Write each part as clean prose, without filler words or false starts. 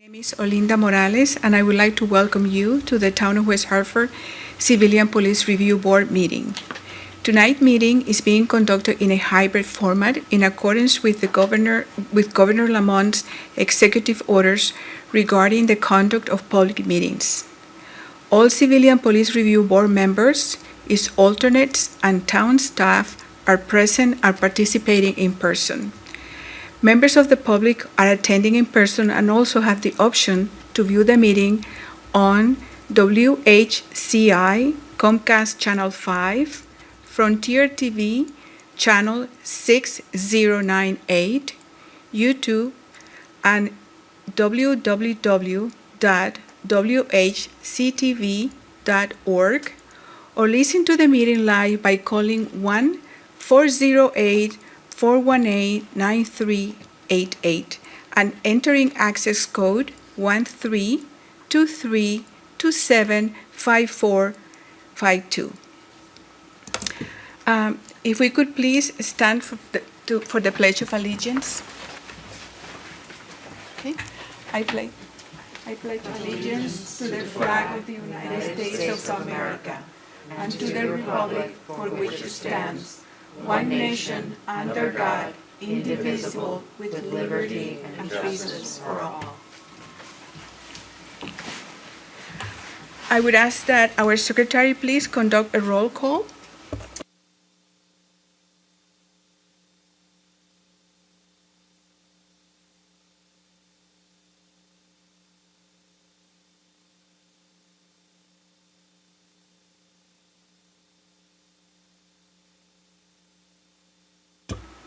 My name is Olinda Morales, and I would like to welcome you to the Town of West Hartford Civilian Police Review Board meeting. Tonight's meeting is being conducted in a hybrid format in accordance with Governor Lamont's executive orders regarding the conduct of public meetings. All Civilian Police Review Board members, its alternates, and town staff are participating in person. Members of the public are attending in person and also have the option to view the meeting on WHCI, Comcast Channel 5, Frontier TV, Channel 6098, YouTube, and www.whctv.org, or listen to the meeting live by calling 1-408-418-9388 and entering access code 1323275452. If we could please stand for the Pledge of Allegiance. Okay. I pledge allegiance to the flag of the United States of America and to the republic for which it stands, one nation, under God, indivisible, with liberty and justice for all. I would ask that our secretary please conduct a roll call.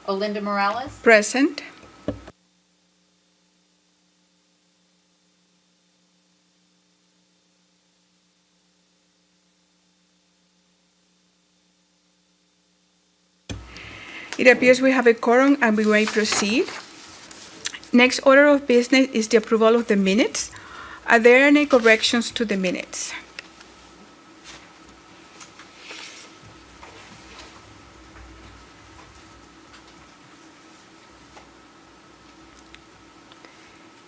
Olinda Morales. Present. It appears we have a quorum and we may proceed. Next order of business is the approval of the minutes. Are there any corrections to the minutes?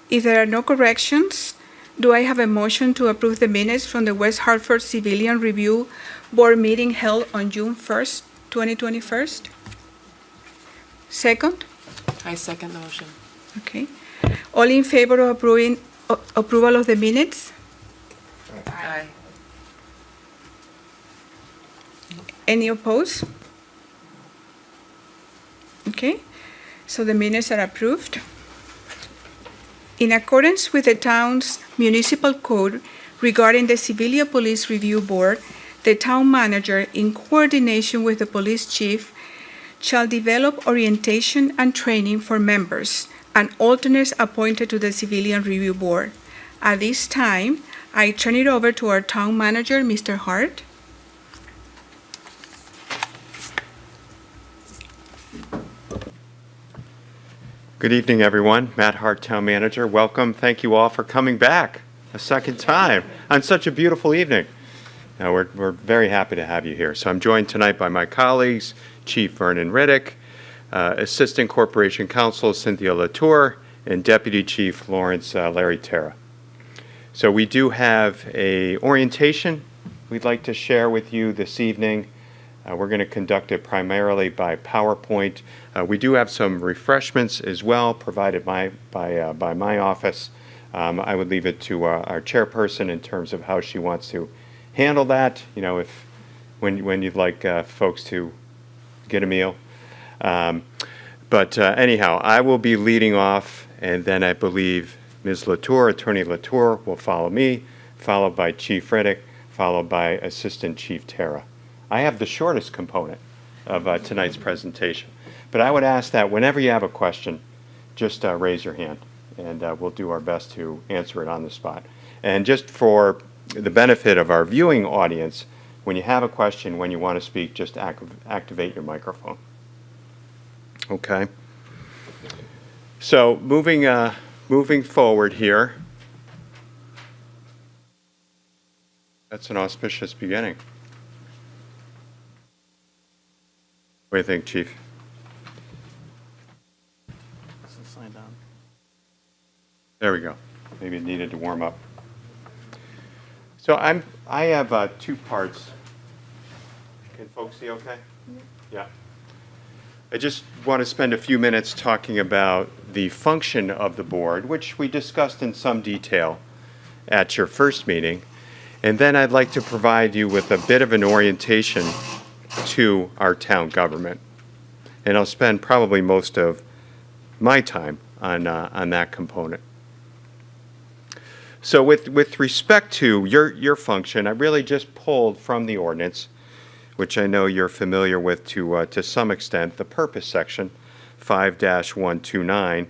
If there are no corrections, do I have a motion to approve the minutes from the West Hartford Civilian Review Board meeting held on June 1st, 2021? Second? I second the motion. Okay. All in favor of approval of the minutes? Aye. Any opposed? Okay. So the minutes are approved. In accordance with the town's municipal code regarding the Civilian Police Review Board, the town manager, in coordination with the police chief, shall develop orientation and training for members and alternates appointed to the Civilian Review Board. At this time, I turn it over to our town manager, Mr. Hart. Good evening, everyone. Matt Hart, Town Manager. Welcome. Thank you all for coming back a second time on such a beautiful evening. We're very happy to have you here. So I'm joined tonight by my colleagues, Chief Vernon Riddick, Assistant Corporation Counsel Cynthia Latour, and Deputy Chief Lawrence Larry Terra. So we do have an orientation we'd like to share with you this evening. We're going to conduct it primarily by PowerPoint. We do have some refreshments as well provided by my office. I would leave it to our chairperson in terms of how she wants to handle that. You know, when you'd like folks to get a meal. But anyhow, I will be leading off, and then I believe Ms. Latour, Attorney Latour, will follow me, followed by Chief Riddick, followed by Assistant Chief Terra. I have the shortest component of tonight's presentation, but I would ask that whenever you have a question, just raise your hand, and we'll do our best to answer it on the spot. And just for the benefit of our viewing audience, when you have a question, when you want to speak, just activate your microphone. Okay. So moving forward here, that's an auspicious beginning. What do you think, Chief? Slide down. There we go. Maybe it needed to warm up. So I have 2 parts. Can folks see okay? Yeah. I just want to spend a few minutes talking about the function of the board, which we discussed in some detail at your first meeting. And then I'd like to provide you with a bit of an orientation to our town government. And I'll spend probably most of my time on that component. So with respect to your function, I really just pulled from the ordinance, which I know you're familiar with to some extent, the purpose section, 5-129.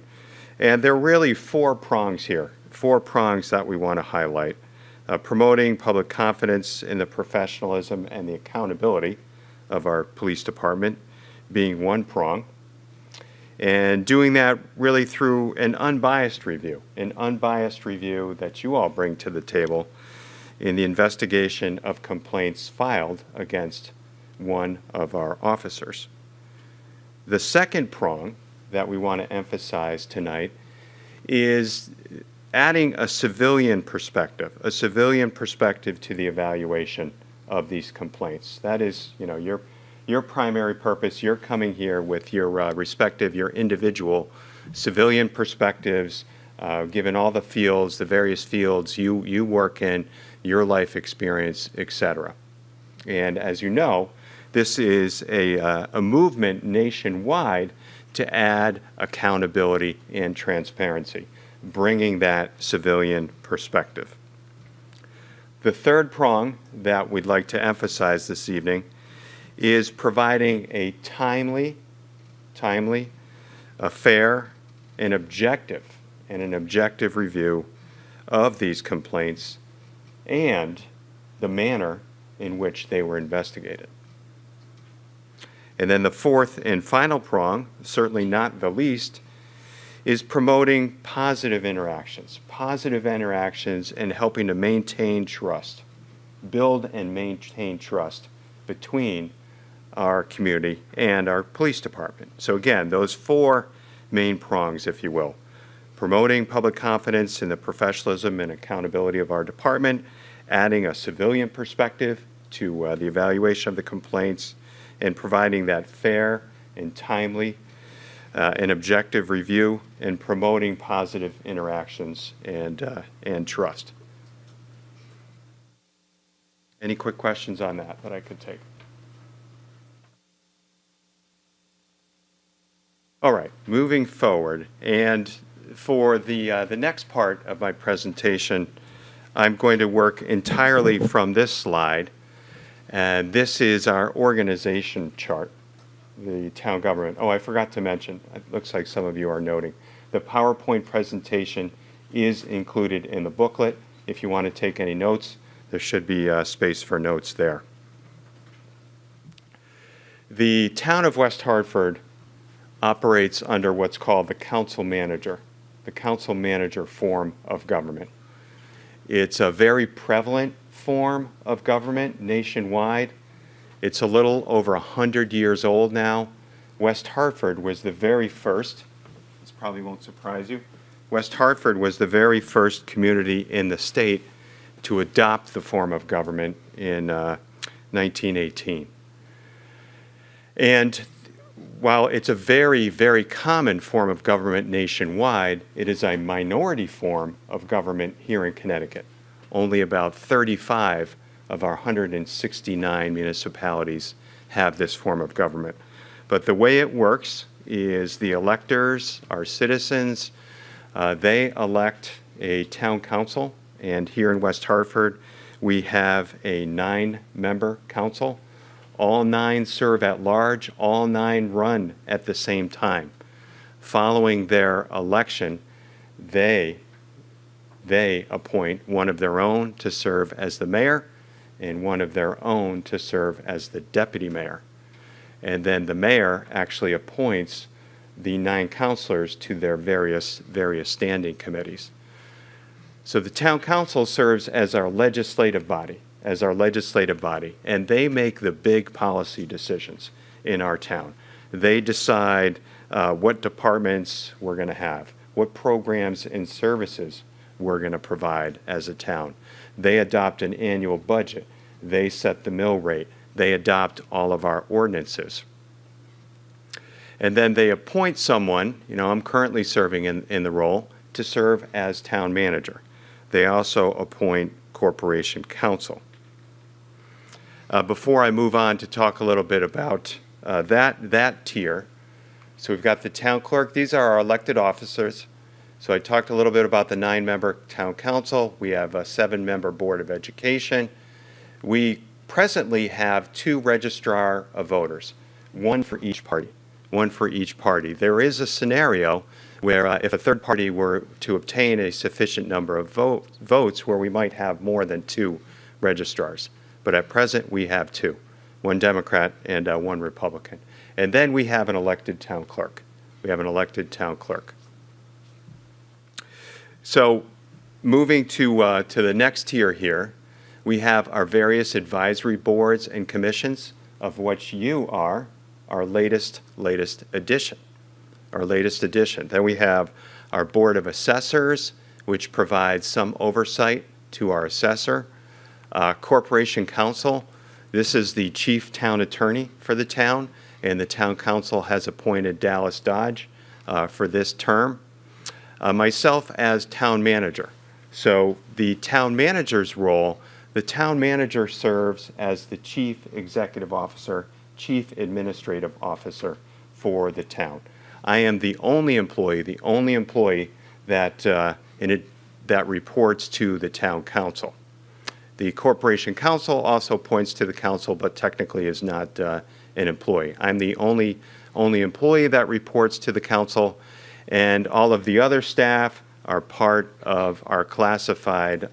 And there are really 4 prongs here, 4 prongs that we want to highlight. Promoting public confidence in the professionalism and the accountability of our police department being one prong. And doing that really through an unbiased review that you all bring to the table in the investigation of complaints filed against one of our officers. The second prong that we want to emphasize tonight is adding a civilian perspective to the evaluation of these complaints. That is, your primary purpose. You're coming here with your your individual civilian perspectives, given all the various fields you work in, your life experience, etc. And as you know, this is a movement nationwide to add accountability and transparency, bringing that civilian perspective. The third prong that we'd like to emphasize this evening is providing a timely, a fair, and an objective review of these complaints and the manner in which they were investigated. And then the fourth and final prong, certainly not the least, is promoting positive interactions and helping to maintain trust, build and maintain trust between our community and our police department. So again, those 4 main prongs, if you will. Promoting public confidence in the professionalism and accountability of our department, adding a civilian perspective to the evaluation of the complaints, and providing that fair and timely and objective review, and promoting positive interactions and trust. Any quick questions on that I could take? All right, moving forward, and for the next part of my presentation, I'm going to work entirely from this slide, and this is our organization chart, the town government. Oh, I forgot to mention, it looks like some of you are noting, the PowerPoint presentation is included in the booklet. If you want to take any notes, there should be space for notes there. The town of West Hartford operates under what's called the council manager form of government. It's a very prevalent form of government nationwide. It's a little over 100 years old now. West Hartford was the very first, this probably won't surprise you, West Hartford was the very first community in the state to adopt the form of government in 1918. And while it's a very, very common form of government nationwide, it is a minority form of government here in Connecticut. Only about 35 of our 169 municipalities have this form of government. But the way it works is the electors, our citizens, they elect a town council, and here in West Hartford, we have a 9-member council. All 9 serve at large, all 9 run at the same time. Following their election, they appoint one of their own to serve as the mayor and one of their own to serve as the deputy mayor. And then the mayor actually appoints the 9 councilors to their various standing committees. So the town council serves as our legislative body, and they make the big policy decisions in our town. They decide what departments we're going to have, what programs and services we're going to provide as a town. They adopt an annual budget. They set the mill rate. They adopt all of our ordinances. And then they appoint someone, I'm currently serving in the role, to serve as town manager. They also appoint corporation counsel. Before I move on to talk a little bit about that tier, so we've got the town clerk. These are our elected officers. So I talked a little bit about the 9-member town council. We have a 7-member board of education. We presently have 2 registrar of voters, one for each party. There is a scenario where if a third party were to obtain a sufficient number of votes where we might have more than 2 registrars. But at present, we have 2, one Democrat and one Republican. And then we have an elected town clerk. So moving to the next tier here, we have our various advisory boards and commissions, of which you are our latest addition. Then we have our Board of Assessors, which provides some oversight to our assessor. Corporation Counsel, this is the chief town attorney for the town, and the town council has appointed Dallas Dodge for this term. Myself as town manager. So the town manager's role, the town manager serves as the chief executive officer, chief administrative officer for the town. I am the only employee that reports to the town council. The corporation counsel also points to the council, but technically is not an employee. I'm the only employee that reports to the council, and all of the other staff are part of our classified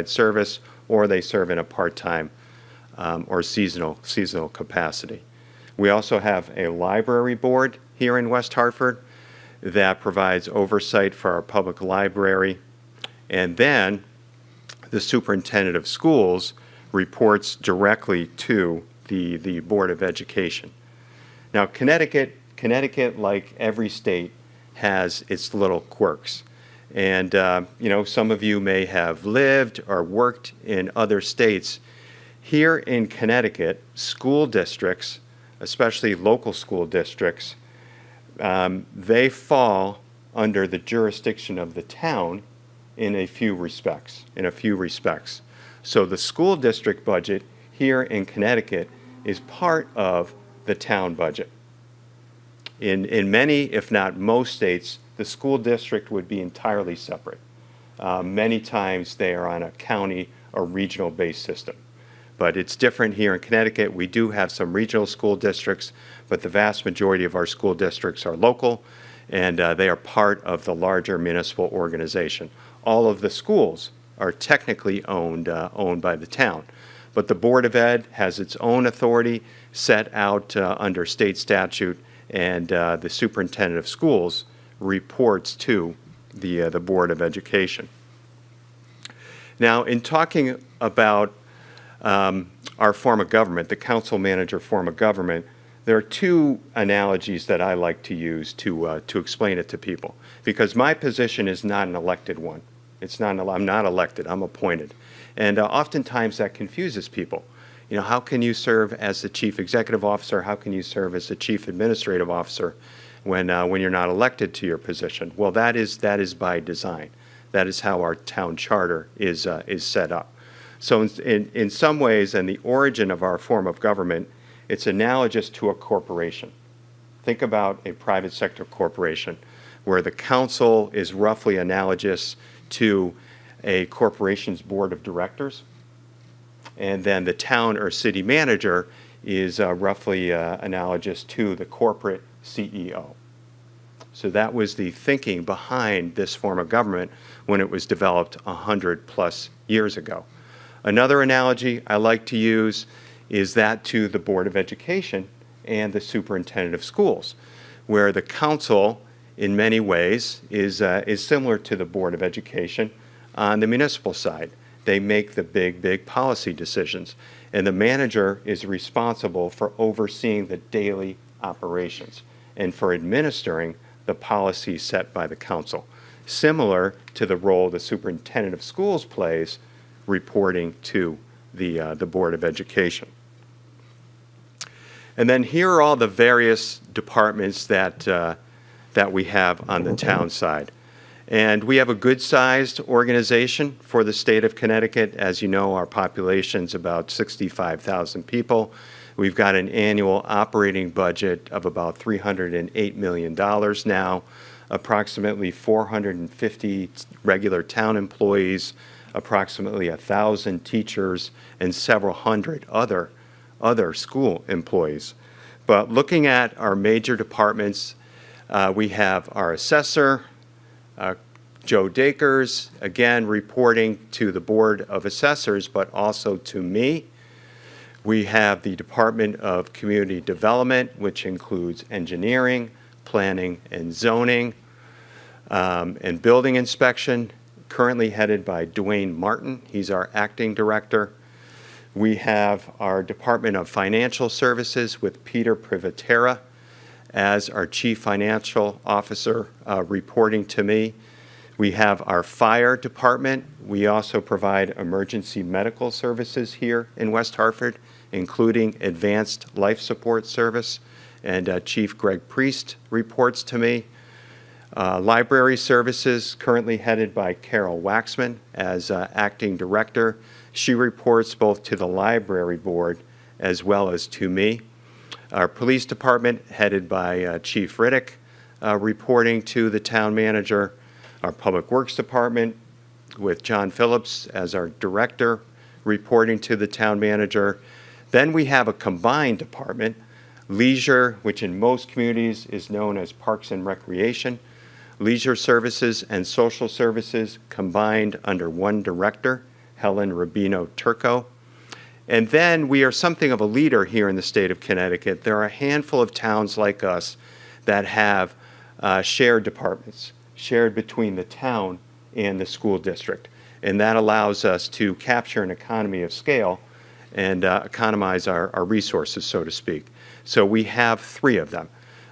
service, or they serve in a part-time or seasonal capacity. We also have a library board here in West Hartford that provides oversight for our public library. And then the superintendent of schools reports directly to the Board of Education. Now, Connecticut, like every state, has its little quirks. And, some of you may have lived or worked in other states. Here in Connecticut, school districts, especially local school districts, they fall under the jurisdiction of the town in a few respects. So the school district budget here in Connecticut is part of the town budget. In many, if not most states, the school district would be entirely separate. Many times they are on a county or regional based system. But it's different here in Connecticut. We do have some regional school districts, but the vast majority of our school districts are local, and they are part of the larger municipal organization. All of the schools are technically owned by the town, but the Board of Ed has its own authority set out under state statute, and the superintendent of schools reports to the Board of Education. Now, in talking about our form of government, the council manager form of government, there are 2 analogies that I like to use to explain it to people, because my position is not an elected one. I'm not elected, I'm appointed. And oftentimes that confuses people. How can you serve as the chief executive officer? How can you serve as the chief administrative officer when you're not elected to your position? Well, that is by design. That is how our town charter is set up. So in some ways, and the origin of our form of government, it's analogous to a corporation. Think about a private sector corporation where the council is roughly analogous to a corporation's board of directors, and then the town or city manager is roughly analogous to the corporate CEO. So that was the thinking behind this form of government when it was developed 100+ years ago. Another analogy I like to use is that to the Board of Education and the superintendent of schools, where the council in many ways is similar to the Board of Education on the municipal side. They make the big policy decisions, and the manager is responsible for overseeing the daily operations and for administering the policies set by the council. similar to the role the superintendent of schools plays, reporting to the Board of Education. And then here are all the various departments that we have on the town side. And we have a good-sized organization for the state of Connecticut. As you know, our population's about 65,000 people. We've got an annual operating budget of about $308 million now, approximately 450 regular town employees, approximately 1,000 teachers, and several hundred other school employees. But looking at our major departments, we have our assessor, Joe Dakers, again reporting to the Board of Assessors, but also to me. We have the Department of Community Development, which includes engineering, planning and zoning, and building inspection, currently headed by Dwayne Martin. He's our acting director. We have our Department of Financial Services with Peter Privatera as our Chief Financial Officer, reporting to me. We have our fire department. We also provide emergency medical services here in West Hartford, including advanced life support service, and Chief Greg Priest reports to me. Library services, currently headed by Carol Waxman as acting director. She reports both to the library board as well as to me. Our police department, headed by Chief Riddick, reporting to the town manager. Our public works department, with John Phillips as our director, reporting to the town manager. Then we have a combined department, leisure, which in most communities is known as Parks and Recreation, leisure services and social services combined under one director, Helen Rubino Turco. And then we are something of a leader here in the state of Connecticut. There are a handful of towns like us that have shared departments, shared between the town and the school district. And that allows us to capture an economy of scale and economize our resources, so to speak. So we have 3 of them.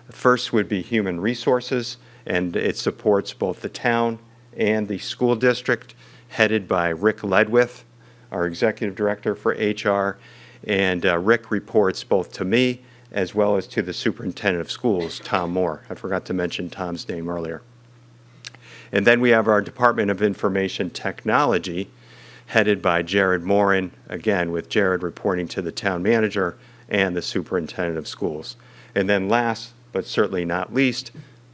The first would be human resources, and it supports both the town and the school district, headed by Rick Ledwith, our executive director for HR. And Rick reports both to me as well as to the superintendent of schools, Tom Moore. I forgot to mention Tom's name earlier. And then we have our Department of Information Technology, headed by Jared Morin, again with Jared reporting to the town manager and the superintendent of schools. And then last, but certainly not least,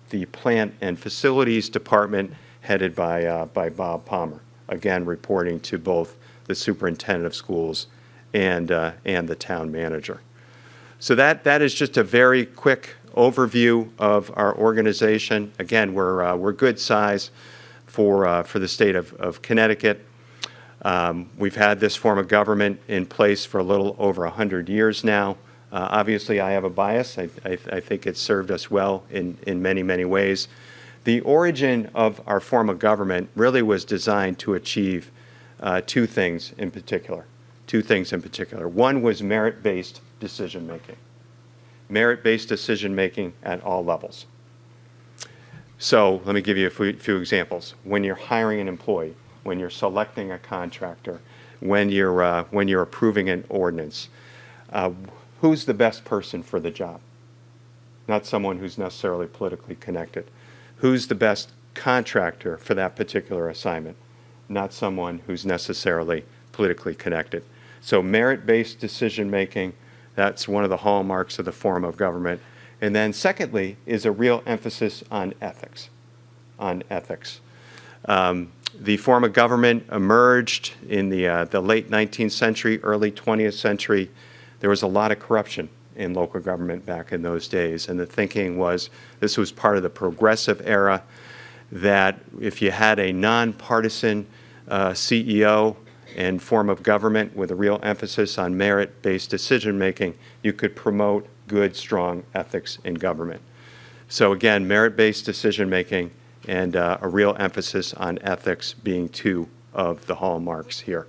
the Plant and Facilities Department, headed by Bob Palmer, again reporting to both the superintendent of schools and the town manager. So that is just a very quick overview of our organization. Again, we're good size for the state of Connecticut. We've had this form of government in place for a little over 100 years now. Obviously, I have a bias. I think it's served us well in many, many ways. The origin of our form of government really was designed to achieve 2 things in particular. One was merit-based decision-making. Merit-based decision-making at all levels. So let me give you a few examples. When you're hiring an employee, when you're selecting a contractor, when you're approving an ordinance, who's the best person for the job? Not someone who's necessarily politically connected. Who's the best contractor for that particular assignment? Not someone who's necessarily politically connected. So merit-based decision-making, that's one of the hallmarks of the form of government. And then secondly is a real emphasis on ethics. The form of government emerged in the late 19th century, early 20th century. There was a lot of corruption in local government back in those days. And the thinking was this was part of the progressive era, that if you had a nonpartisan CEO and form of government with a real emphasis on merit-based decision-making, you could promote good, strong ethics in government. So again, merit-based decision-making and a real emphasis on ethics being 2 of the hallmarks here.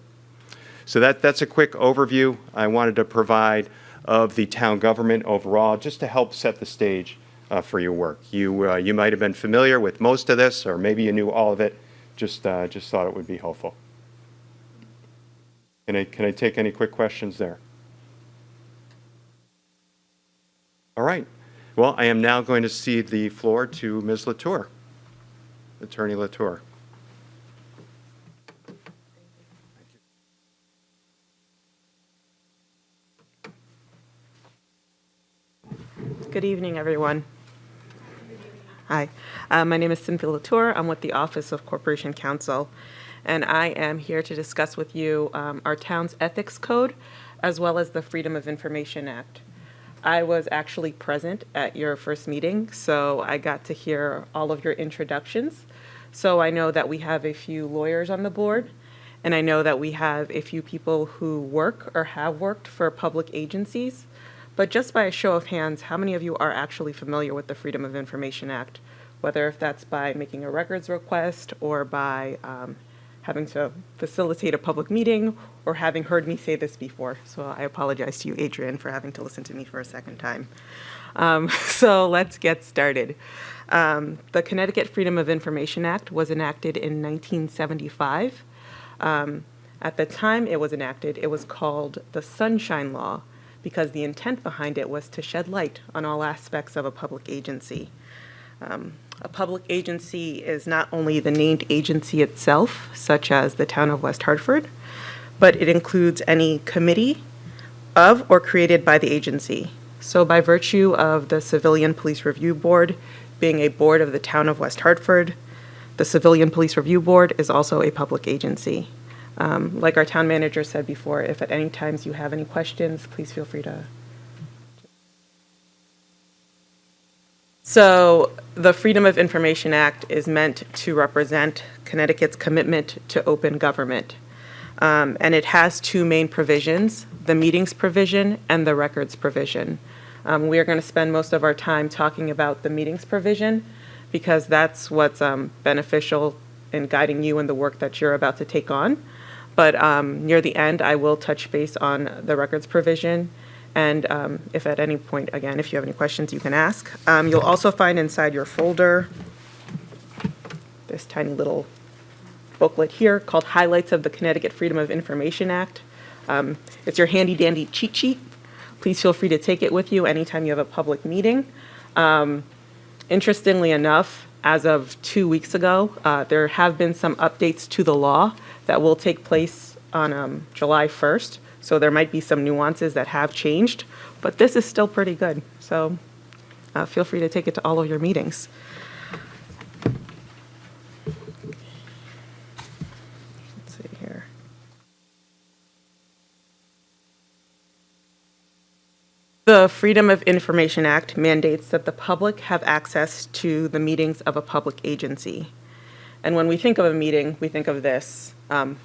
So that's a quick overview I wanted to provide of the town government overall, just to help set the stage for your work. You might have been familiar with most of this, or maybe you knew all of it. Just thought it would be helpful. Can I take any quick questions there? All right. Well, I am now going to cede the floor to Ms. Latour, Attorney Latour. Good evening, everyone. Hi, my name is Cynthia Latour. I'm with the Office of Corporation Counsel, and I am here to discuss with you our town's ethics code, as well as the Freedom of Information Act. I was actually present at your first meeting, so I got to hear all of your introductions. So I know that we have a few lawyers on the board, and I know that we have a few people who work or have worked for public agencies. But just by a show of hands, how many of you are actually familiar with the Freedom of Information Act? Whether if that's by making a records request or by having to facilitate a public meeting or having heard me say this before. So I apologize to you, Adrian, for having to listen to me for a second time. So let's get started. The Connecticut Freedom of Information Act was enacted in 1975. At the time it was enacted, it was called the Sunshine Law, because the intent behind it was to shed light on all aspects of a public agency. A public agency is not only the named agency itself, such as the town of West Hartford, but it includes any committee of or created by the agency. So by virtue of the Civilian Police Review Board being a board of the town of West Hartford, the Civilian Police Review Board is also a public agency. Like our town manager said before, if at any times you have any questions, please feel free to. So the Freedom of Information Act is meant to represent Connecticut's commitment to open government. And it has two main provisions, the meetings provision and the records provision. We are going to spend most of our time talking about the meetings provision because that's what's beneficial in guiding you in the work that you're about to take on. But near the end, I will touch base on the records provision. And if at any point, again, if you have any questions, you can ask. You'll also find inside your folder this tiny little booklet here called Highlights of the Connecticut Freedom of Information Act. It's your handy dandy cheat sheet. Please feel free to take it with you anytime you have a public meeting. Interestingly enough, as of 2 weeks ago, there have been some updates to the law that will take place on July 1st. So there might be some nuances that have changed, but this is still pretty good. So feel free to take it to all of your meetings. Let's see here. The Freedom of Information Act mandates that the public have access to the meetings of a public agency. And when we think of a meeting, we think of this.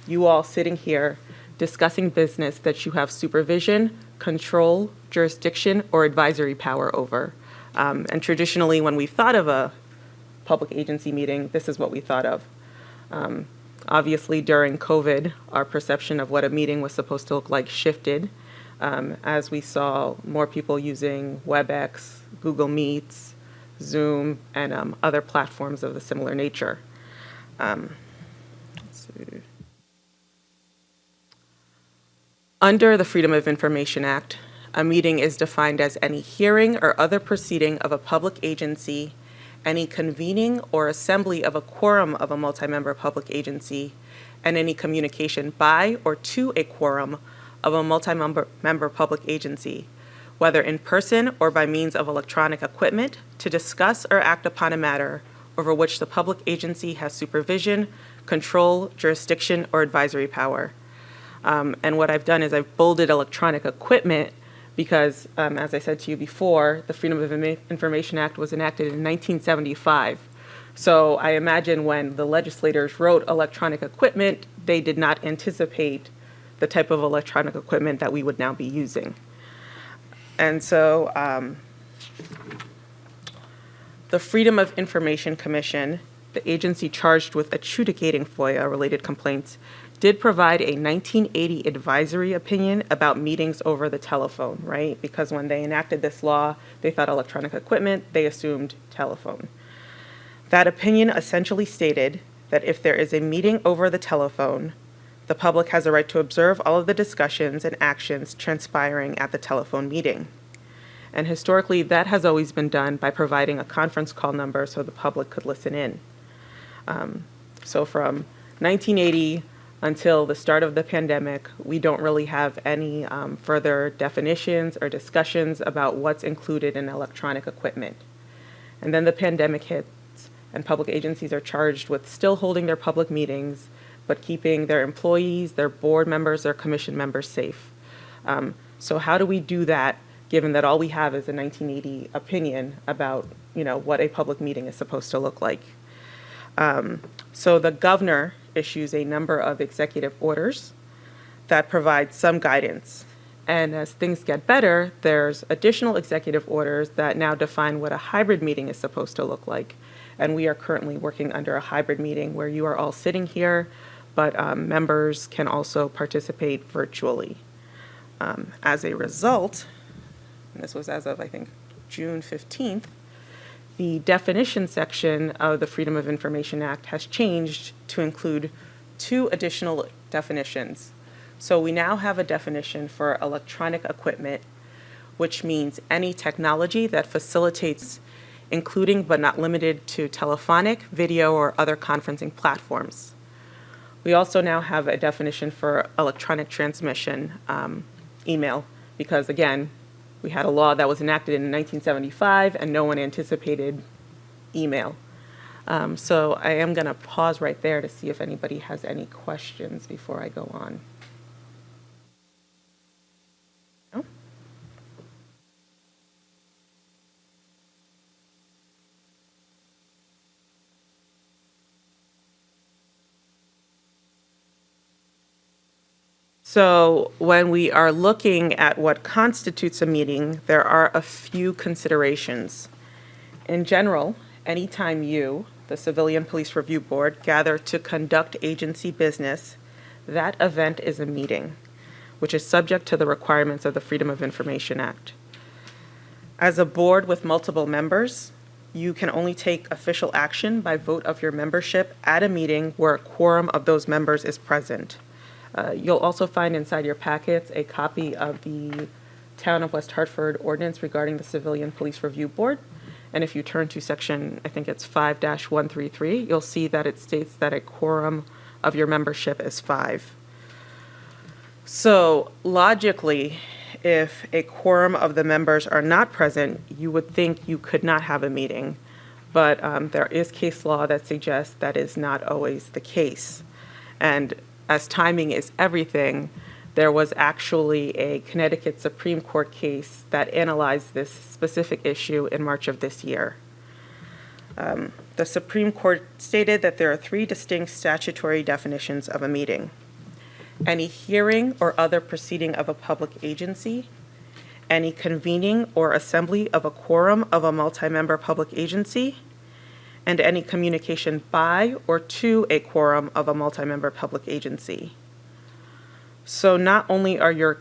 You all sitting here discussing business that you have supervision, control, jurisdiction, or advisory power over. And traditionally, when we thought of a public agency meeting, this is what we thought of. Obviously, during COVID, our perception of what a meeting was supposed to look like shifted as we saw more people using WebEx, Google Meets, Zoom, and other platforms of a similar nature. Let's see. Under the Freedom of Information Act, a meeting is defined as any hearing or other proceeding of a public agency, any convening or assembly of a quorum of a multi-member public agency, and any communication by or to a quorum of a multi-member public agency, whether in person or by means of electronic equipment, to discuss or act upon a matter over which the public agency has supervision, control, jurisdiction, or advisory power. And what I've done is I've bolded electronic equipment because, as I said to you before, the Freedom of Information Act was enacted in 1975. So I imagine when the legislators wrote electronic equipment, they did not anticipate the type of electronic equipment that we would now be using. And so the Freedom of Information Commission the agency charged with adjudicating FOIA-related complaints, did provide a 1980 advisory opinion about meetings over the telephone, right? Because when they enacted this law, they thought electronic equipment, they assumed telephone. That opinion essentially stated that if there is a meeting over the telephone, the public has a right to observe all of the discussions and actions transpiring at the telephone meeting. And historically, that has always been done by providing a conference call number so the public could listen in. So from 1980 until the start of the pandemic, we don't really have any further definitions or discussions about what's included in electronic equipment. And then the pandemic hits, and public agencies are charged with still holding their public meetings, but keeping their employees, their board members, their commission members safe. So how do we do that, given that all we have is a 1980 opinion about, what a public meeting is supposed to look like? So the governor issues a number of executive orders that provide some guidance. And as things get better, there's additional executive orders that now define what a hybrid meeting is supposed to look like. And we are currently working under a hybrid meeting where you are all sitting here, but members can also participate virtually. As a result, and this was as of, I think, June 15th, the definition section of the Freedom of Information Act has changed to include 2 additional definitions. So we now have a definition for electronic equipment, which means any technology that facilitates, including but not limited to telephonic, video, or other conferencing platforms. We also now have a definition for electronic transmission, email, because again, we had a law that was enacted in 1975 and no one anticipated email. So I am going to pause right there to see if anybody has any questions before I go on. No? So when we are looking at what constitutes a meeting, there are a few considerations. In general, anytime you, the Civilian Police Review Board, gather to conduct agency business, that event is a meeting, which is subject to the requirements of the Freedom of Information Act. As a board with multiple members, you can only take official action by vote of your membership at a meeting where a quorum of those members is present. You'll also find inside your packets a copy of the Town of West Hartford ordinance regarding the Civilian Police Review Board. And if you turn to section, I think it's 5-133, you'll see that it states that a quorum of your membership is 5. So logically, if a quorum of the members are not present, you would think you could not have a meeting. But there is case law that suggests that is not always the case. And as timing is everything, there was actually a Connecticut Supreme Court case that analyzed this specific issue in March of this year. The Supreme Court stated that there are 3 distinct statutory definitions of a meeting: any hearing or other proceeding of a public agency, any convening or assembly of a quorum of a multi-member public agency, and any communication by or to a quorum of a multi-member public agency. So not only are your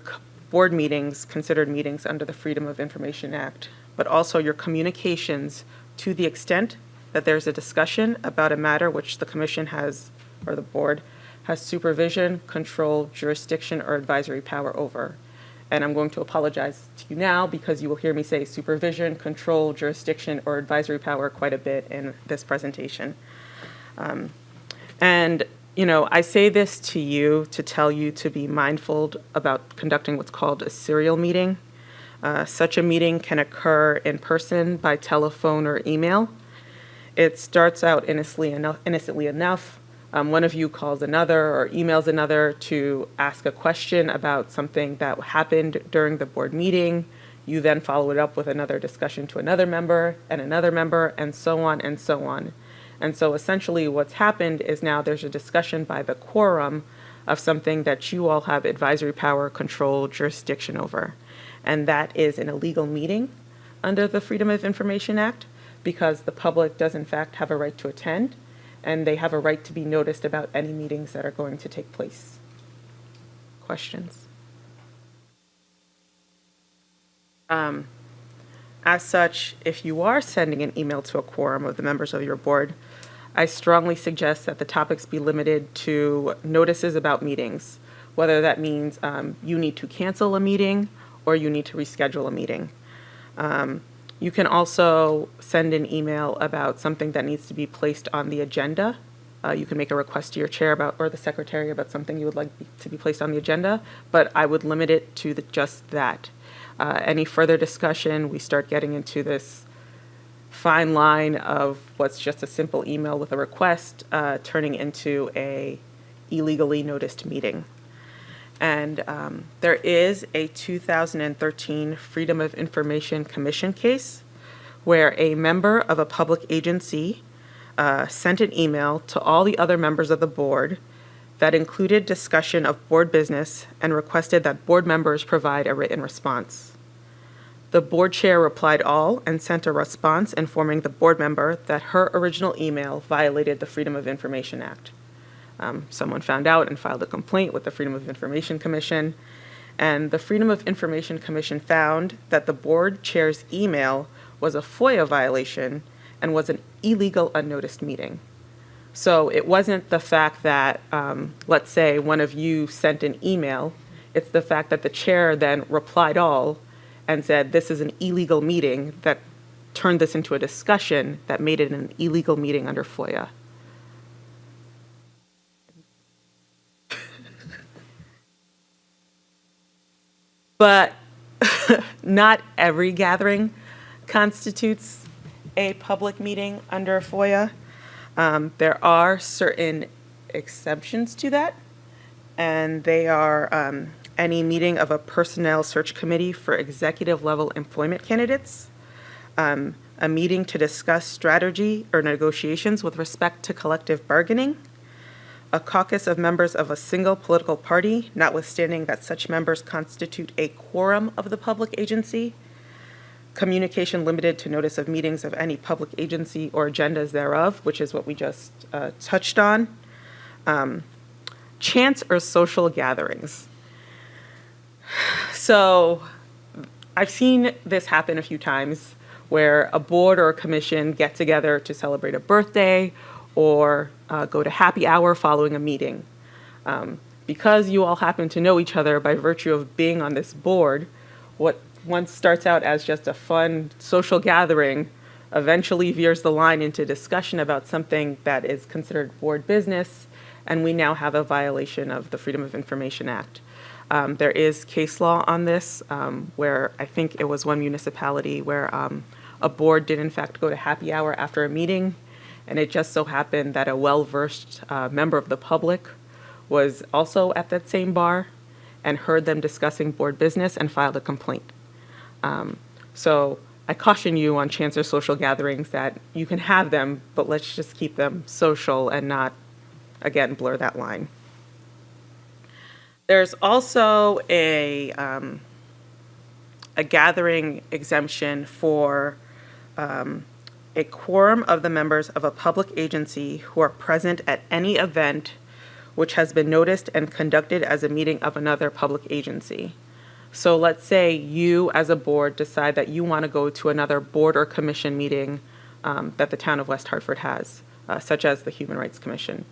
board meetings considered meetings under the Freedom of Information Act, but also your communications to the extent that there's a discussion about a matter which the commission has, or the board, has supervision, control, jurisdiction, or advisory power over. And I'm going to apologize to you now because you will hear me say supervision, control, jurisdiction, or advisory power quite a bit in this presentation. I say this to you to tell you to be mindful about conducting what's called a serial meeting. Such a meeting can occur in person, by telephone, or email. It starts out innocently enough. One of you calls another or emails another to ask a question about something that happened during the board meeting. You then follow it up with another discussion to another member, and so on and so on. And so essentially what's happened is now there's a discussion by the quorum of something that you all have advisory power, control, jurisdiction over. And that is an illegal meeting under the Freedom of Information Act because the public does in fact have a right to attend. and they have a right to be noticed about any meetings that are going to take place. Questions? As such, if you are sending an email to a quorum of the members of your board, I strongly suggest that the topics be limited to notices about meetings, whether that means you need to cancel a meeting or you need to reschedule a meeting. You can also send an email about something that needs to be placed on the agenda. You can make a request to your chair about, or the secretary about something you would like to be placed on the agenda, but I would limit it to just that. Any further discussion, we start getting into this fine line of what's just a simple email with a request turning into a illegally noticed meeting. And there is a 2013 Freedom of Information Commission case where a member of a public agency sent an email to all the other members of the board that included discussion of board business and requested that board members provide a written response. The board chair replied all and sent a response informing the board member that her original email violated the Freedom of Information Act. Someone found out and filed a complaint with the Freedom of Information Commission, and the Freedom of Information Commission found that the board chair's email was a FOIA violation and was an illegal unnoticed meeting. So it wasn't the fact that, let's say, one of you sent an email. It's the fact that the chair then replied all and said, this is an illegal meeting, that turned this into a discussion that made it an illegal meeting under FOIA. But not every gathering constitutes a public meeting under FOIA. There are certain exceptions to that, and they are any meeting of a personnel search committee for executive level employment candidates, a meeting to discuss strategy or negotiations with respect to collective bargaining, a caucus of members of a single political party, notwithstanding that such members constitute a quorum of the public agency, communication limited to notice of meetings of any public agency or agendas thereof, which is what we just touched on, chance or social gatherings. So I've seen this happen a few times where a board or a commission get together to celebrate a birthday or go to happy hour following a meeting. Because you all happen to know each other by virtue of being on this board, what once starts out as just a fun social gathering eventually veers the line into discussion about something that is considered board business, and we now have a violation of the Freedom of Information Act. There is case law on this, where I think it was one municipality where a board did in fact go to happy hour after a meeting, and it just so happened that a well-versed member of the public was also at that same bar and heard them discussing board business and filed a complaint. So I caution you on chance or social gatherings that you can have them, but let's just keep them social and not, again, blur that line. There's also a gathering exemption for a quorum of the members of a public agency who are present at any event which has been noticed and conducted as a meeting of another public agency. So let's say you as a board decide that you want to go to another board or commission meeting that the town of West Hartford has, such as the Human Rights Commission.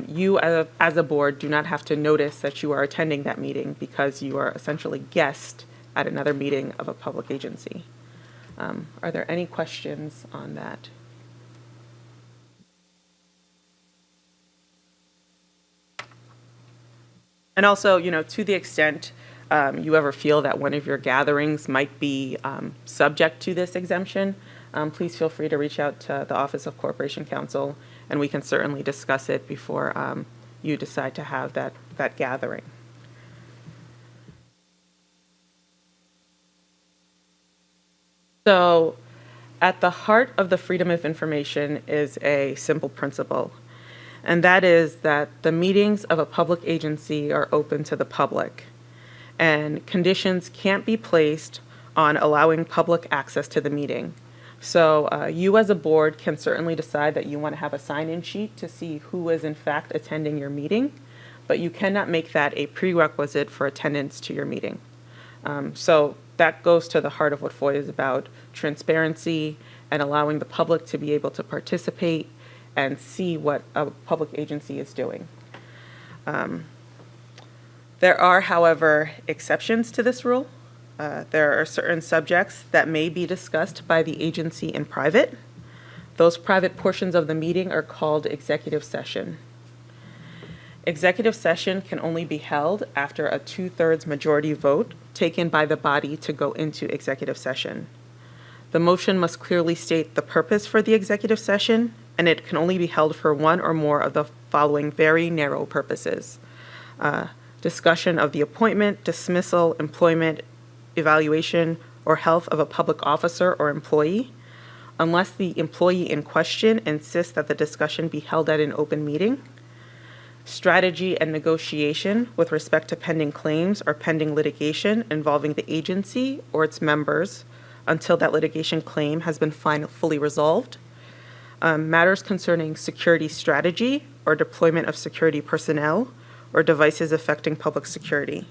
You as a board do not have to notice that you are attending that meeting because you are essentially guest at another meeting of a public agency. Are there any questions on that? And also, to the extent you ever feel that one of your gatherings might be subject to this exemption, please feel free to reach out to the Office of Corporation Counsel, and we can certainly discuss it before you decide to have that gathering. So at the heart of the Freedom of Information is a simple principle, and that is that the meetings of a public agency are open to the public, and conditions can't be placed on allowing public access to the meeting. So you as a board can certainly decide that you want to have a sign-in sheet to see who is in fact attending your meeting, but you cannot make that a prerequisite for attendance to your meeting. So that goes to the heart of what FOIA is about, transparency and allowing the public to be able to participate and see what a public agency is doing. There are, however, exceptions to this rule. There are certain subjects that may be discussed by the agency in private. Those private portions of the meeting are called executive session. Executive session can only be held after a 2/3 majority vote taken by the body to go into executive session. The motion must clearly state the purpose for the executive session, and it can only be held for one or more of the following very narrow purposes. Discussion of the appointment, dismissal, employment, evaluation, or health of a public officer or employee, unless the employee in question insists that the discussion be held at an open meeting. Strategy and negotiation with respect to pending claims or pending litigation involving the agency or its members until that litigation claim has been fully resolved. Matters concerning security strategy or deployment of security personnel or devices affecting public security.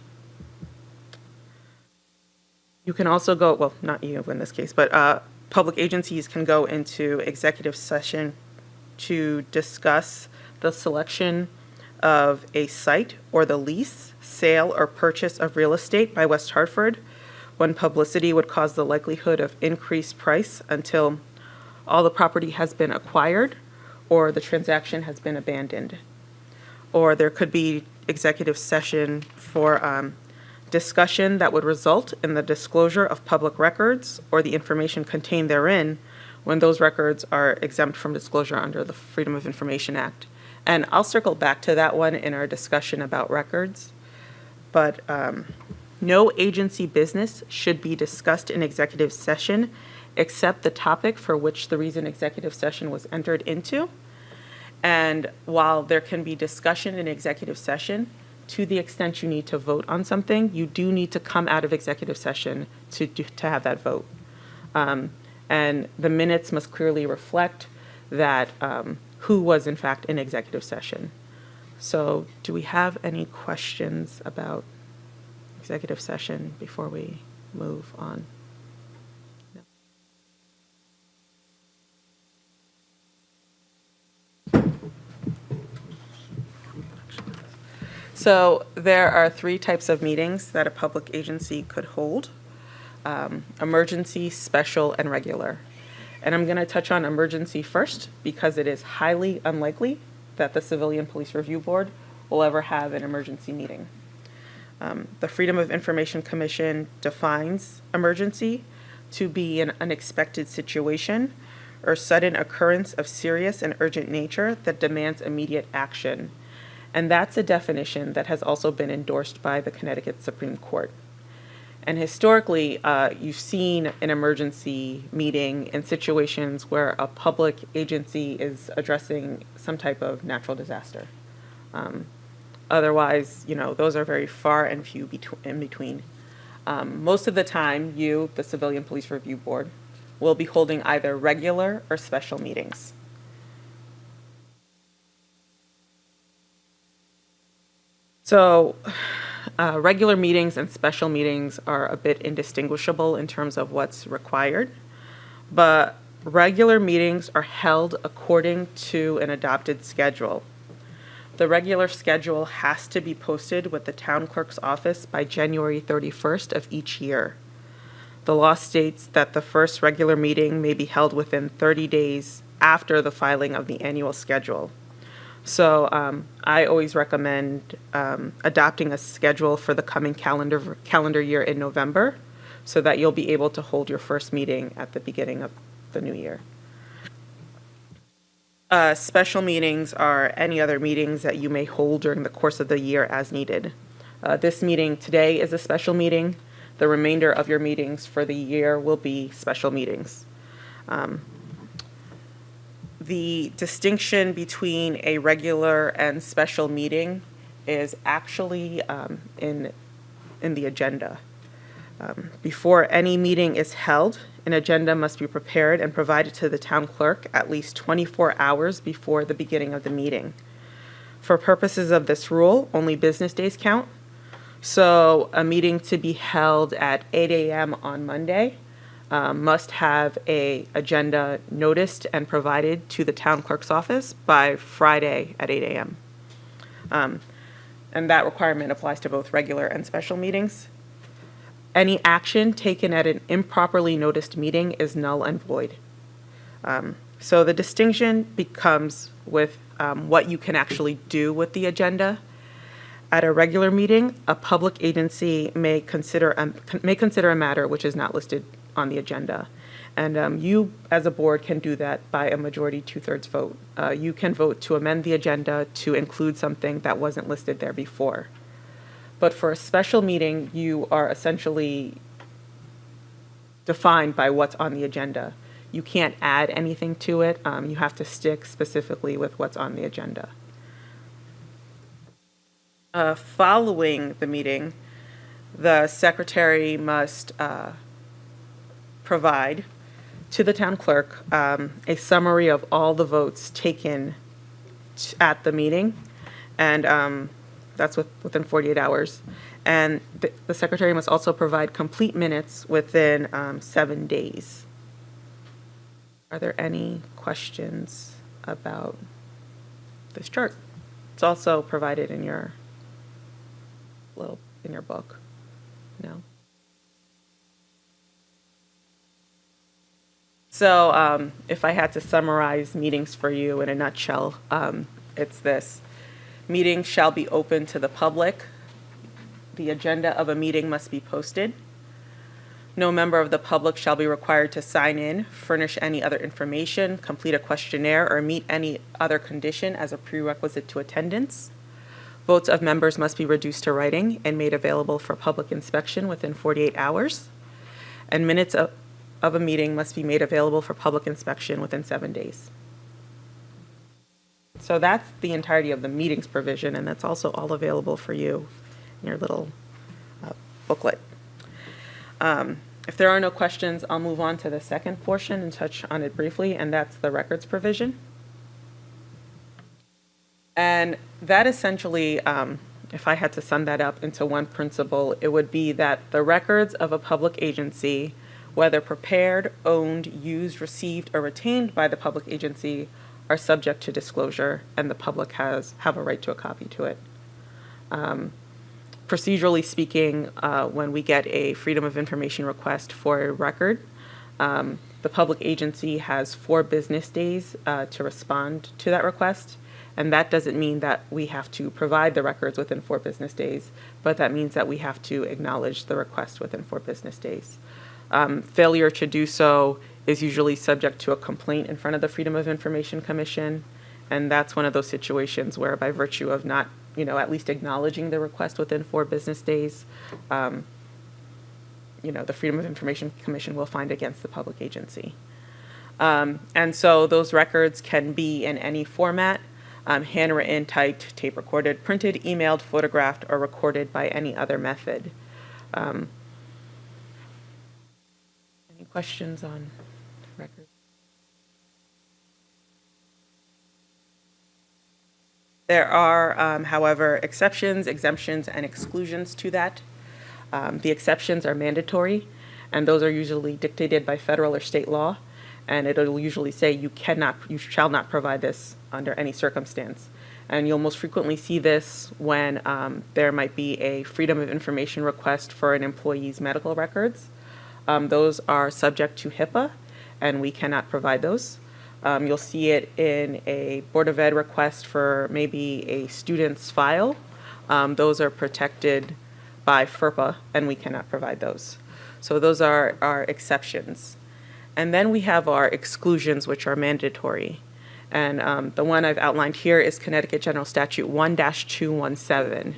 You can also go, well, not you in this case, but public agencies can go into executive session to discuss the selection of a site or the lease, sale, or purchase of real estate by West Hartford when publicity would cause the likelihood of increased price until all the property has been acquired or the transaction has been abandoned. Or there could be executive session for discussion that would result in the disclosure of public records or the information contained therein when those records are exempt from disclosure under the Freedom of Information Act. And I'll circle back to that one in our discussion about records. But no agency business should be discussed in executive session except the topic for which the reason executive session was entered into. And while there can be discussion in executive session, to the extent you need to vote on something, you do need to come out of executive session to have that vote. And the minutes must clearly reflect that who was in fact in executive session. So do we have any questions about executive session before we move on? No. So there are 3 types of meetings that a public agency could hold: emergency, special, and regular. And I'm going to touch on emergency first because it is highly unlikely that the Civilian Police Review Board will ever have an emergency meeting. The Freedom of Information Commission defines emergency to be an unexpected situation or sudden occurrence of serious and urgent nature that demands immediate action. And that's a definition that has also been endorsed by the Connecticut Supreme Court. And historically, you've seen an emergency meeting in situations where a public agency is addressing some type of natural disaster. Otherwise, those are very far and few in between. Most of the time, you, the Civilian Police Review Board, will be holding either regular or special meetings. So, regular meetings and special meetings are a bit indistinguishable in terms of what's required, but regular meetings are held according to an adopted schedule. The regular schedule has to be posted with the town clerk's office by January 31st of each year. The law states that the first regular meeting may be held within 30 days after the filing of the annual schedule. So I always recommend adopting a schedule for the coming calendar year in November so that you'll be able to hold your first meeting at the beginning of the new year. Special meetings are any other meetings that you may hold during the course of the year as needed. This meeting today is a special meeting. The remainder of your meetings for the year will be special meetings. The distinction between a regular and special meeting is actually in the agenda. Before any meeting is held, An agenda must be prepared and provided to the town clerk at least 24 hours before the beginning of the meeting. For purposes of this rule, only business days count. So a meeting to be held at 8 a.m. on Monday must have a agenda noticed and provided to the town clerk's office by Friday at 8 a.m. And that requirement applies to both regular and special meetings. Any action taken at an improperly noticed meeting is null and void. So the distinction becomes with what you can actually do with the agenda. At a regular meeting, a public agency may consider a matter which is not listed on the agenda. And you, as a board, can do that by a majority 2/3 vote. You can vote to amend the agenda to include something that wasn't listed there before. But for a special meeting, you are essentially defined by what's on the agenda. You can't add anything to it. You have to stick specifically with what's on the agenda. Following the meeting, the secretary must provide to the town clerk a summary of all the votes taken at the meeting, and that's within 48 hours. And the secretary must also provide complete minutes within 7 days. Are there any questions about this chart? It's also provided in your book. No? So if I had to summarize meetings for you in a nutshell, it's this. Meetings shall be open to the public. The agenda of a meeting must be posted. No member of the public shall be required to sign in, furnish any other information, complete a questionnaire, or meet any other condition as a prerequisite to attendance. Votes of members must be reduced to writing and made available for public inspection within 48 hours. And minutes of a meeting must be made available for public inspection within 7 days. So that's the entirety of the meetings provision, and that's also all available for you in your little booklet. If there are no questions, I'll move on to the second portion and touch on it briefly, and that's the records provision. And that essentially, if I had to sum that up into one principle, it would be that the records of a public agency, whether prepared, owned, used, received, or retained by the public agency, are subject to disclosure, and the public have a right to a copy to it. Procedurally speaking, when we get a Freedom of Information request for a record, the public agency has 4 business days to respond to that request. And that doesn't mean that we have to provide the records within 4 business days, but that means that we have to acknowledge the request within 4 business days. Failure to do so is usually subject to a complaint in front of the Freedom of Information Commission. And that's one of those situations where, by virtue of not, at least acknowledging the request within 4 business days, the Freedom of Information Commission will find against the public agency. And so those records can be in any format, handwritten, typed, tape recorded, printed, emailed, photographed, or recorded by any other method. Any questions on records? There are, however, exceptions, exemptions, and exclusions to that. The exceptions are mandatory, and those are usually dictated by federal or state law. And it'll usually say you shall not provide this under any circumstance. And you'll most frequently see this when there might be a Freedom of Information request for an employee's medical records. Those are subject to HIPAA, and we cannot provide those. You'll see it in a Board of Ed request for maybe a student's file. Those are protected by FERPA, and we cannot provide those. So those are our exceptions. And then we have our exclusions, which are mandatory. And the one I've outlined here is Connecticut General Statute 1-217.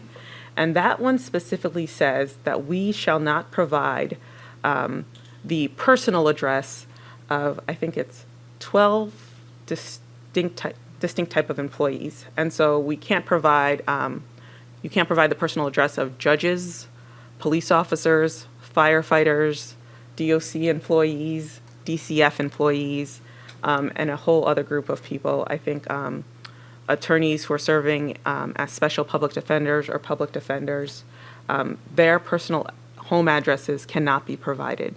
And that one specifically says that we shall not provide the personal address of, I think it's 12 distinct type of employees. And so we can't provide, you can't provide the personal address of judges, police officers, firefighters, DOC employees, DCF employees, and a whole other group of people. I think attorneys who are serving as special public defenders or public defenders, their personal home addresses cannot be provided.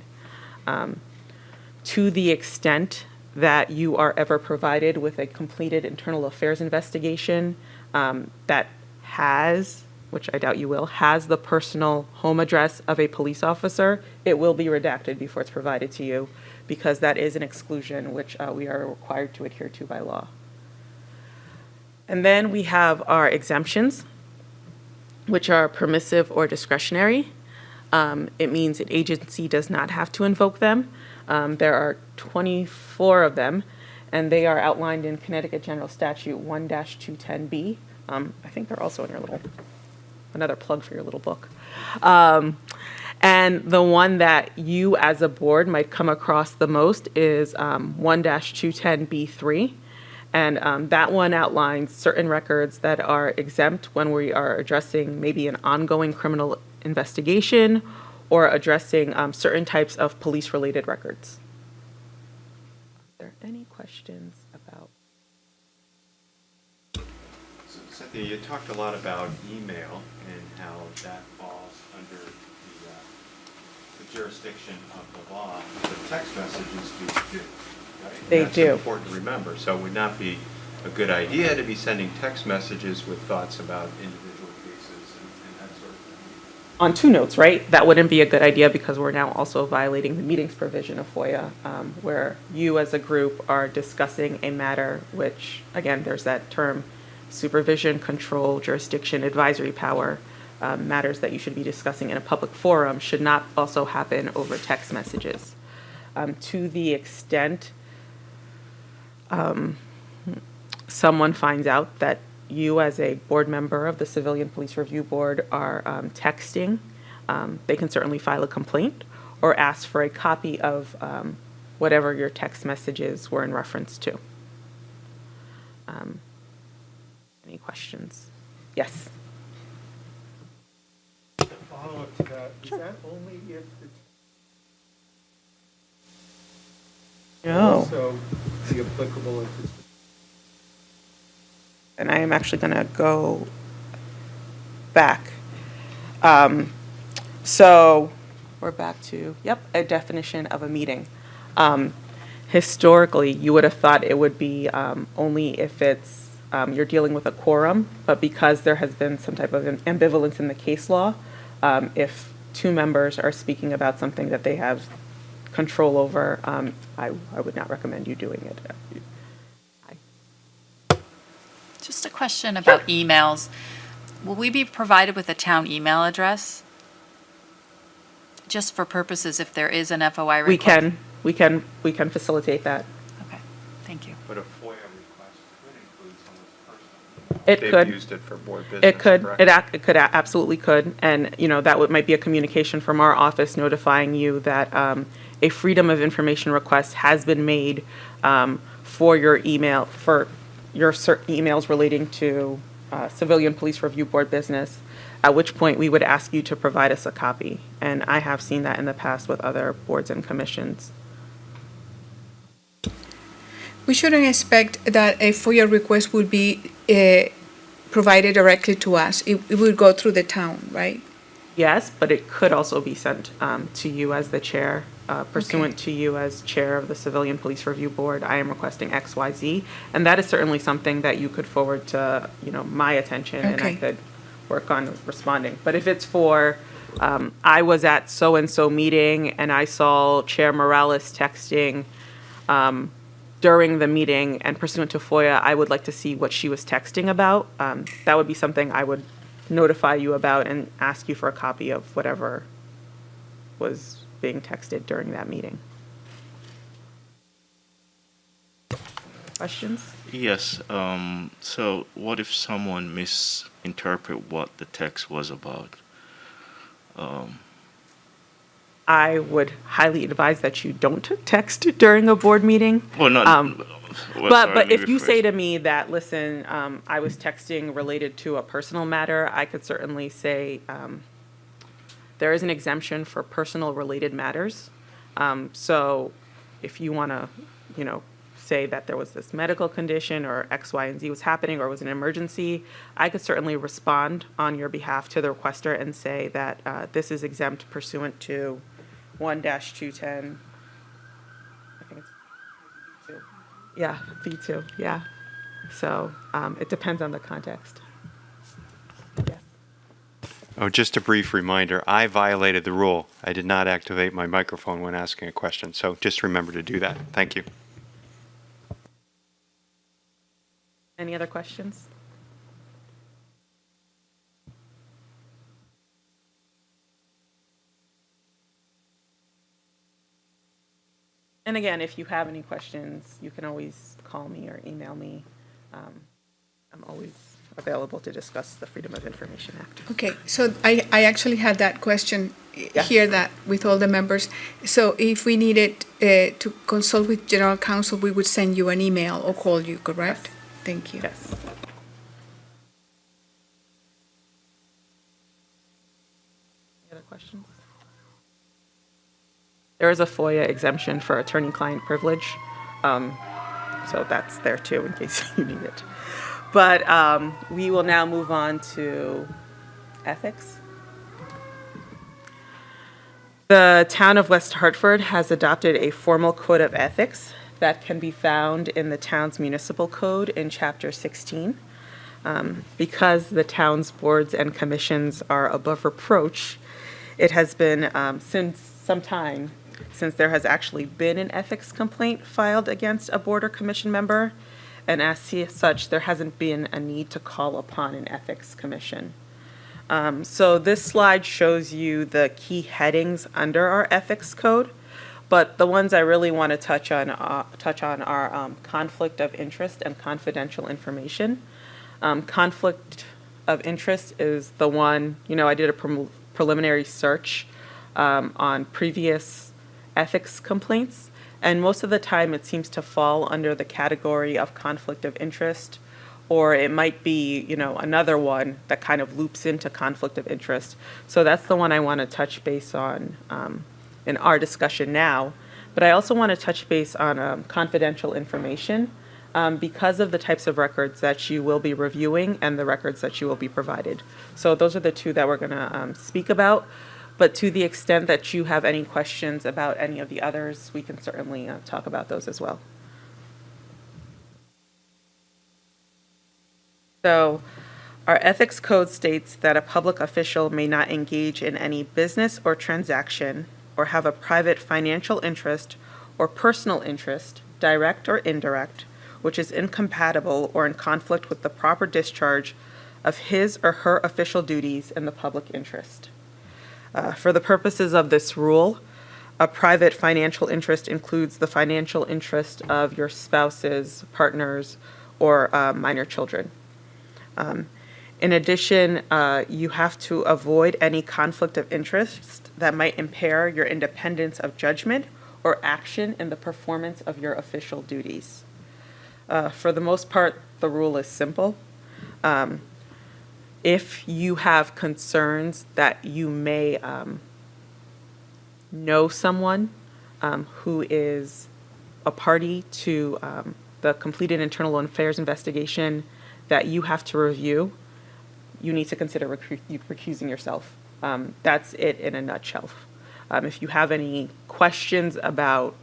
To the extent that you are ever provided with a completed internal affairs investigation that has, which I doubt you will, has the personal home address of a police officer, it will be redacted before it's provided to you, because that is an exclusion which we are required to adhere to by law. And then we have our exemptions, which are permissive or discretionary. It means an agency does not have to invoke them. There are 24 of them, and they are outlined in Connecticut General Statute 1-210B. I think they're also in your little, another plug for your little book. And the one that you as a board might come across the most is 1-210B3. And that one outlines certain records that are exempt when we are addressing maybe an ongoing criminal investigation or addressing certain types of police-related records. Are there any questions about? So, Cynthia, you talked a lot about email and how that falls under the jurisdiction of the law. The text messages do too, right? And They that's do. important to remember. So it would not be a good idea to be sending text messages with thoughts about individual cases and that sort of thing. On two notes, right? That wouldn't be a good idea because we're now also violating the meetings provision of FOIA, where you as a group are discussing a matter which, again, there's that term, supervision, control, jurisdiction, advisory power. Matters that you should be discussing in a public forum should not also happen over text messages. To the extent someone finds out that you as a board member of the Civilian Police Review Board are texting, they can certainly file a complaint or ask for a copy of whatever your text messages were in reference to. Any questions? Yes. Follow-up to that, is that only if it's No. also the applicable if it's And I am actually going to go back. So we're back to, a definition of a meeting. Historically, you would have thought it would be only if it's, you're dealing with a quorum, but because there has been some type of ambivalence in the case law, if two members are speaking about something that they have control over, I would not recommend you doing it. Just a question about emails. Will we be provided with a town email address? Just for purposes if there is an FOI request? We can facilitate that. Okay, thank you. But a FOIA request could include someone's personal. It could. They've used it for board business, It could, correct? it could, absolutely could. And, that might be a communication from our office notifying you that a freedom of information request has been made for your email, for your emails relating to Civilian Police Review Board business, at which point we would ask you to provide us a copy. And I have seen that in the past with other boards and commissions. We shouldn't expect that a FOIA request will be provided directly to us. It will go through the town, right? Yes, but it could also be sent to you as the chair, pursuant to you as chair of the Civilian Police Review Board. I am requesting XYZ, and that is certainly something that you could forward to, my attention, and I Okay. could work on responding. But if it's for, I was at so-and-so meeting and I saw Chair Morales texting during the meeting, and pursuant to FOIA, I would like to see what she was texting about, that would be something I would notify you about and ask you for a copy of whatever was being texted during that meeting. Questions? Yes, so what if someone misinterpret what the text was about? I would highly advise that you don't text during a board meeting. Well, not, well, sorry, But let if me you say rephrase. to me that, listen, I was texting related to a personal matter, I could certainly say there is an exemption for personal related matters. So if you want to, say that there was this medical condition or X, Y, and Z was happening or was an emergency, I could certainly respond on your behalf to the requester and say that this is exempt pursuant to 1-210. I think it's V2. Yeah, V2, yeah. So it depends on the context. Yes. Oh, just a brief reminder, I violated the rule. I did not activate my microphone when asking a question, so just remember to do that. Thank you. Any other questions? And again, if you have any questions, you can always call me or email me. I'm always available to discuss the Freedom of Information Act. Okay, so I actually had that question Yes. here that with all the members. So if we needed to consult with General Counsel, we would send you an email or call you, correct? Yes. Thank you. Yes. Any other questions? There is a FOIA exemption for attorney-client privilege, so that's there too in case you need it. But we will now move on to ethics. The town of West Hartford has adopted a formal code of ethics that can be found in the town's municipal code in Chapter 16. Because the town's boards and commissions are above reproach, it has been since some time since there has actually been an ethics complaint filed against a board or commission member, and as such, there hasn't been a need to call upon an ethics commission. So this slide shows you the key headings under our ethics code, but the ones I really want to touch on are conflict of interest and confidential information. Conflict of interest is the one, I did a preliminary search on previous ethics complaints, and most of the time it seems to fall under the category of conflict of interest, or it might be, another one that kind of loops into conflict of interest. So that's the one I want to touch base on in our discussion now. But I also want to touch base on confidential information because of the types of records that you will be reviewing and the records that you will be provided. So those are the two that we're going to speak about. But to the extent that you have any questions about any of the others, we can certainly talk about those as well. So our ethics code states that a public official may not engage in any business or transaction or have a private financial interest or personal interest, direct or indirect, which is incompatible or in conflict with the proper discharge of his or her official duties in the public interest. For the purposes of this rule, a private financial interest includes the financial interest of your spouses, partners, or minor children. In addition, you have to avoid any conflict of interest that might impair your independence of judgment or action in the performance of your official duties. For the most part, the rule is simple. If you have concerns that you may know someone who is a party to the completed internal affairs investigation that you have to review, you need to consider recusing yourself. That's it in a nutshell. If you have any questions about,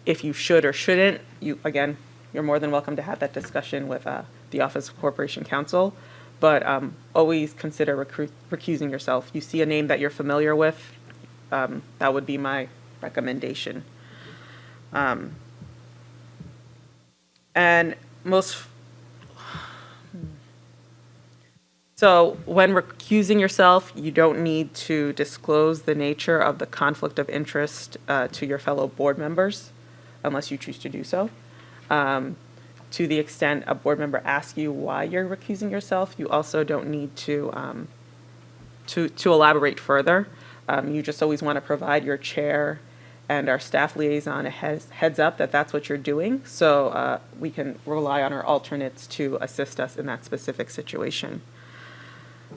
if you should or shouldn't, you're more than welcome to have that discussion with the Office of Corporation Counsel. But always consider recusing yourself. You see a name that you're familiar with, that would be my recommendation. So when recusing yourself, you don't need to disclose the nature of the conflict of interest to your fellow board members, unless you choose to do so. To the extent a board member asks you why you're recusing yourself, you also don't need to elaborate further. You just always want to provide your chair and our staff liaison a heads up that that's what you're doing, so we can rely on our alternates to assist us in that specific situation.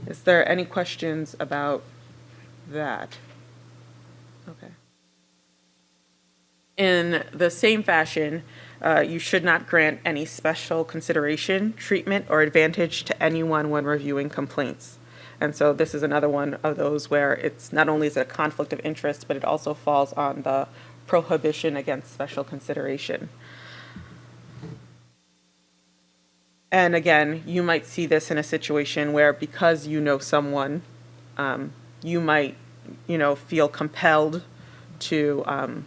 Is there any questions about that? Okay. In the same fashion, you should not grant any special consideration, treatment, or advantage to anyone when reviewing complaints. And so this is another one of those where it's not only is it a conflict of interest, but it also falls on the prohibition against special consideration. And again, you might see this in a situation where because you know someone, you might, feel compelled to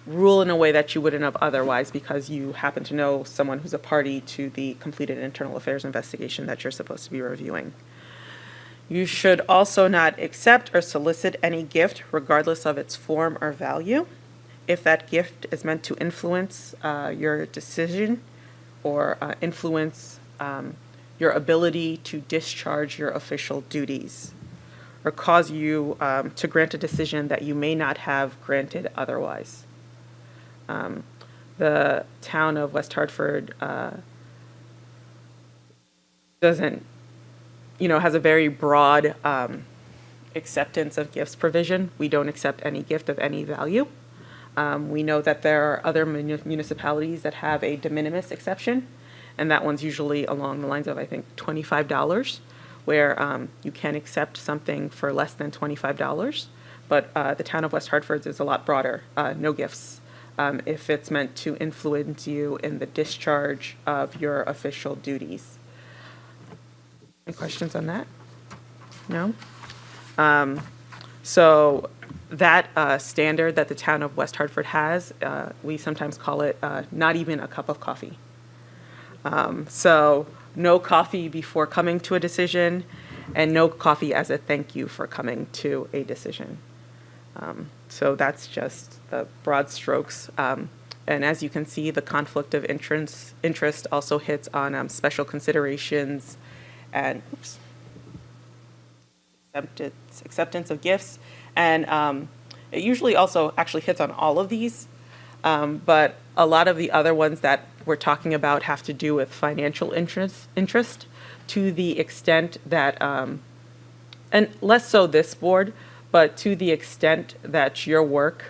rule in a way that you wouldn't have otherwise because you happen to know someone who's a party to the completed internal affairs investigation that you're supposed to be reviewing. You should also not accept or solicit any gift regardless of its form or value. If that gift is meant to influence your decision or influence your ability to discharge your official duties or cause you to grant a decision that you may not have granted otherwise. The town of West Hartford doesn't, has a very broad acceptance of gifts provision. We don't accept any gift of any value. We know that there are other municipalities that have a de minimis exception, and that one's usually along the lines of, I think, $25, where you can accept something for less than $25. But the town of West Hartford is a lot broader, no gifts, if it's meant to influence you in the discharge of your official duties. Any questions on that? No? So that standard that the town of West Hartford has, we sometimes call it not even a cup of coffee. So no coffee before coming to a decision, and no coffee as a thank you for coming to a decision. So that's just the broad strokes. And as you can see, the conflict of interest also hits on special considerations and acceptance of gifts. And it usually also actually hits on all of these. But a lot of the other ones that we're talking about have to do with financial interest to the extent that, and less so this board, but to the extent that your work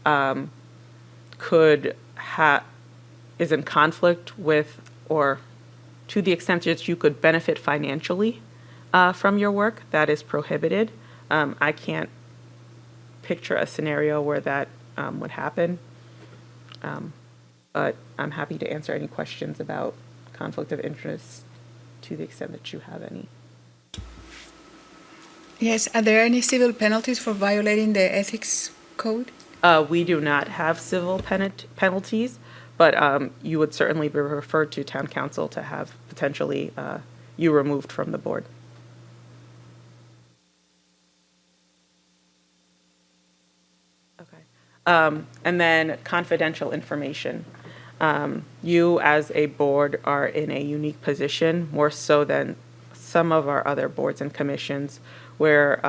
is in conflict with, or to the extent that you could benefit financially from your work, that is prohibited. I can't picture a scenario where that would happen. But I'm happy to answer any questions about conflict of interest to the extent that you have any. Yes, are there any civil penalties for violating the ethics code? We do not have civil penalties, but you would certainly be referred to town council to have potentially you removed from the board. Okay. And then confidential information. You as a board are in a unique position, more so than some of our other boards and commissions, where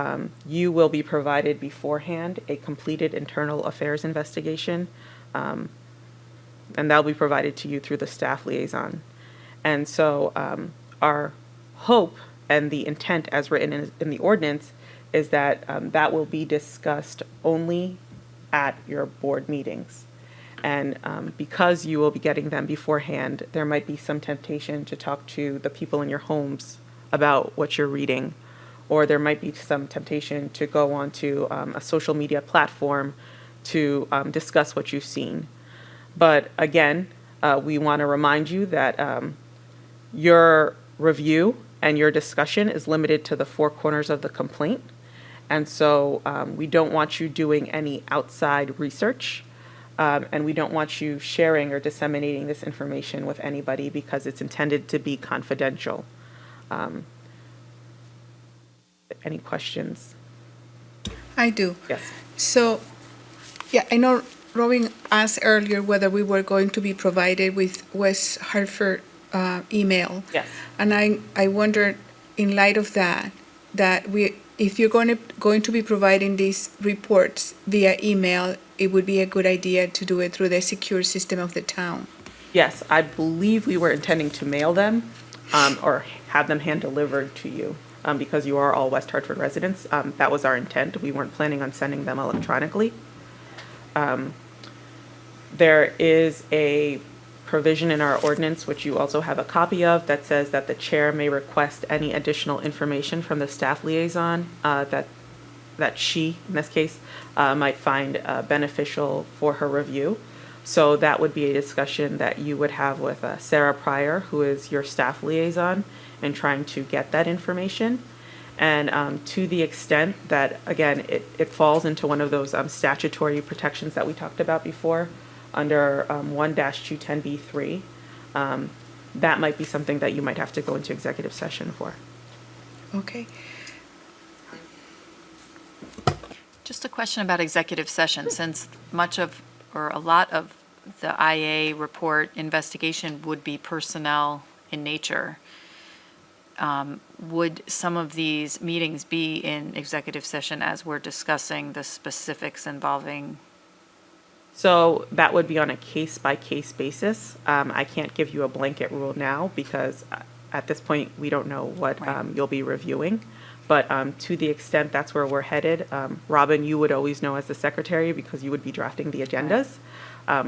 you will be provided beforehand a completed internal affairs investigation, and that'll be provided to you through the staff liaison. And so our hope and the intent as written in the ordinance is that that will be discussed only at your board meetings. And because you will be getting them beforehand, there might be some temptation to talk to the people in your homes about what you're reading, or there might be some temptation to go onto a social media platform to discuss what you've seen. But again, we want to remind you that your review and your discussion is limited to the four corners of the complaint. And so we don't want you doing any outside research, and we don't want you sharing or disseminating this information with anybody because it's intended to be confidential. Any questions? I do. Yes. So, yeah, I know Robin asked earlier whether we were going to be provided with West Hartford email. Yes. And I wondered, in light of that if you're going to be providing these reports via email, it would be a good idea to do it through the secure system of the town. Yes, I believe we were intending to mail them or have them hand delivered to you because you are all West Hartford residents. That was our intent. We weren't planning on sending them electronically. There is a provision in our ordinance, which you also have a copy of, that says that the chair may request any additional information from the staff liaison that she, in this case, might find beneficial for her review. So that would be a discussion that you would have with Sarah Pryor, who is your staff liaison, and trying to get that information. And to the extent that, again, it falls into one of those statutory protections that we talked about before, under 1-210B3, that might be something that you might have to go into executive session for. Okay. Just a question about executive session, since much of, or a lot of the IA report investigation would be personnel in nature. Would some of these meetings be in executive session as we're discussing the specifics involving? So that would be on a case-by-case basis. I can't give you a blanket rule now because at this point, we don't know what Right. you'll be reviewing. But to the extent that's where we're headed, Robin, you would always know as the secretary because you would be drafting the agendas.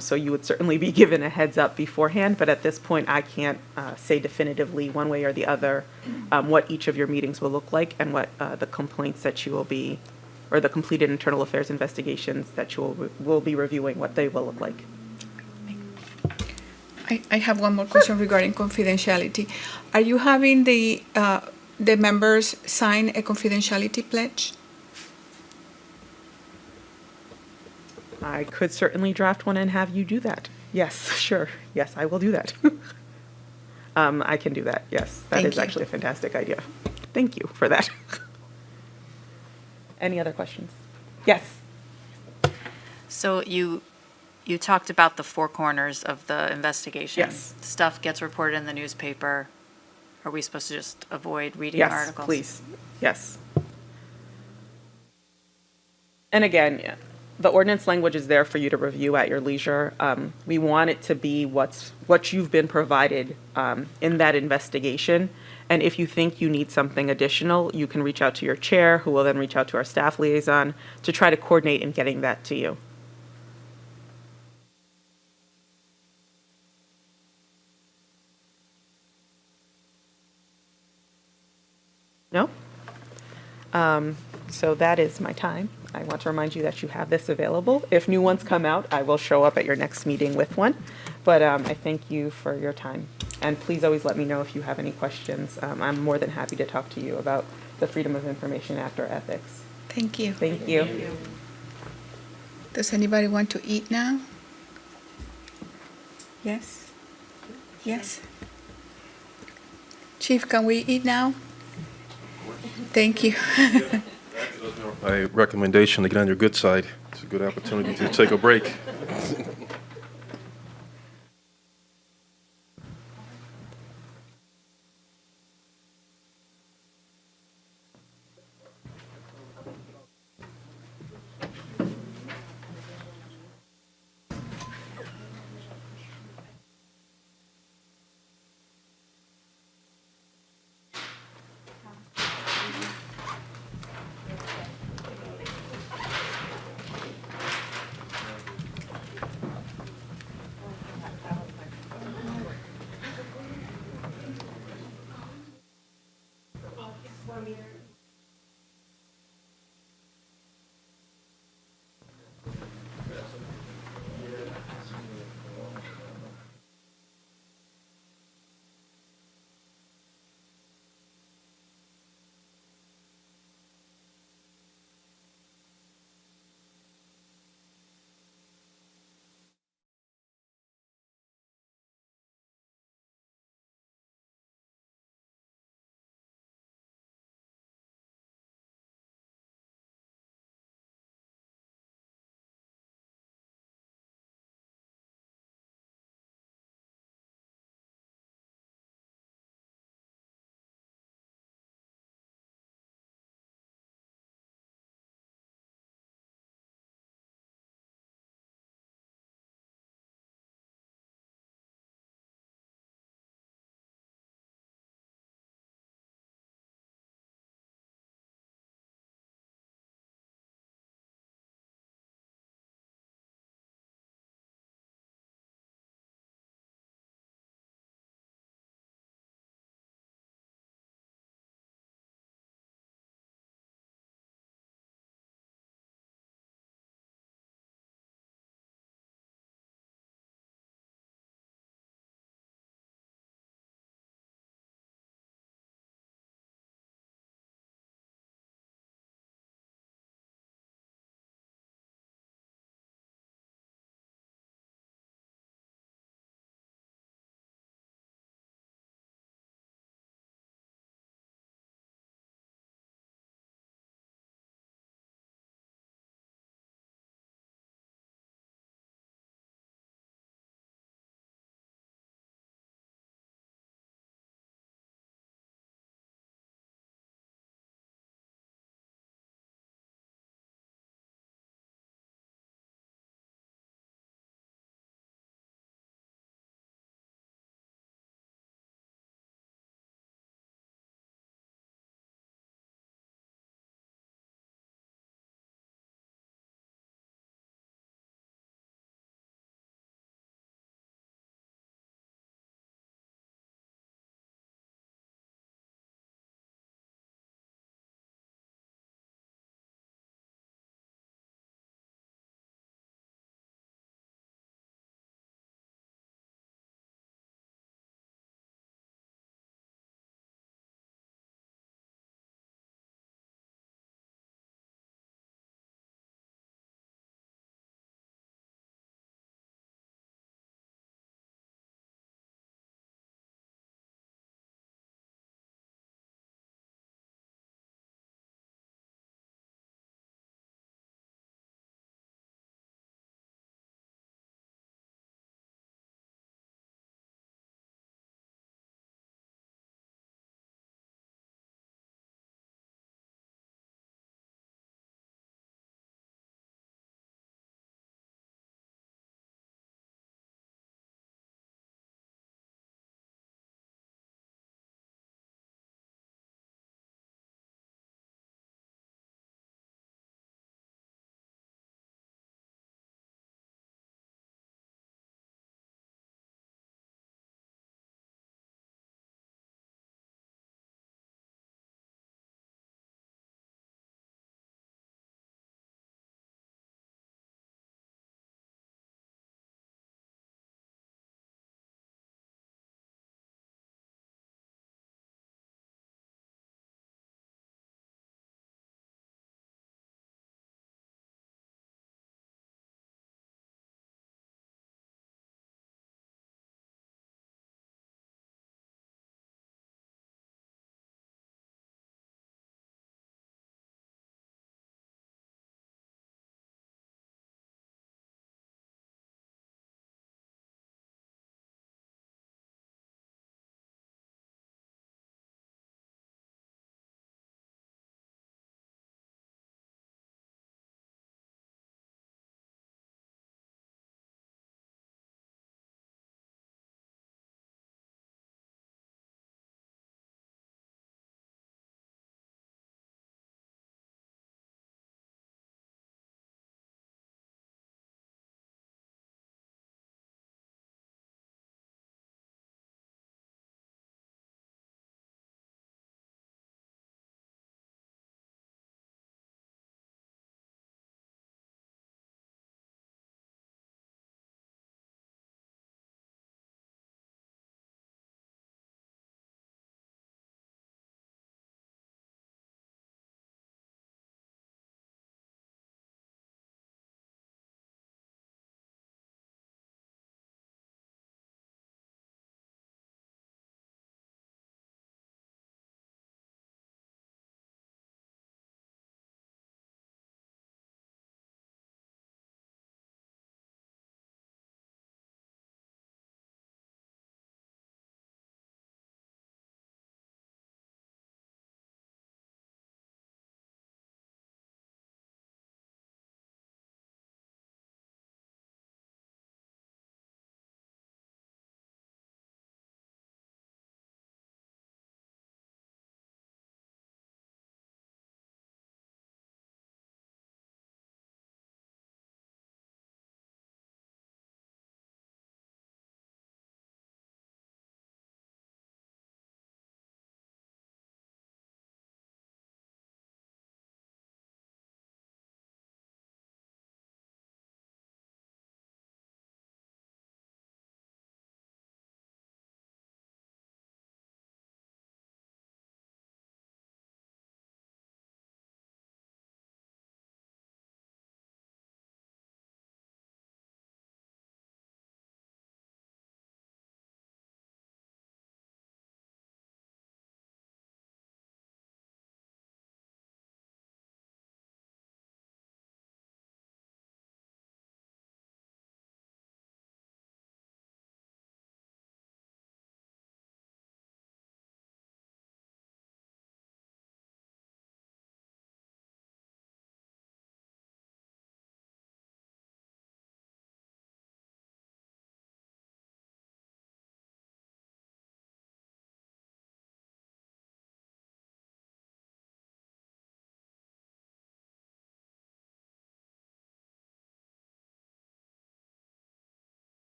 So you would certainly be given a heads up beforehand, but at this point, I can't say definitively one way or the other what each of your meetings will look like and what the complaints that you will be, or the completed internal affairs investigations that you will be reviewing, what they will look like. I have one more question regarding confidentiality. Are you having the members sign a confidentiality pledge? I could certainly draft one and have you do that. Yes, sure. Yes, I will do that. I can do that. Yes, that Thank is you. actually a fantastic idea. Thank you for that. Any other questions? Yes. So you talked about the four corners of the investigation. Yes. Stuff gets reported in the newspaper. Are we supposed to just avoid reading Yes, articles? please. Yes. And again, yeah, the ordinance language is there for you to review at your leisure. We want it to be what you've been provided in that investigation. And if you think you need something additional, you can reach out to your chair, who will then reach out to our staff liaison to try to coordinate in getting that to you. No? So that is my time. I want to remind you that you have this available. If new ones come out, I will show up at your next meeting with one. But I thank you for your time. And please always let me know if you have any questions. I'm more than happy to talk to you about the Freedom of Information Act or ethics. Thank you. Thank you. Does anybody want to eat now? Yes? Yes? Chief, can we eat now? Thank you. My recommendation to get on your good side. It's a good opportunity to take a break.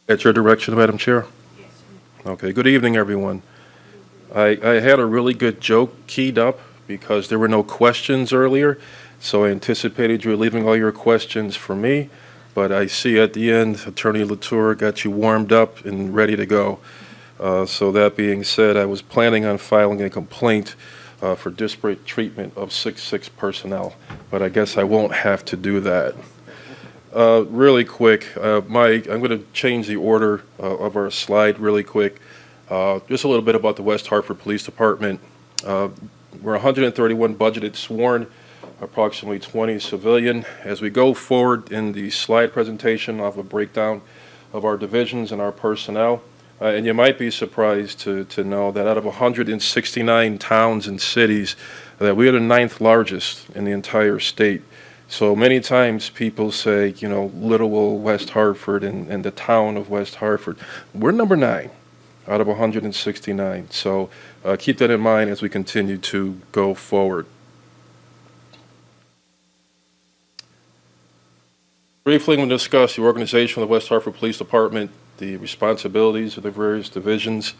At your direction, Madam Chair? Yes. Okay, good evening, everyone. I had a really good joke keyed up because there were no questions earlier, so I anticipated you were leaving all your questions for me, but I see at the end, Attorney Latour got you warmed up and ready to go. So that being said, I was planning on filing a complaint for disparate treatment of 6-6 personnel, but I guess I won't have to do that. Really quick, I'm going to change the order of our slide really quick. Just a little bit about the West Hartford Police Department. We're 131 budgeted sworn, approximately 20 civilian. As we go forward in the slide presentation, I'll have a breakdown of our divisions and our personnel. And you might be surprised to know that out of 169 towns and cities, that we are the 9th largest in the entire state. So many times people say, you know, little old West Hartford and the town of West Hartford. We're number 9 out of 169. So keep that in mind as we continue to go forward. Briefly, we'll discuss the organization of the West Hartford Police Department, the responsibilities of the various divisions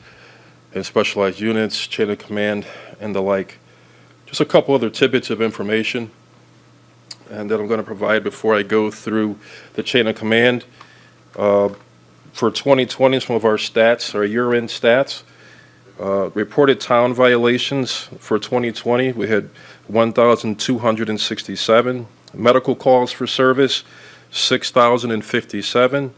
and specialized units, chain of command, and the like. Just a couple other tidbits of information and that I'm going to provide before I go through the chain of command. For 2020, some of our stats, our year-end stats, reported town violations for 2020, we had 1,267. Medical calls for service, 6,057.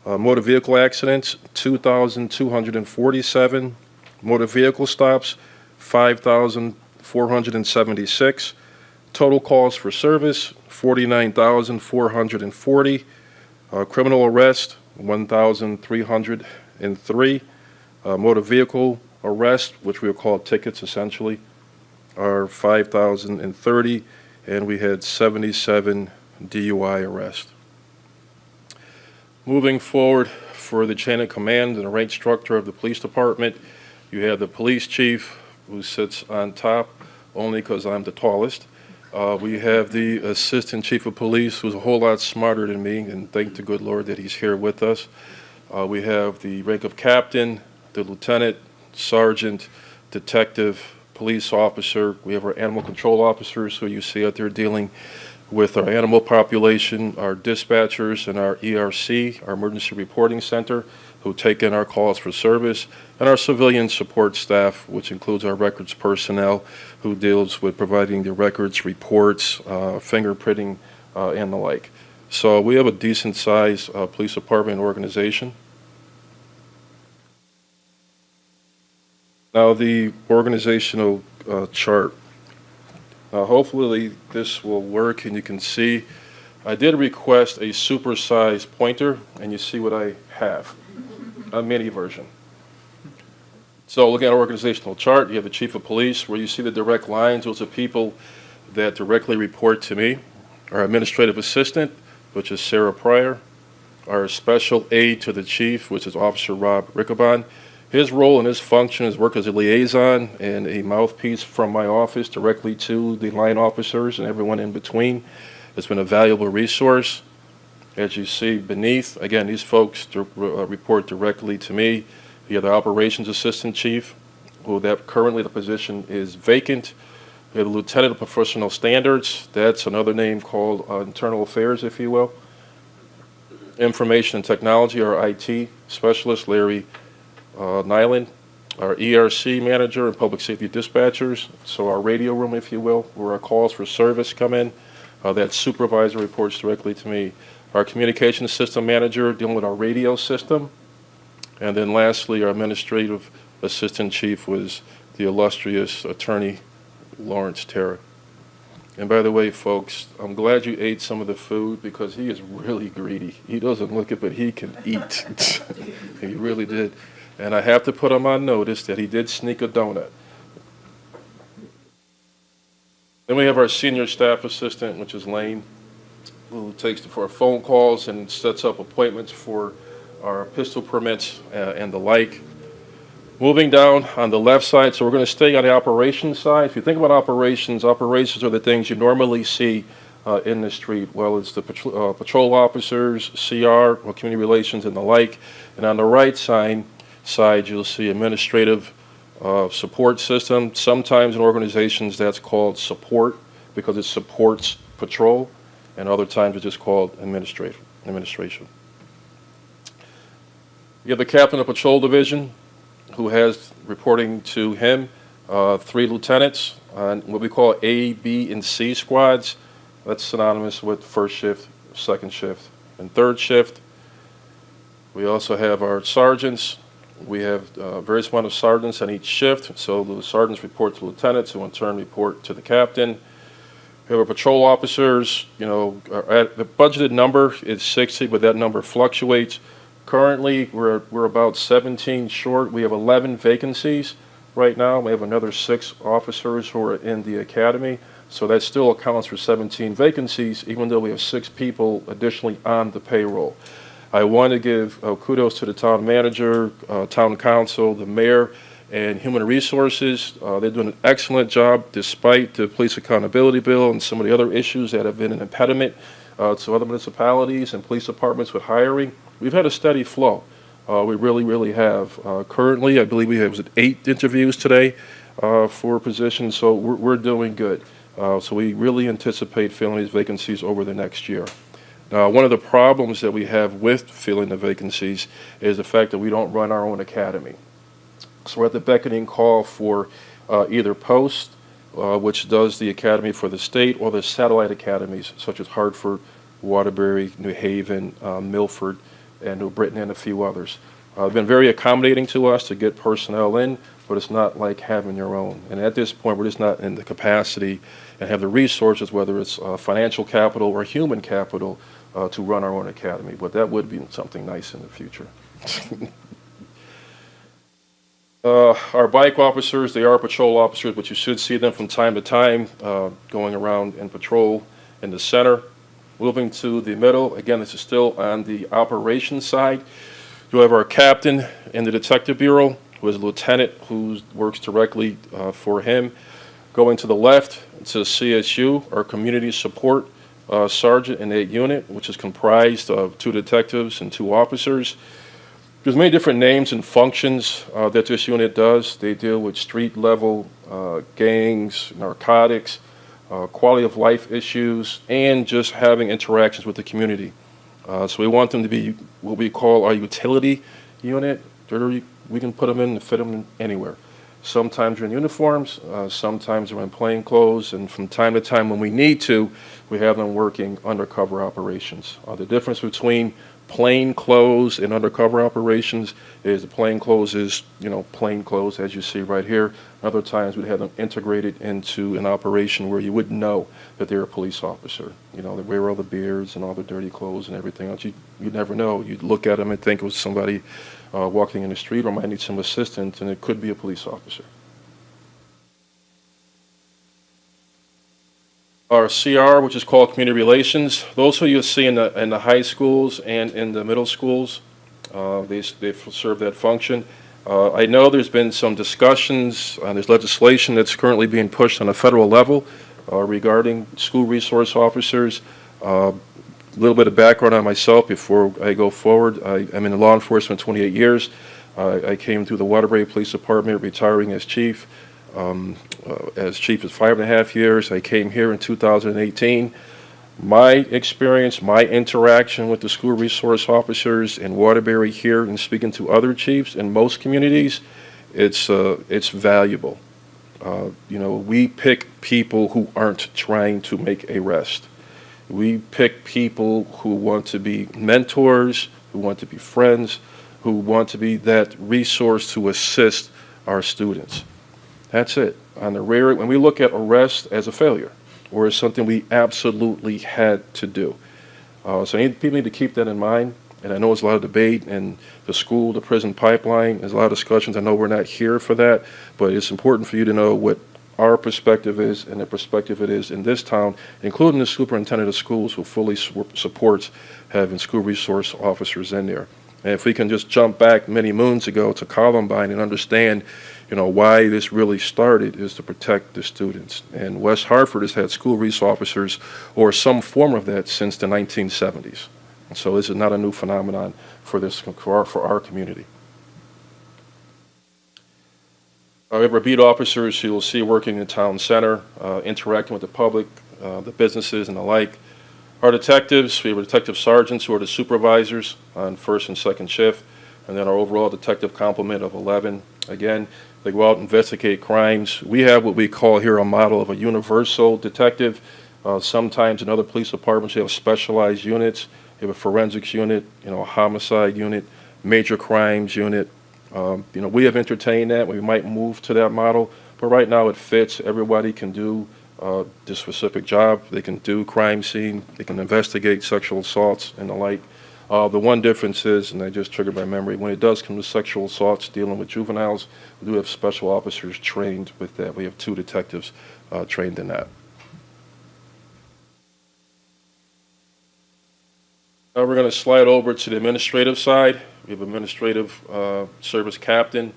Motor vehicle accidents, 2,247. Motor vehicle stops, 5,476. Total calls for service, 49,440. Criminal arrest, 1,303. Motor vehicle arrest, which we will call tickets essentially, are 5,030, and we had 77 DUI arrests. Moving forward for the chain of command and the rank structure of the police department, you have the police chief who sits on top only because I'm the tallest. We have the assistant chief of police who's a whole lot smarter than me, and thank the good Lord that he's here with us. We have the rank of captain, the lieutenant, sergeant, detective, police officer. We have our animal control officers who you see out there dealing with our animal population, our dispatchers, and our ERC, our emergency reporting center, who take in our calls for service, and our civilian support staff, which includes our records personnel, who deals with providing the records, reports, fingerprinting, and the like. So we have a decent sized police department organization. Now the organizational chart. Hopefully this will work and you can see. I did request a supersized pointer, and you see what I have, a mini version. So looking at our organizational chart, you have the chief of police, where you see the direct lines. Those are people that directly report to me. Our administrative assistant, which is Sarah Pryor. Our special aide to the chief, which is Officer Rob Riccobon. His role and his function is work as a liaison and a mouthpiece from my office directly to the line officers and everyone in between. It's been a valuable resource. As you see beneath, again, these folks report directly to me. You have the operations assistant chief, who currently the position is vacant. We have the lieutenant of professional standards. That's another name called internal affairs, if you will. Information and technology, our IT specialist, Larry Nyland, our ERC manager and public safety dispatchers, so our radio room, if you will, where our calls for service come in. That supervisor reports directly to me. Our communication system manager dealing with our radio system. And then lastly, our administrative assistant chief was the illustrious attorney Lawrence Terra. And by the way, folks, I'm glad you ate some of the food because he is really greedy. He doesn't look it, but he can eat. He really did. And I have to put him on notice that he did sneak a donut. Then we have our senior staff assistant, which is Lane, who takes for our phone calls and sets up appointments for our pistol permits and the like. Moving down on the left side, so we're going to stay on the operations side. If you think about operations, operations are the things you normally see in the street. Well, it's the patrol officers, CR, or community relations, and the like. And on the right side, you'll see administrative support system. Sometimes in organizations that's called support because it supports patrol, and other times it's just called administration. You have the captain of patrol division, who has reporting to him 3 lieutenants on what we call A, B, and C squads. That's synonymous with first shift, second shift, and third shift. We also have our sergeants. We have various amount of sergeants on each shift, so the sergeants report to lieutenants, who in turn report to the captain. We have our patrol officers. The budgeted number is 60, but that number fluctuates. Currently, we're about 17 short. We have 11 vacancies right now. We have another 6 officers who are in the academy, so that still accounts for 17 vacancies, even though we have 6 people additionally on the payroll. I want to give kudos to the town manager, town council, the mayor, and human resources. They're doing an excellent job despite the police accountability bill and some of the other issues that have been an impediment to other municipalities and police departments with hiring. We've had a steady flow. We really, really have. Currently, I believe we have 8 interviews today for positions, so we're doing good. So we really anticipate filling these vacancies over the next year. Now, one of the problems that we have with filling the vacancies is the fact that we don't run our own academy. So we're at the beckoning call for either Post, which does the academy for the state, or the satellite academies, such as Hartford, Waterbury, New Haven, Milford, and New Britain, and a few others. They've been very accommodating to us to get personnel in, but it's not like having your own. And at this point, we're just not in the capacity and have the resources, whether it's financial capital or human capital, to run our own academy. But that would be something nice in the future. Our bike officers, they are patrol officers, but you should see them from time to time going around in patrol in the center. Moving to the middle, again, this is still on the operations side. You have our captain in the detective bureau, who is a lieutenant who works directly for him. Going to the left, it's a CSU, our community support sergeant in that unit, which is comprised of 2 detectives and 2 officers. There's many different names and functions that this unit does. They deal with street level gangs, narcotics, quality of life issues, and just having interactions with the community. So we want them to be what we call our utility unit. We can put them in and fit them in anywhere. Sometimes they're in uniforms, sometimes they're in plain clothes, and from time to time when we need to, we have them working undercover operations. The difference between plain clothes and undercover operations is the plain clothes is, plain clothes, as you see right here. Other times we'd have them integrated into an operation where you wouldn't know that they're a police officer. They wear all the beards and all the dirty clothes and everything else. You'd never know. You'd look at them and think it was somebody walking in the street or might need some assistance, and it could be a police officer. Our CR, which is called Community Relations, those who you'll see in the high schools and in the middle schools, they serve that function. I know there's been some discussions, there's legislation that's currently being pushed on a federal level regarding school resource officers. A little bit of background on myself before I go forward. I'm in law enforcement 28 years. I came through the Waterbury Police Department, retiring as chief. As chief is 5.5 years. I came here in 2018. My experience, my interaction with the school resource officers in Waterbury here and speaking to other chiefs in most communities, it's valuable. We pick people who aren't trying to make arrest. We pick people who want to be mentors, who want to be friends, who want to be that resource to assist our students. That's it. On the rare, when we look at arrest as a failure or as something we absolutely had to do. So people need to keep that in mind. And I know there's a lot of debate in the school, the prison pipeline. There's a lot of discussions. I know we're not here for that, but it's important for you to know what our perspective is and the perspective it is in this town, including the superintendent of schools who fully supports having school resource officers in there. And if we can just jump back many moons ago to Columbine and understand, why this really started is to protect the students. And West Hartford has had school resource officers or some form of that since the 1970s. And so this is not a new phenomenon for our community. We have our beat officers who you'll see working in the town center, interacting with the public, the businesses and the like. Our detectives, we have detective sergeants who are the supervisors on first and second shift, and then our overall detective complement of 11. Again, they go out and investigate crimes. We have what we call here a model of a universal detective. Sometimes in other police departments you have specialized units. You have a forensics unit, a homicide unit, major crimes unit. We have entertained that. We might move to that model, but right now it fits. Everybody can do this specific job. They can do crime scene. They can investigate sexual assaults and the like. The one difference is, and I just triggered my memory, when it does come to sexual assaults dealing with juveniles, we do have special officers trained with that. We have 2 detectives trained in that. Now we're going to slide over to the administrative side. We have administrative service captain.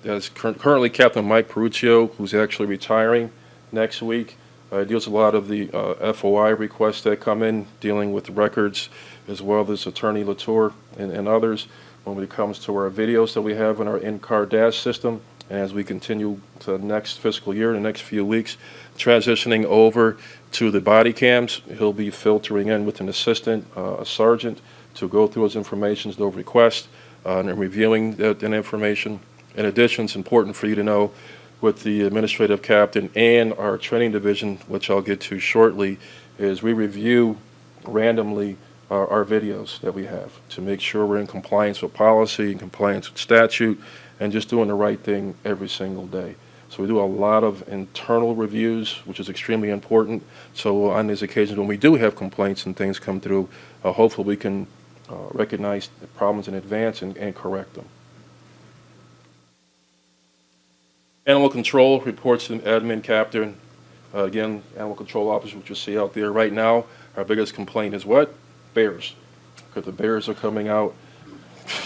That's currently Captain Mike Peruccio, who's actually retiring next week. Deals with a lot of the FOI requests that come in, dealing with records, as well as Attorney Latour and others when it comes to our videos that we have in our in-car dash system. And as we continue to the next fiscal year, in the next few weeks, transitioning over to the body cams, he'll be filtering in with an assistant, a sergeant, to go through those informations, those requests, and reviewing that information. In addition, it's important for you to know with the administrative captain and our training division, which I'll get to shortly, is we review randomly our videos that we have to make sure we're in compliance with policy, in compliance with statute, and just doing the right thing every single day. So we do a lot of internal reviews, which is extremely important. So on these occasions when we do have complaints and things come through, hopefully we can recognize the problems in advance and correct them. Animal control reports to the admin captain. Again, animal control officer, which you see out there right now. Our biggest complaint is what? Bears. Because the bears are coming out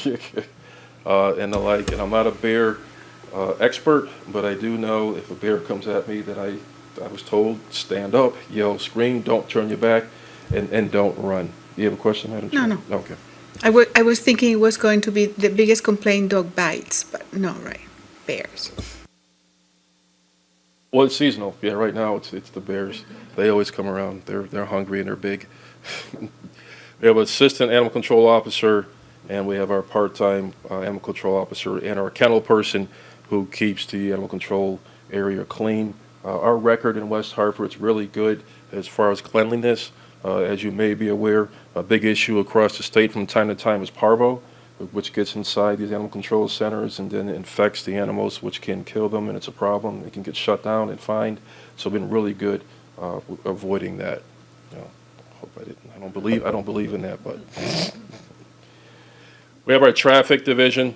and the like. And I'm not a bear expert, but I do know if a bear comes at me that I was told, stand up, yell, scream, don't turn your back, and don't run. You have a question, Madam Chair? No. Okay. I was thinking it was going to be the biggest complaint, dog bites, but no, right, bears. Well, it's seasonal. Yeah, right now it's the bears. They always come around. They're hungry and they're big. We have an assistant animal control officer, and we have our part-time animal control officer and our kennel person who keeps the animal control area clean. Our record in West Hartford is really good as far as cleanliness. As you may be aware, a big issue across the state from time to time is parvo, which gets inside these animal control centers and then infects the animals, which can kill them, and it's a problem. It can get shut down and fined. So we've been really good avoiding that. I don't believe in that, but we have our traffic division,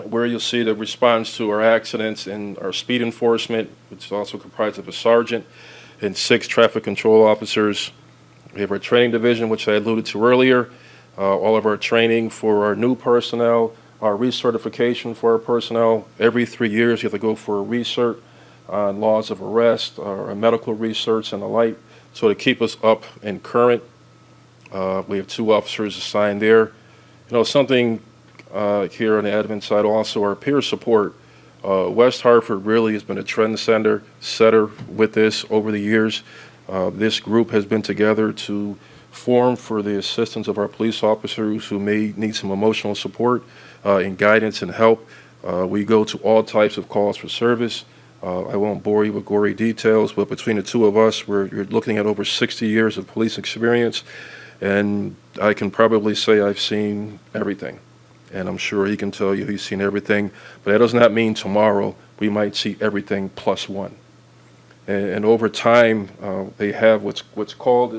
where you'll see the response to our accidents and our speed enforcement, which is also comprised of a sergeant and 6 traffic control officers. We have our training division, which I alluded to earlier. All of our training for our new personnel, our recertification for our personnel. Every 3 years, you have to go for a recert on laws of arrest, our medical research, and the like. So to keep us up and current, we have 2 officers assigned there. Something here on the admin side also, our peer support. West Hartford really has been a setter with this over the years. This group has been together to form for the assistance of our police officers who may need some emotional support and guidance and help. We go to all types of calls for service. I won't bore you with gory details, but between the 2 of us, you're looking at over 60 years of police experience, and I can probably say I've seen everything. And I'm sure he can tell you he's seen everything, but that does not mean tomorrow we might see everything plus 1. And over time, they have what's called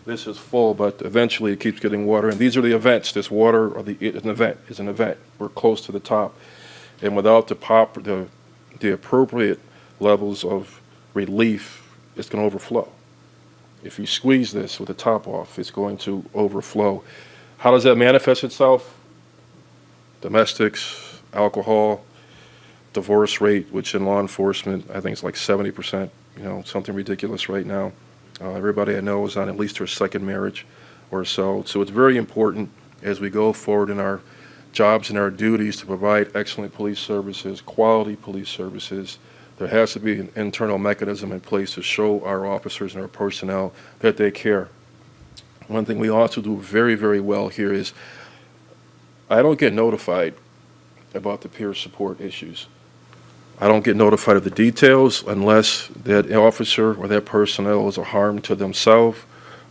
this is full, but eventually it keeps getting water. And these are the events. This water is an event. We're close to the top, and without the appropriate levels of relief, it's going to overflow. If you squeeze this with the top off, it's going to overflow. How does that manifest itself? Domestics, alcohol, divorce rate, which in law enforcement, I think it's like 70%, something ridiculous right now. Everybody I know is on at least their second marriage or so. So it's very important as we go forward in our jobs and our duties to provide excellent police services, quality police services. There has to be an internal mechanism in place to show our officers and our personnel that they care. One thing we also do very, very well here is I don't get notified about the peer support issues. I don't get notified of the details unless that officer or that personnel is a harm to themselves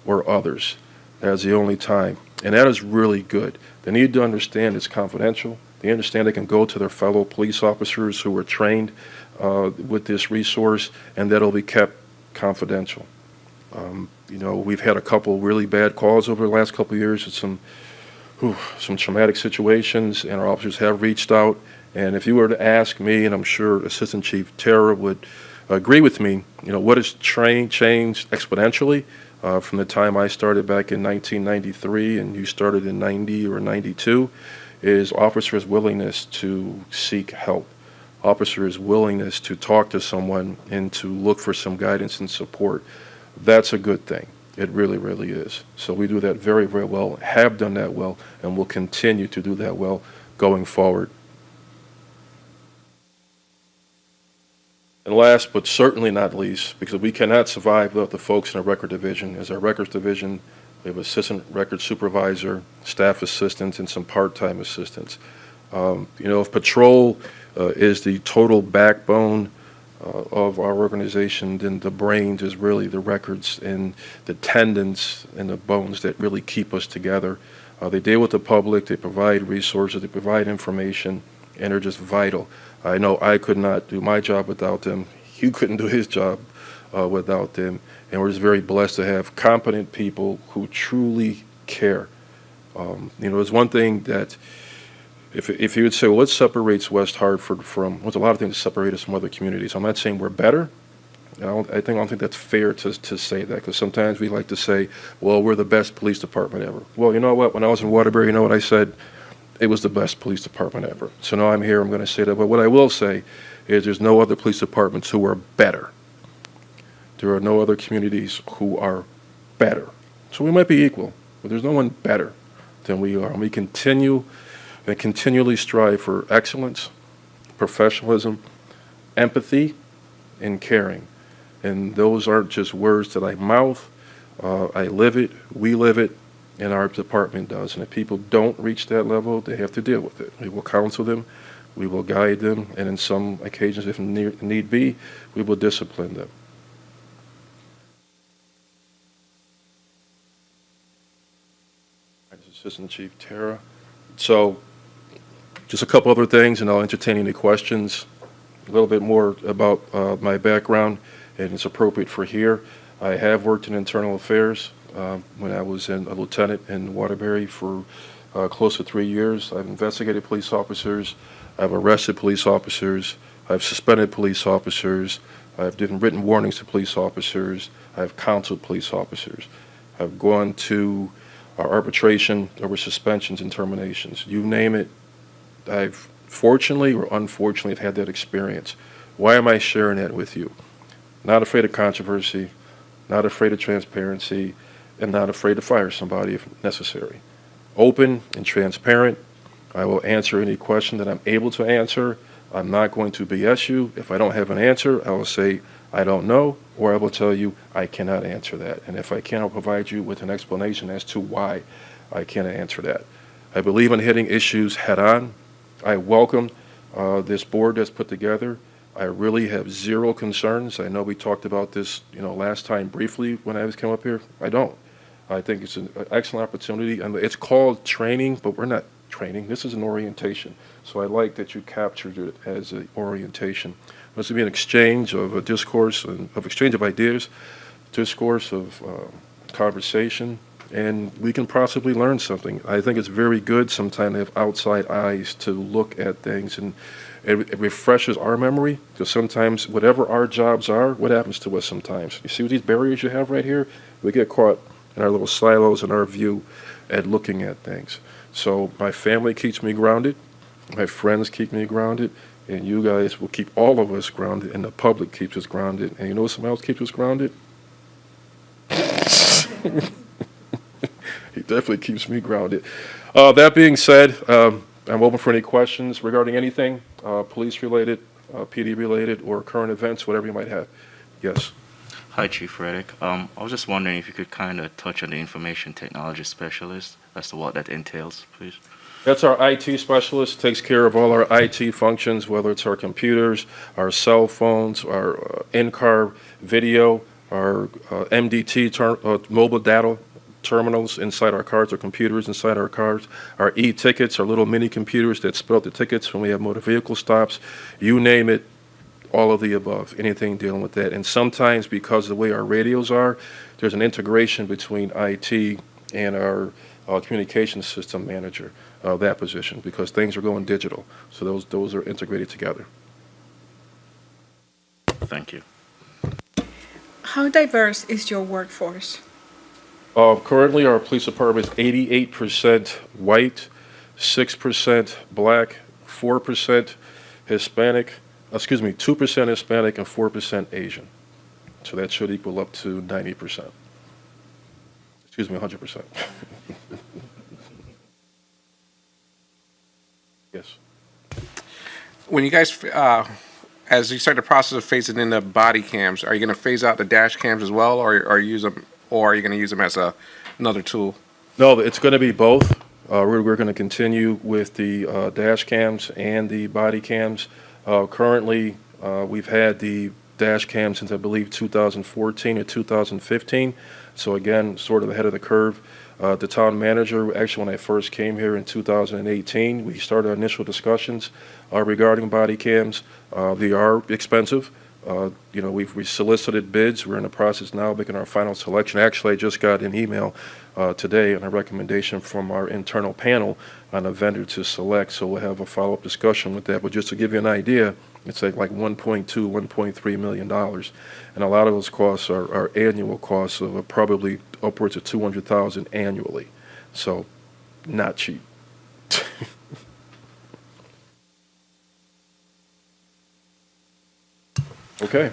or others. That's the only time. And that is really good. They need to understand it's confidential. They understand they can go to their fellow police officers who are trained with this resource, and that'll be kept confidential. We've had a couple really bad calls over the last couple of years with some traumatic situations, and our officers have reached out. And if you were to ask me, and I'm sure Assistant Chief Tara would agree with me, what has changed exponentially from the time I started back in 1993 and you started in 90 or 92 is officers' willingness to seek help, officers' willingness to talk to someone and to look for some guidance and support. That's a good thing. It really, really is. So we do that very, very well, have done that well, and will continue to do that well going forward. And last, but certainly not least, because we cannot survive without the folks in our record division. As our records division, we have assistant record supervisor, staff assistants, and some part-time assistants. If patrol is the total backbone of our organization, then the brains is really the records and the tendons and the bones that really keep us together. They deal with the public, they provide resources, they provide information, and they're just vital. I know I could not do my job without them. Hugh couldn't do his job without them. And we're just very blessed to have competent people who truly care. There's one thing that if you would say, well, what separates West Hartford from, there's a lot of things that separate us from other communities. I'm not saying we're better. I don't think that's fair to say that, because sometimes we like to say, well, we're the best police department ever. Well, you know what? When I was in Waterbury, you know what I said? It was the best police department ever. So now I'm here, I'm going to say that. But what I will say is there's no other police departments who are better. There are no other communities who are better. So we might be equal, but there's no one better than we are. And we continue and continually strive for excellence, professionalism, empathy, and caring. And those aren't just words that I mouth. I live it, we live it, and our department does. And if people don't reach that level, they have to deal with it. We will counsel them, we will guide them, and in some occasions, if need be, we will discipline them. Assistant Chief Tara. So, just a couple other things, and I'll entertain any questions. A little bit more about my background, and it's appropriate for here. I have worked in internal affairs when I was a lieutenant in Waterbury for close to 3 years. I've investigated police officers, I've arrested police officers, I've suspended police officers, I've given written warnings to police officers, I've counseled police officers. I've gone to arbitration over suspensions and terminations. You name it, I've fortunately or unfortunately have had that experience. Why am I sharing that with you? Not afraid of controversy, not afraid of transparency, and not afraid to fire somebody if necessary. Open and transparent. I will answer any question that I'm able to answer. I'm not going to BS you. If I don't have an answer, I will say I don't know, or I will tell you I cannot answer that. And if I can, I'll provide you with an explanation as to why I cannot answer that. I believe in hitting issues head on. I welcome this board that's put together. I really have zero concerns. I know we talked about this, last time briefly when I came up here. I don't. I think it's an excellent opportunity. And it's called training, but we're not training. This is an orientation. So I like that you captured it as an orientation. This will be an exchange of a discourse, of exchange of ideas, discourse of conversation, and we can possibly learn something. I think it's very good sometimes to have outside eyes to look at things, and it refreshes our memory, because sometimes whatever our jobs are, what happens to us sometimes? You see these barriers you have right here? We get caught in our little silos in our view at looking at things. So my family keeps me grounded. My friends keep me grounded. and you guys will keep all of us grounded, and the public keeps us grounded. And you know something else keeps us grounded? He definitely keeps me grounded. That being said, I'm open for any questions regarding anything, police-related, PD-related, or current events, whatever you might have. Yes. Hi, Chief Reddick. I was just wondering if you could kind of touch on the information technology specialist as to what that entails, please. That's our IT specialist, takes care of all our IT functions, whether it's our computers, our cell phones, our in-car video, our MDT, mobile data terminals inside our cars, or computers inside our cars, our e-tickets, our little mini computers that spell out the tickets when we have motor vehicle stops, you name it, all of the above, anything dealing with that. And sometimes, because of the way our radios are, there's an integration between IT and our communications system manager, that position, because things are going digital. So those are integrated together. Thank you. How diverse is your workforce? Currently, our police department is 88% white, 6% black, 4% Hispanic, 2% Hispanic, and 4% Asian. So that should equal up to 90%. 100%. Yes. When you guys, as you start the process of phasing in the body cams, are you going to phase out the dash cams as well, or are you going to use them as another tool? No, it's going to be both. We're going to continue with the dash cams and the body cams. Currently, we've had the dash cam since, I believe, 2014 or 2015. So again, sort of ahead of the curve. The town manager, actually, when I first came here in 2018, we started our initial discussions regarding body cams. They are expensive. We solicited bids. We're in the process now of making our final selection. Actually, I just got an email today on a recommendation from our internal panel on a vendor to select. So we'll have a follow-up discussion with that. But just to give you an idea, it's like $1.2, $1.3 million. And a lot of those costs are annual costs of probably upwards of $200,000 annually. So not cheap. Okay.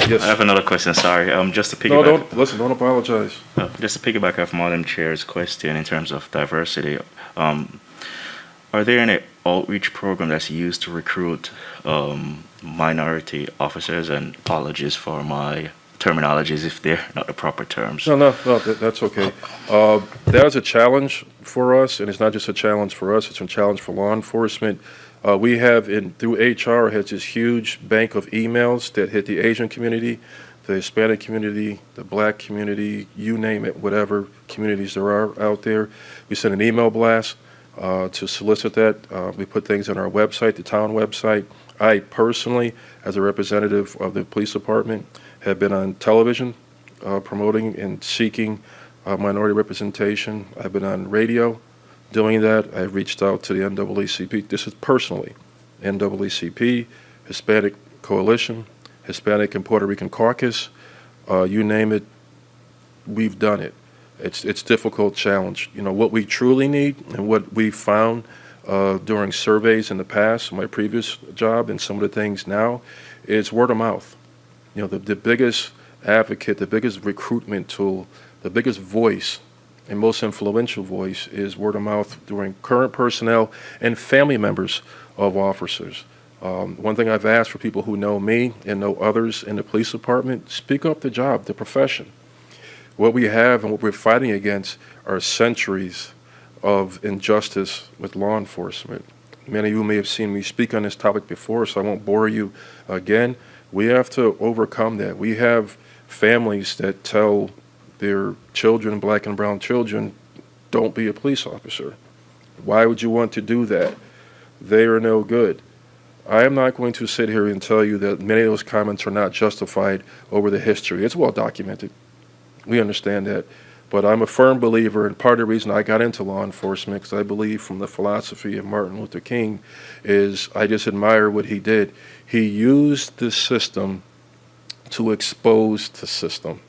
Yes. I have another question, sorry. Just to piggyback. No, don't apologize. Just to piggyback off Madam Chair's question in terms of diversity, are there any outreach program that's used to recruit minority officers? And apologies for my terminologies if they're not the proper terms. No, that's okay. That is a challenge for us, and it's not just a challenge for us, it's a challenge for law enforcement. We have, through HR, has this huge bank of emails that hit the Asian community, the Hispanic community, the black community, you name it, whatever communities there are out there. We send an email blast to solicit that. We put things on our website, the town website. I personally, as a representative of the police department, have been on television promoting and seeking minority representation. I've been on radio doing that. I've reached out to the NAACP. This is personally. NAACP, Hispanic Coalition, Hispanic and Puerto Rican Caucus, you name it, we've done it. It's difficult challenge. What we truly need and what we found during surveys in the past, my previous job and some of the things now, is word of mouth. The biggest advocate, the biggest recruitment tool, the biggest voice and most influential voice is word of mouth during current personnel and family members of officers. One thing I've asked for people who know me and know others in the police department, speak up the job, the profession. What we have and what we're fighting against are centuries of injustice with law enforcement. Many of you may have seen me speak on this topic before, so I won't bore you again. We have to overcome that. We have families that tell their children, black and brown children, don't be a police officer. Why would you want to do that? They are no good. I am not going to sit here and tell you that many of those comments are not justified over the history. It's well documented. We understand that. But I'm a firm believer, and part of the reason I got into law enforcement, because I believe from the philosophy of Martin Luther King, is I just admire what he did. He used the system to expose the system.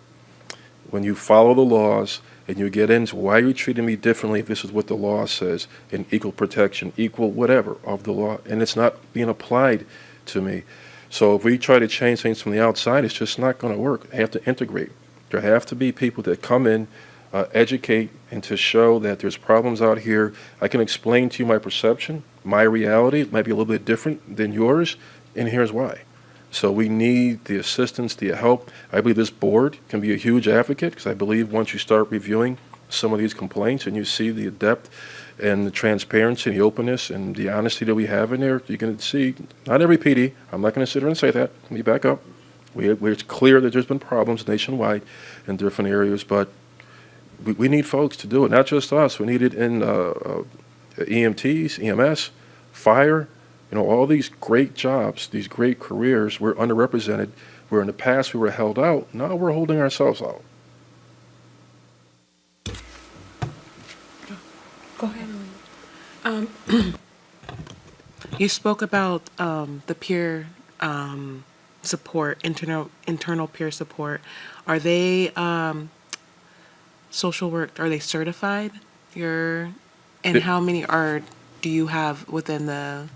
When you follow the laws and you get into why are you treating me differently if this is what the law says, in equal protection, equal whatever of the law, and it's not being applied to me. So if we try to change things from the outside, it's just not going to work. They have to integrate. There have to be people that come in, educate, and to show that there's problems out here. I can explain to you my perception, my reality. It might be a little bit different than yours, and here's why. So we need the assistance, the help. I believe this board can be a huge advocate, because I believe once you start reviewing some of these complaints and you see the depth and the transparency and the openness and the honesty that we have in there, you can see, not every PD, I'm not going to sit here and say that. Let me back up. It's clear that there's been problems nationwide in different areas, but we need folks to do it, not just us. We need it in EMTs, EMS, fire, all these great jobs, these great careers. We're underrepresented. Where in the past we were held out, now we're holding ourselves out. Go ahead. You spoke about the peer support, internal peer support. Are they social work? Are they certified? And how many do you have within the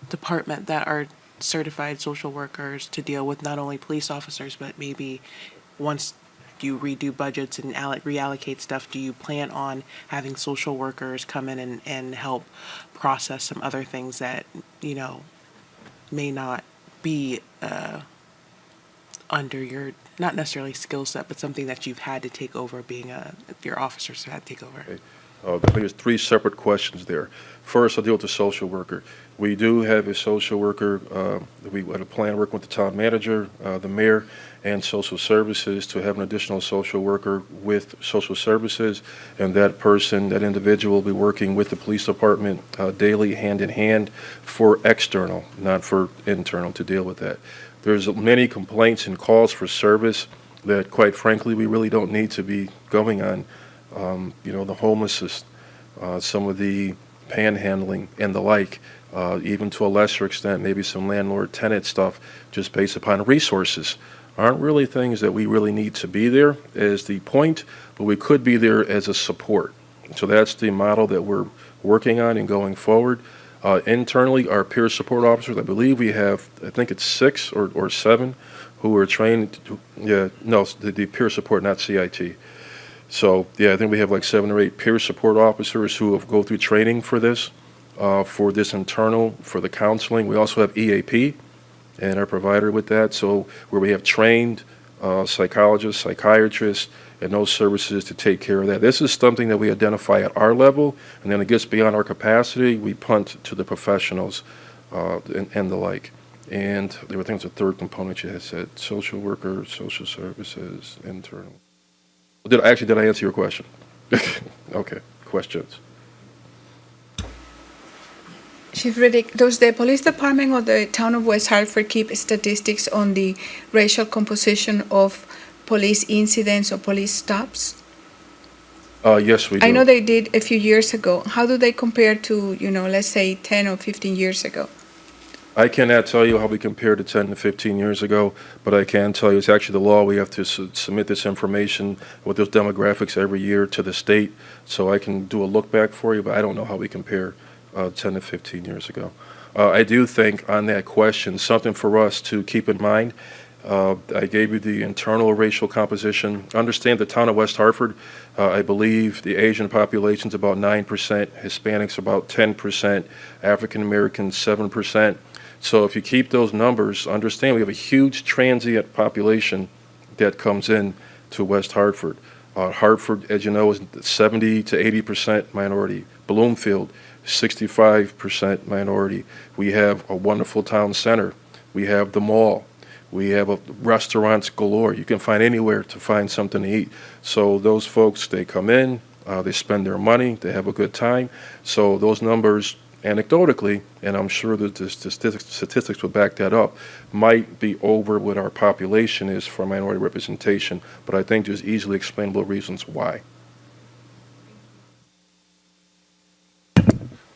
department that are certified social workers to deal with not only police officers, but maybe once you redo budgets and reallocate stuff, do you plan on having social workers come in and help process some other things that, may not be under your, not necessarily skill set, but something that you've had to take over your officers had to take over? Okay. I think there's three separate questions there. First, I'll deal with the social worker. We do have a social worker. We had a plan working with the town manager, the mayor, and social services to have an additional social worker with social services, and that person, that individual, will be working with the police department daily, hand in hand, for external, not for internal, to deal with that. There's many complaints and calls for service that, quite frankly, we really don't need to be going on. The homelessness, some of the panhandling and the like, even to a lesser extent, maybe some landlord-tenant stuff, just based upon resources, aren't really things that we really need to be there as the point, but we could be there as a support. So that's the model that we're working on and going forward. Internally, our peer support officers, I believe we have, I think it's 6 or 7 who are trained, the peer support, not CIT. So, I think we have like 7 or 8 peer support officers who have go through training for this internal, for the counseling. We also have EAP and our provider with that. So where we have trained psychologists, psychiatrists, and those services to take care of that. This is something that we identify at our level, and then it gets beyond our capacity, we punt to the professionals and the like. And there were things, the third component you had said, social worker, social services, internal. Did I answer your question? Okay, questions. Chief Riddick, does the police department of the town of West Hartford keep statistics on the racial composition of police incidents or police stops? Yes, we do. I know they did a few years ago. How do they compare to, let's say 10 or 15 years ago? I cannot tell you how we compare to 10 to 15 years ago, but I can tell you it's actually the law. We have to submit this information with those demographics every year to the state. So I can do a look back for you, but I don't know how we compare 10 to 15 years ago. I do think on that question, something for us to keep in mind, I gave you the internal racial composition. Understand the town of West Hartford, I believe the Asian population is about 9%, Hispanics about 10%, African Americans 7%. So if you keep those numbers, understand we have a huge transient population that comes in to West Hartford. Hartford, as you know, is 70 to 80% minority. Bloomfield, 65% minority. We have a wonderful town center. We have the mall. We have restaurants galore. You can find anywhere to find something to eat. So those folks, they come in, they spend their money, they have a good time. So those numbers, anecdotally, and I'm sure that the statistics will back that up, might be over what our population is for minority representation, but I think there's easily explainable reasons why.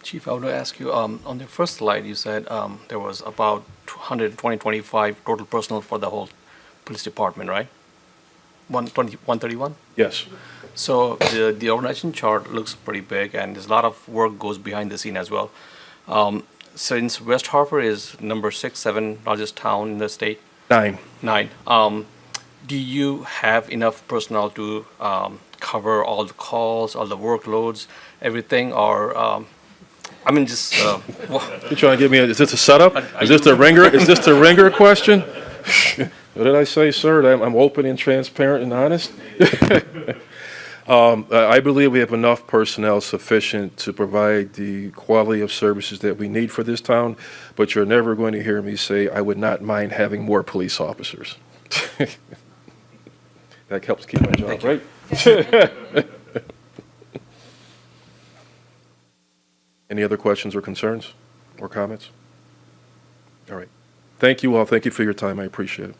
Chief, I want to ask you, on the first slide, you said there was about 125 total personnel for the whole police department, right? 131? Yes. So the organization chart looks pretty big, and there's a lot of work goes behind the scene as well. Since West Hartford is number 6, 7 largest town in the state, 9. 9. Do you have enough personnel to cover all the calls, all the workloads, everything, or I mean, just You're trying to get me, is this a setup? Is this the ringer? Is this the ringer question? What did I say, sir? That I'm open and transparent and honest? I believe we have enough personnel sufficient to provide the quality of services that we need for this town, but you're never going to hear me say I would not mind having more police officers. That helps keep my job, right? Any other questions or concerns or comments? All right. Thank you all. Thank you for your time. I appreciate it.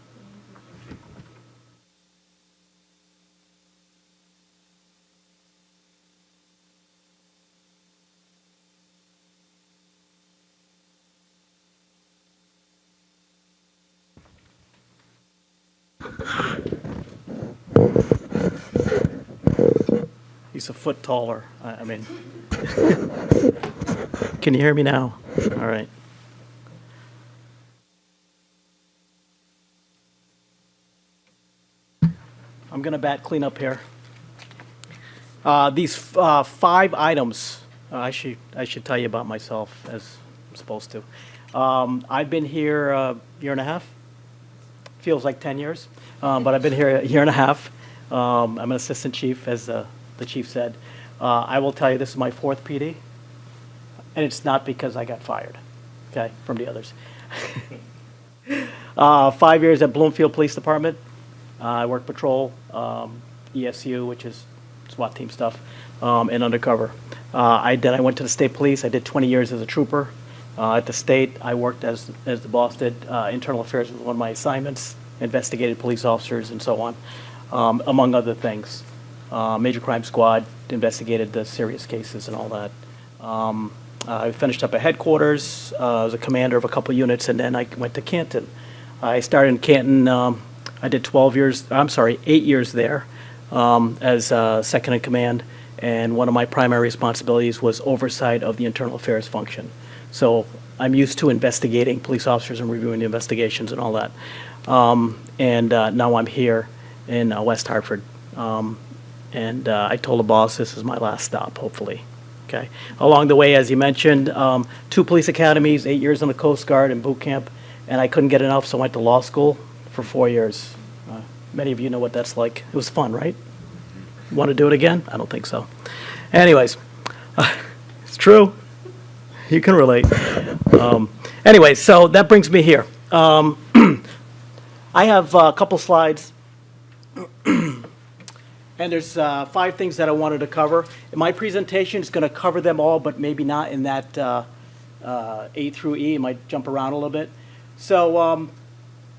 He's a foot taller. I mean, can you hear me now? All right. I'm going to bat clean up here. These 5 items, I should tell you about myself as I'm supposed to. I've been here a year and a half. Feels like 10 years, but I've been here a year and a half. I'm an assistant chief, as the chief said. I will tell you, this is my 4th PD, and it's not because I got fired, okay, from the others. 5 years at Bloomfield Police Department. I worked patrol, ESU, which is SWAT team stuff, and undercover. Then I went to the state police. I did 20 years as a trooper. At the state, I worked as the boss did. Internal affairs was one of my assignments, investigated police officers and so on, among other things. Major crime squad, investigated the serious cases and all that. I finished up at headquarters. I was a commander of a couple units, and then I went to Canton. I started in Canton. I did 8 years there as second in command, and one of my primary responsibilities was oversight of the internal affairs function. So I'm used to investigating police officers and reviewing the investigations and all that. Now I'm here in West Hartford. I told the boss this is my last stop, hopefully. Okay. Along the way, as you mentioned, 2 police academies, 8 years in the Coast Guard and boot camp, and I couldn't get enough, so I went to law school for 4 years. Many of you know what that's like. It was fun, right? Want to do it again? I don't think so. Anyways, it's true. You can relate. Anyway, so that brings me here. I have a couple slides. And there's 5 things that I wanted to cover. In my presentation, it's going to cover them all, but maybe not in that A through E. It might jump around a little bit. So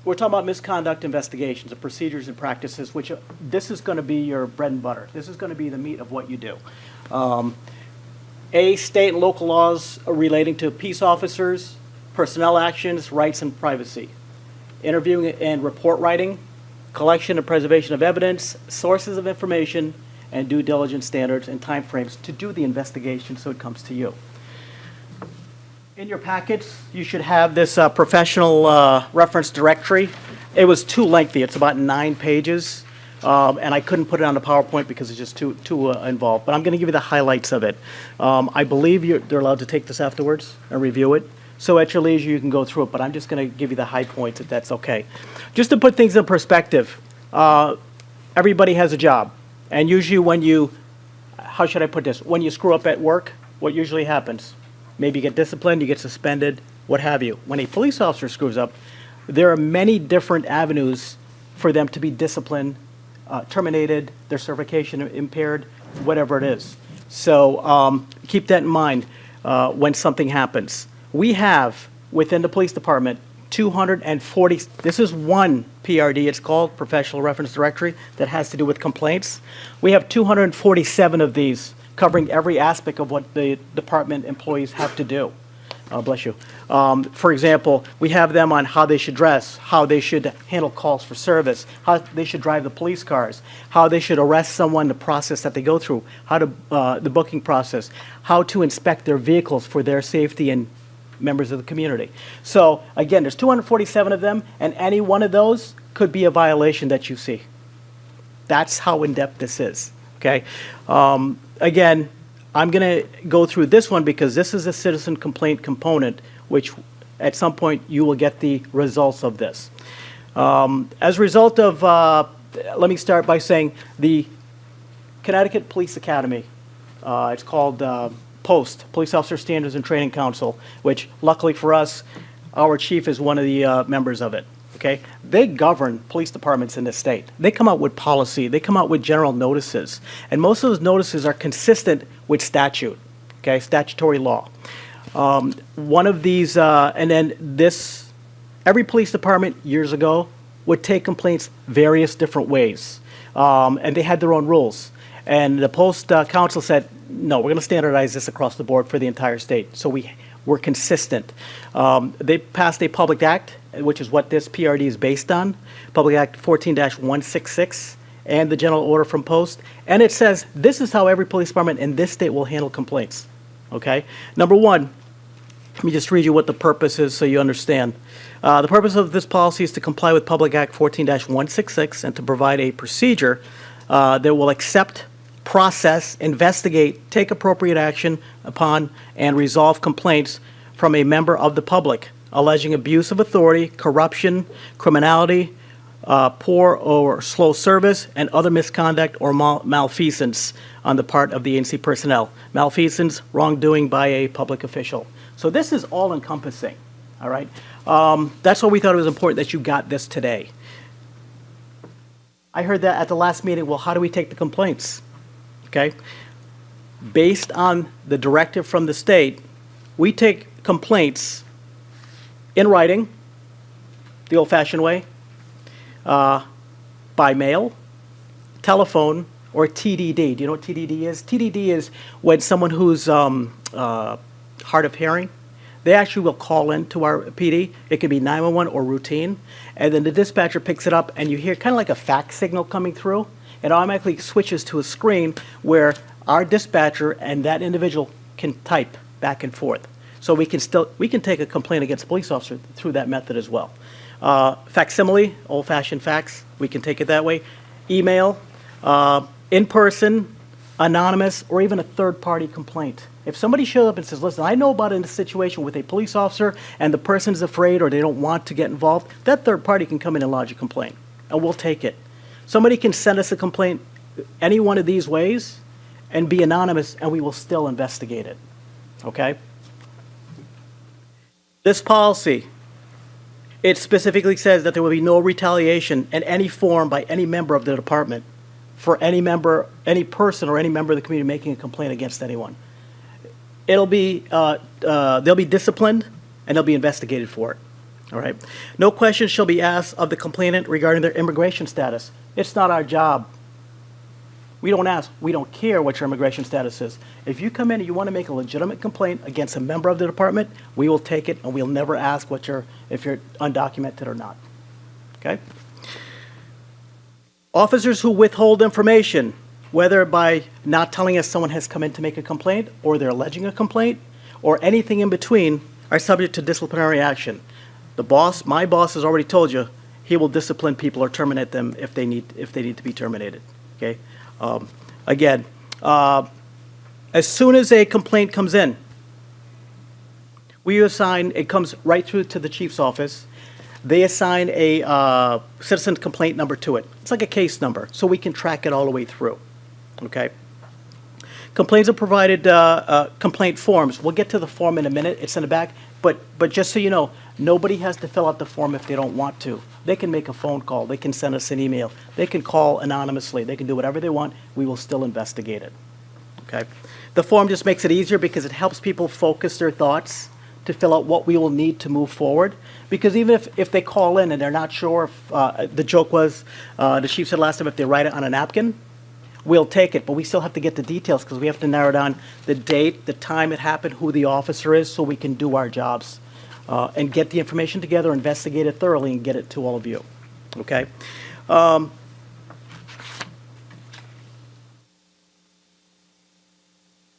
we're talking about misconduct investigations, the procedures and practices, which this is going to be your bread and butter. This is going to be the meat of what you do. State and local laws relating to peace officers, personnel actions, rights and privacy. Interviewing and report writing, collection and preservation of evidence, sources of information, and due diligence standards and timeframes to do the investigation so it comes to you. In your packets, you should have this professional reference directory. It was too lengthy. It's about 9 pages, and I couldn't put it on the PowerPoint because it's just too involved. But I'm going to give you the highlights of it. I believe they're allowed to take this afterwards and review it. So at your leisure, you can go through it, but I'm just going to give you the high points if that's okay. Just to put things in perspective, everybody has a job. And usually how should I put this? When you screw up at work, what usually happens? Maybe you get disciplined, you get suspended, what have you. When a police officer screws up, there are many different avenues for them to be disciplined, terminated, their certification impaired, whatever it is. So keep that in mind when something happens. We have, within the police department, 240, this is one PRD, it's called Professional Reference Directory, that has to do with complaints. We have 247 of these covering every aspect of what the department employees have to do. Bless you. For example, we have them on how they should dress, how they should handle calls for service, how they should drive the police cars, how they should arrest someone, the process that they go through, how to, the booking process, how to inspect their vehicles for their safety and members of the community. So again, there's 247 of them, and any one of those could be a violation that you see. That's how in-depth this is, okay? Again, I'm going to go through this one because this is a citizen complaint component, which at some point you will get the results of this. As a result of, let me start by saying the Connecticut Police Academy, it's called POST, Police Officer Standards and Training Council, which luckily for us, our chief is one of the members of it. Okay, they govern police departments in this state. They come out with policy. They come out with general notices, and most of those notices are consistent with statute. Okay, statutory law. One of these, and then this, every police department years ago would take complaints various different ways, and they had their own rules. And the Post Council said, no, we're going to standardize this across the board for the entire state. So we're consistent. They passed a public act, which is what this PRD is based on, Public Act 14-166, and the general order from Post. And it says, this is how every police department in this state will handle complaints, okay? Number one, let me just read you what the purpose is so you understand. The purpose of this policy is to comply with Public Act 14-166 and to provide a procedure that will accept, process, investigate, take appropriate action upon, and resolve complaints from a member of the public alleging abuse of authority, corruption, criminality, poor or slow service, and other misconduct or malfeasance on the part of the agency personnel. Malfeasance, wrongdoing by a public official. So this is all-encompassing, all right? That's why we thought it was important that you got this today. I heard that at the last meeting, well, how do we take the complaints? Okay? Based on the directive from the state, we take complaints in writing, the old-fashioned way, by mail, telephone, or TDD. Do you know what TDD is? TDD is when someone who's hard of hearing, they actually will call in to our PD. It could be 911 or routine, and then the dispatcher picks it up, and you hear kind of like a fax signal coming through. It automatically switches to a screen where our dispatcher and that individual can type back and forth. So we can take a complaint against a police officer through that method as well. Facsimile, old-fashioned fax, we can take it that way. Email, in person, anonymous, or even a third-party complaint. If somebody shows up and says, listen, I know about a situation with a police officer and the person's afraid or they don't want to get involved, that third party can come in and lodge a complaint, and we'll take it. Somebody can send us a complaint any one of these ways and be anonymous, and we will still investigate it, okay? This policy, it specifically says that there will be no retaliation in any form by any member of the department for any member, any person or any member of the community making a complaint against anyone. It'll be, they'll be disciplined and they'll be investigated for it, all right? No questions shall be asked of the complainant regarding their immigration status. It's not our job. We don't ask. We don't care what your immigration status is. If you come in and you want to make a legitimate complaint against a member of the department, we will take it, and we'll never ask if you're undocumented or not. Okay? Officers who withhold information, whether by not telling us someone has come in to make a complaint, or they're alleging a complaint, or anything in between, are subject to disciplinary action. The boss, my boss, has already told you he will discipline people or terminate them if they need to be terminated. Okay. Again, as soon as a complaint comes in, we assign, it comes right through to the chief's office. They assign a citizen complaint number to it. It's like a case number, so we can track it all the way through. Okay. Complaints are provided, complaint forms. We'll get to the form in a minute. It's in the back. But just so you know, nobody has to fill out the form if they don't want to. They can make a phone call. They can send us an email. They can call anonymously. They can do whatever they want. We will still investigate it. Okay. The form just makes it easier because it helps people focus their thoughts to fill out what we will need to move forward. Because even if they call in and they're not sure if, the joke was, the chief said last time, if they write it on a napkin, we'll take it, but we still have to get the details because we have to narrow down the date, the time it happened, who the officer is, so we can do our jobs and get the information together, investigate it thoroughly, and get it to all of you. Okay?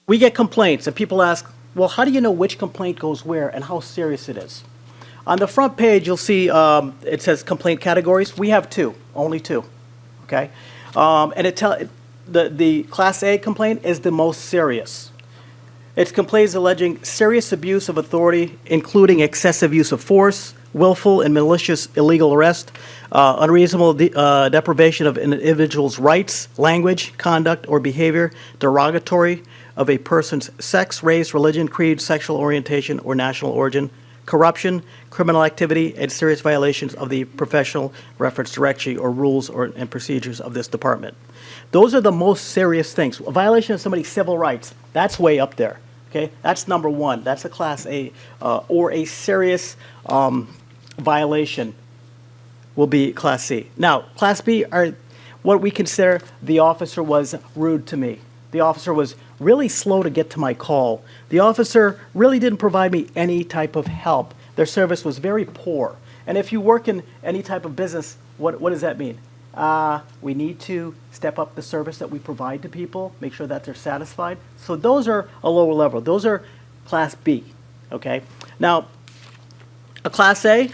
We get complaints, and people ask, well, how do you know which complaint goes where and how serious it is? On the front page, you'll see it says complaint categories. We have two, only two, okay? And the Class A complaint is the most serious. It's complaints alleging serious abuse of authority, including excessive use of force, willful and malicious illegal arrest, unreasonable deprivation of an individual's rights, language, conduct, or behavior derogatory of a person's sex, race, religion, creed, sexual orientation, or national origin, corruption, criminal activity, and serious violations of the professional reference directory or rules and procedures of this department. Those are the most serious things. A violation of somebody's civil rights, that's way up there. Okay, that's number one. That's a Class A, or a serious violation will be Class C. Now, Class B are what we consider the officer was rude to me. The officer was really slow to get to my call. The officer really didn't provide me any type of help. Their service was very poor. And if you work in any type of business, what does that mean? We need to step up the service that we provide to people, make sure that they're satisfied. So those are a lower level. Those are Class B, okay? Now, a Class A,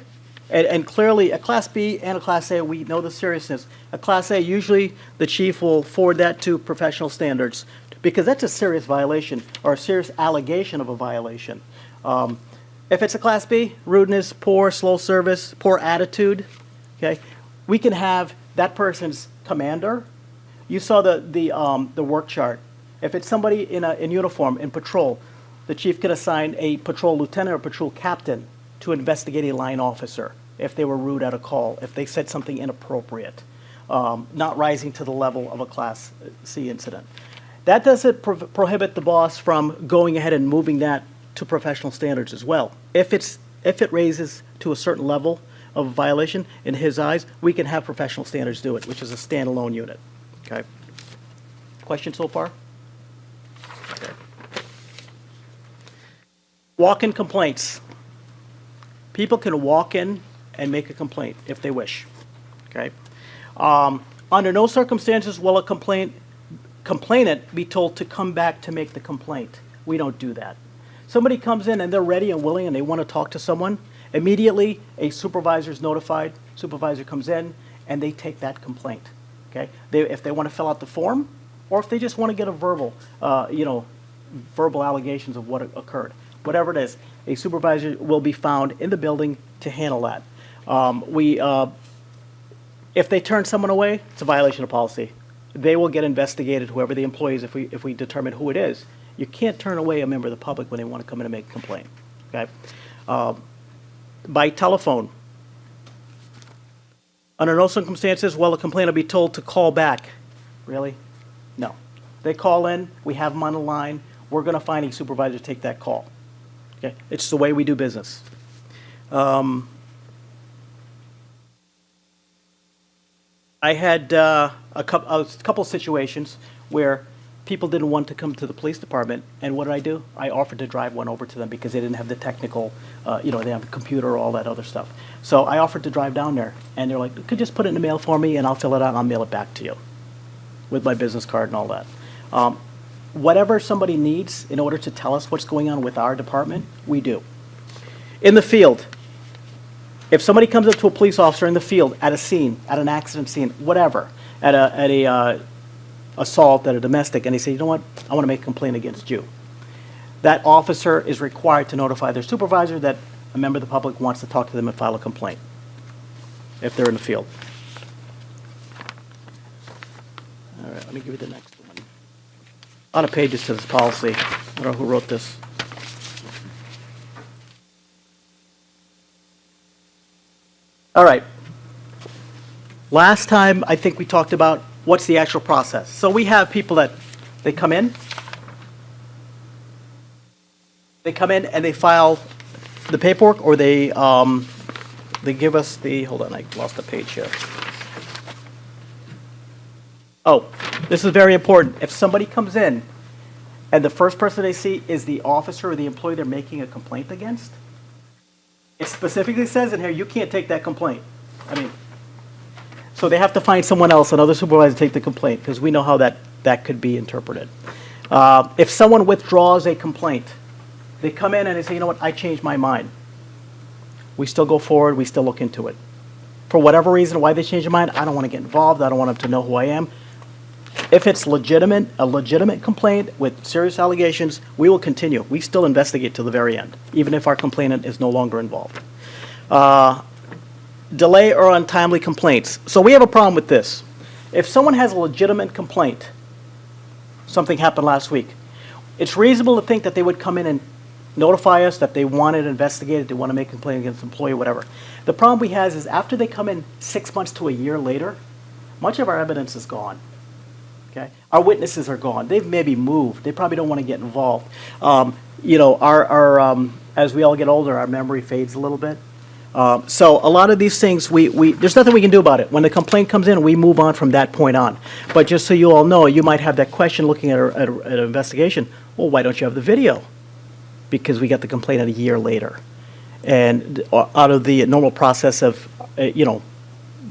and clearly a Class B and a Class A, we know the seriousness. A Class A, usually the chief will forward that to professional standards because that's a serious violation or a serious allegation of a violation. If it's a Class B, rudeness, poor, slow service, poor attitude, okay, we can have that person's commander. You saw the work chart. If it's somebody in uniform, in patrol, the chief could assign a patrol lieutenant or patrol captain to investigate a line officer if they were rude at a call, if they said something inappropriate, not rising to the level of a Class C incident. That doesn't prohibit the boss from going ahead and moving that to professional standards as well. If it raises to a certain level of a violation in his eyes, we can have professional standards do it, which is a standalone unit. Okay. Question so far? Okay. Walk-in complaints. People can walk in and make a complaint if they wish. Okay. Under no circumstances will a complainant be told to come back to make the complaint. We don't do that. Somebody comes in and they're ready and willing and they want to talk to someone, immediately a supervisor is notified, supervisor comes in, and they take that complaint. Okay? If they want to fill out the form, or if they just want to get a verbal allegations of what occurred. Whatever it is, a supervisor will be found in the building to handle that. If they turn someone away, it's a violation of policy. They will get investigated, whoever the employee is, if we determine who it is. You can't turn away a member of the public when they want to come in and make a complaint. Okay? By telephone. Under no circumstances will a complainant be told to call back. Really? No. They call in, we have them on the line, we're going to find a supervisor to take that call. Okay? It's the way we do business. I had a couple situations where people didn't want to come to the police department, and what did? I offered to drive one over to them because they didn't have the technical, they didn't have a computer or all that other stuff. So I offered to drive down there, and they're like, you could just put it in the mail for me, and I'll fill it out, and I'll mail it back to you with my business card and all that. Whatever somebody needs in order to tell us what's going on with our department, we do. In the field, if somebody comes up to a police officer in the field at a scene, at an accident scene, whatever, at a assault, at a domestic, and they say, you know what, I want to make a complaint against you. That officer is required to notify their supervisor that a member of the public wants to talk to them and file a complaint if they're in the field. All right, let me give you the next one. A lot of pages to this policy. I don't know who wrote this. All right. Last time, I think we talked about what's the actual process. So we have people that they come in and they file the paperwork, or they give us the, hold on, I lost the page here. Oh, This is very important. If somebody comes in and the first person they see is the officer or the employee they're making a complaint against, it specifically says in here, you can't take that complaint. I mean, so they have to find someone else, another supervisor, to take the complaint, because we know how that could be interpreted. If someone withdraws a complaint, they come in and they say, you know what, I changed my mind. We still go forward, we still look into it. For whatever reason, why they changed their mind, I don't want to get involved, I don't want them to know who I am. If it's legitimate, a legitimate complaint with serious allegations, we will continue. We still investigate till the very end, even if our complainant is no longer involved. Delay or untimely complaints. So we have a problem with this. If someone has a legitimate complaint, something happened last week, it's reasonable to think that they would come in and notify us that they want it investigated, they want to make a complaint against an employee, whatever. The problem we have is after they come in 6 months to a year later, much of our evidence is gone. Okay? Our witnesses are gone. They've maybe moved. They probably don't want to get involved. You know, as we all get older, our memory fades a little bit. So a lot of these things, there's nothing we can do about it. When the complaint comes in, we move on from that point on. But just so you all know, you might have that question looking at an investigation. Well, why don't you have the video? Because we got the complaint a year later. And out of the normal process of, you know,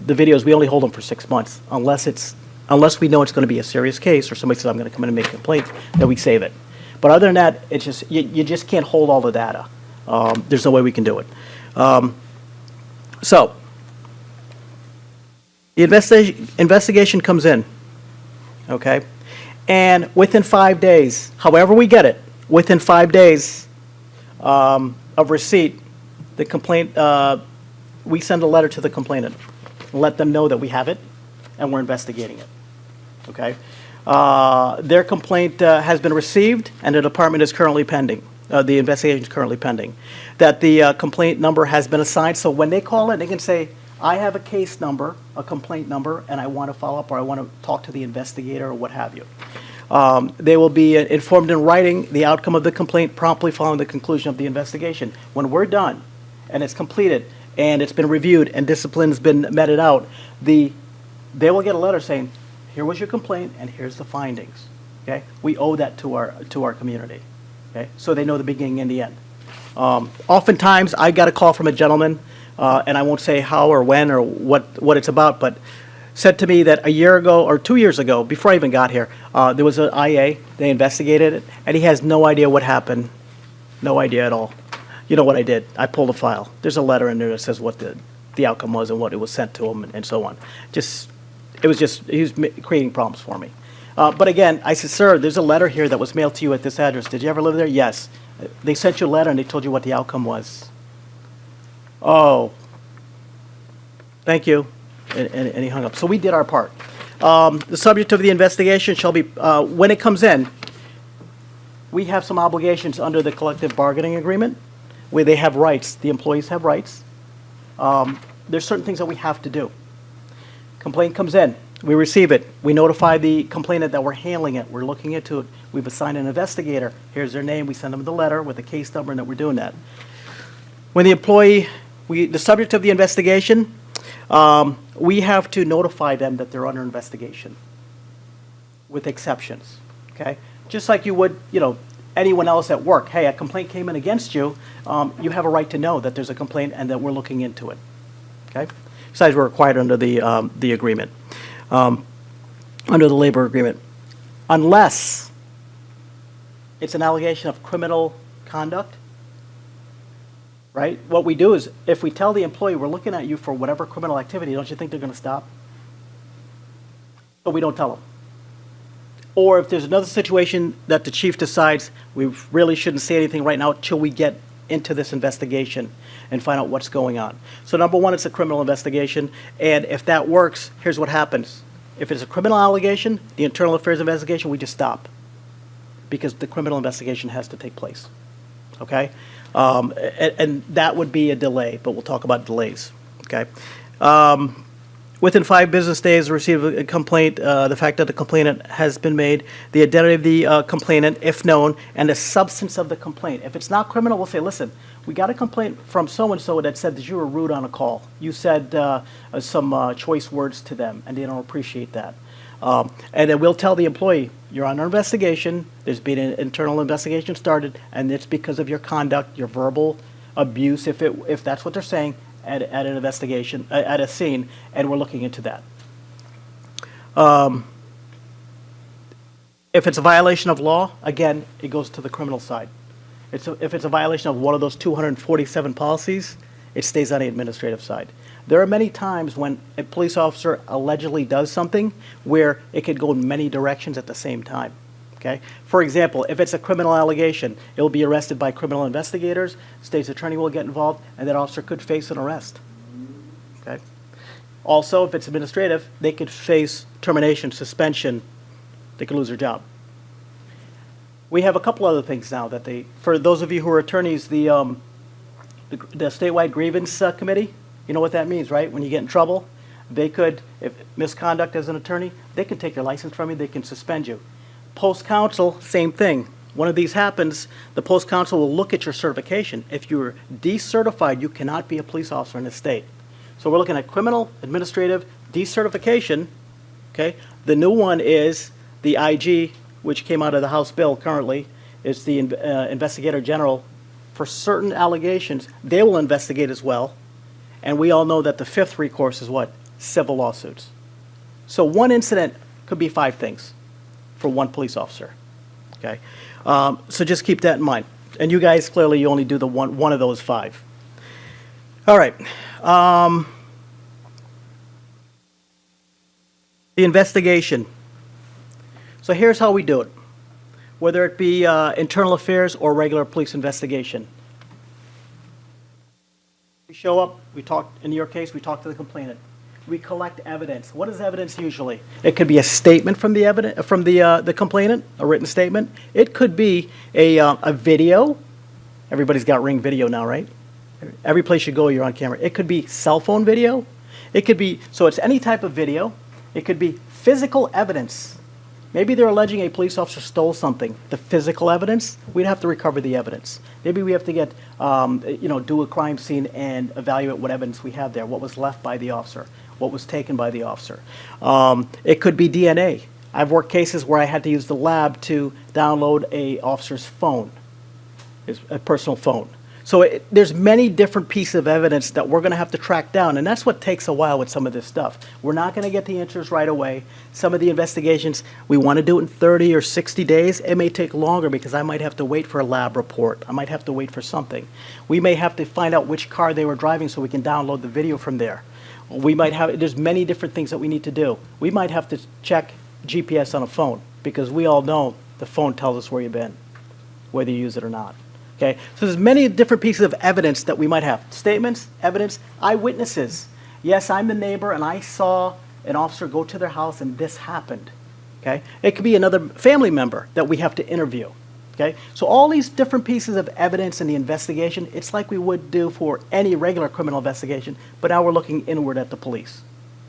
the videos, we only hold them for 6 months, unless we know it's going to be a serious case or somebody says, I'm going to come in and make a complaint, then we save it. But other than that, it's just, you just can't hold all the data. There's no way we can do it. So, the investigation comes in, okay? And within 5 days, however we get it, within 5 days of receipt, the complaint, we send a letter to the complainant and let them know that we have it and we're investigating it, okay? Their complaint has been received and the department is currently pending. The investigation is currently pending. That the complaint number has been assigned, so when they call in, they can say, I have a case number, a complaint number, and I want to follow up or I want to talk to the investigator or what have you. They will be informed in writing the outcome of the complaint promptly following the conclusion of the investigation. When we're done and it's completed and it's been reviewed and discipline has been meted out, they will get a letter saying, here was your complaint and here's the findings. Okay? We owe that to our community. Okay? So they know the beginning and the end. Oftentimes, I got a call from a gentleman, and I won't say how or when or what it's about, but said to me that a year ago or 2 years ago, before I even got here, there was an IA, they investigated it, and he has no idea what happened, no idea at all. You know what I did? I pulled a file. There's a letter in there that says what the outcome was and what it was sent to him and so on. He was creating problems for me. But again, I said, sir, there's a letter here that was mailed to you at this address. Did you ever live there? Yes. They sent you a letter and they told you what the outcome was. Oh, thank you. And he hung up. So we did our part. The subject of the investigation shall be, when it comes in, we have some obligations under the collective bargaining agreement where they have rights. The employees have rights. There's certain things that we have to do. Complaint comes in. We receive it. We notify the complainant that we're handling it. We're looking into it. We've assigned an investigator. Here's their name. We send them the letter with the case number and that we're doing that. When the employee, the subject of the investigation, we have to notify them that they're under investigation with exceptions, okay? Just like you would, you know, anyone else at work. Hey, a complaint came in against you. You have a right to know that there's a complaint and that we're looking into it, okay? Besides, we're required under the agreement. Under the labor agreement, unless it's an allegation of criminal conduct, right? What we do is, if we tell the employee we're looking at you for whatever criminal activity, don't you think they're going to stop? But we don't tell them. Or if there's another situation that the chief decides we really shouldn't say anything right now till we get into this investigation and find out what's going on. So number one, it's a criminal investigation, and if that works, here's what happens. If it's a criminal allegation, the internal affairs investigation, we just stop because the criminal investigation has to take place, okay? And that would be a delay, but we'll talk about delays, okay? Within 5 business days, receive a complaint, the fact that the complainant has been made, the identity of the complainant, if known, and the substance of the complaint. If it's not criminal, we'll say, listen, we got a complaint from so-and-so that said that you were rude on a call. You said some choice words to them, and they don't appreciate that. And then we'll tell the employee, you're under investigation, there's been an internal investigation started, and it's because of your conduct, your verbal abuse, if that's what they're saying, at an investigation, at a scene, and we're looking into that. If it's a violation of law, again, it goes to the criminal side. If it's a violation of one of those 247 policies, it stays on the administrative side. There are many times when a police officer allegedly does something where it could go in many directions at the same time. Okay? For example, if it's a criminal allegation, it will be arrested by criminal investigators, state's attorney will get involved, and that officer could face an arrest. Okay? Also, if it's administrative, they could face termination, suspension, they could lose their job. We have a couple other things now that for those of you who are attorneys, the statewide grievance committee, you know what that means, right? When you get in trouble, they could, if misconduct as an attorney, they can take your license from you, they can suspend you. Post-counsel, same thing. One of these happens, the post-counsel will look at your certification. If you're decertified, you cannot be a police officer in the state. So we're looking at criminal, administrative, decertification, okay? The new one is the IG, which came out of the House bill currently, is the Investigator General. For certain allegations, they will investigate as well. And we all know that the fifth recourse is what? Civil lawsuits. So one incident could be 5 things for one police officer, okay? So just keep that in mind. And you guys, clearly, you only do the one of those 5. All right. The investigation. So here's how we do it, whether it be internal affairs or regular police investigation. We show up, we talk, in your case, we talk to the complainant. We collect evidence. What is evidence usually? It could be a statement from the complainant, a written statement. It could be a video. Everybody's got Ring video now, right? Every place you go, you're on camera. It could be cell phone video. It could be, so it's any type of video. It could be physical evidence. Maybe they're alleging a police officer stole something. The physical evidence, we'd have to recover the evidence. Maybe we have to get, do a crime scene and evaluate what evidence we have there, what was left by the officer, what was taken by the officer. It could be DNA. I've worked cases where I had to use the lab to download a officer's phone, a personal phone. So there's many different pieces of evidence that we're going to have to track down, and that's what takes a while with some of this stuff. We're not going to get the answers right away. Some of the investigations, we want to do it in 30 or 60 days. It may take longer because I might have to wait for a lab report. I might have to wait for something. We may have to find out which car they were driving so we can download the video from there. We might have, there's many different things that we need to do. We might have to check GPS on a phone because we all know the phone tells us where you've been, whether you use it or not. Okay, so there's many different pieces of evidence that we might have. Statements, evidence, eyewitnesses. Yes, I'm the neighbor and I saw an officer go to their house and this happened. Okay, it could be another family member that we have to interview. Okay, so all these different pieces of evidence in the investigation, it's like we would do for any regular criminal investigation, but now we're looking inward at the police.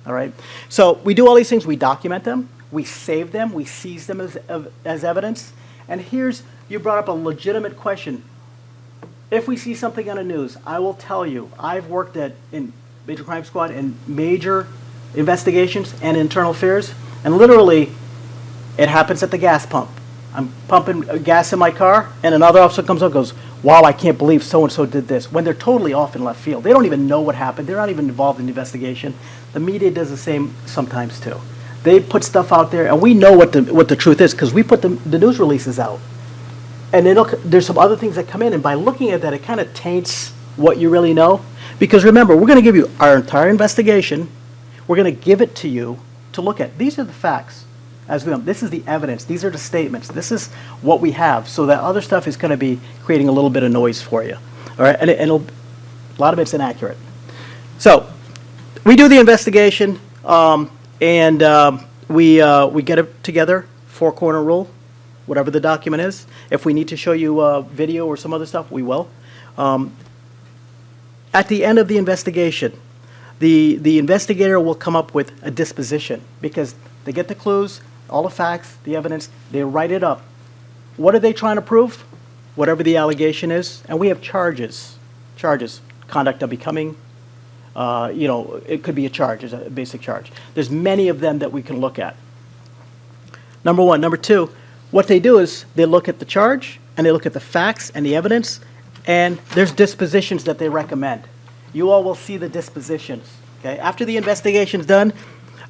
All right, so we do all these things, we document them, we save them, we seize them as evidence. And here's, you brought up a legitimate question. If we see something on the news, I will tell you, I've worked in Major Crime Squad in major investigations and internal affairs, and literally, it happens at the gas pump. I'm pumping gas in my car, and another officer comes up and goes, wow, I can't believe so-and-so did this, when they're totally off in left field. They don't even know what happened. They're not even involved in the investigation. The media does the same sometimes, too. They put stuff out there, and we know what the truth is, because we put the news releases out. And there's some other things that come in, and by looking at that, it kind of taints what you really know. Because remember, we're going to give you our entire investigation. We're going to give it to you to look at. These are the facts. This is the evidence. These are the statements. This is what we have. So that other stuff is going to be creating a little bit of noise for you. All right, and a lot of it's inaccurate. So we do the investigation, and we get it together, 4-corner rule. Whatever the document is. If we need to show you video or some other stuff, we will. At the end of the investigation, the investigator will come up with a disposition because they get the clues, all the facts, the evidence, they write it up. What are they trying to prove? Whatever the allegation is, and we have charges. Conduct unbecoming, it could be a charge, it's a basic charge. There's many of them that we can look at. Number one. Number two, what they do is they look at the charge and they look at the facts and the evidence, and there's dispositions that they recommend. You all will see the dispositions, okay? After the investigation's done,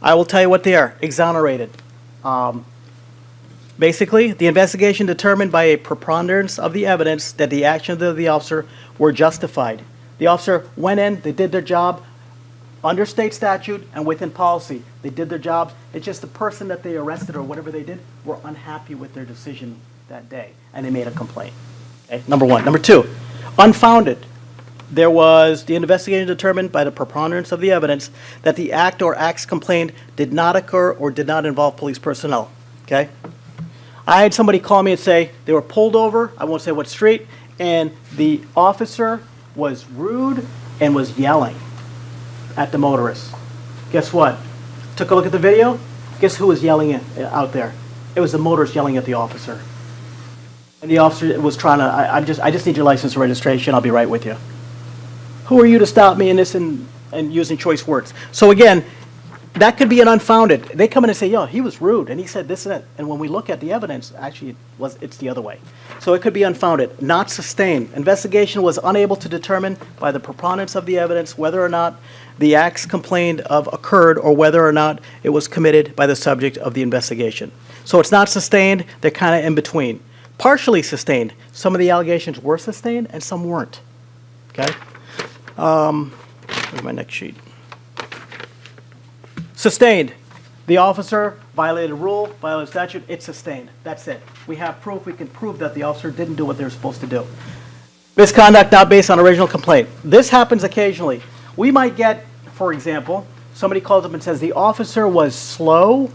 I will tell you what they are. Exonerated. Basically, the investigation determined by a preponderance of the evidence that the actions of the officer were justified. The officer went in, they did their job under state statute and within policy. They did their job. It's just the person that they arrested or whatever they did were unhappy with their decision that day, and they made a complaint. Okay, number one. Number two, unfounded. There was the investigation determined by the preponderance of the evidence that the act or acts complained did not occur or did not involve police personnel. Okay? I had somebody call me and say they were pulled over, I won't say what street, and the officer was rude and was yelling at the motorist. Guess what? Took a look at the video. Guess who was yelling out there? It was the motorist yelling at the officer. And the officer was trying to, I just need your license and registration, I'll be right with you. Who are you to stop me in this and using choice words? So again, that could be an unfounded. They come in and say, yo, he was rude, and he said this and that. And when we look at the evidence, actually, it's the other way. So it could be unfounded. Not sustained. Investigation was unable to determine by the preponderance of the evidence whether or not the acts complained of occurred or whether or not it was committed by the subject of the investigation. So it's not sustained. They're kind of in between. Partially sustained. Some of the allegations were sustained, and some weren't. Okay? Where's my next sheet? Sustained. The officer violated a rule, violated statute, it's sustained. That's it. We have proof, we can prove that the officer didn't do what they were supposed to do. Misconduct not based on original complaint. This happens occasionally. We might get, for example, somebody calls up and says the officer was slow,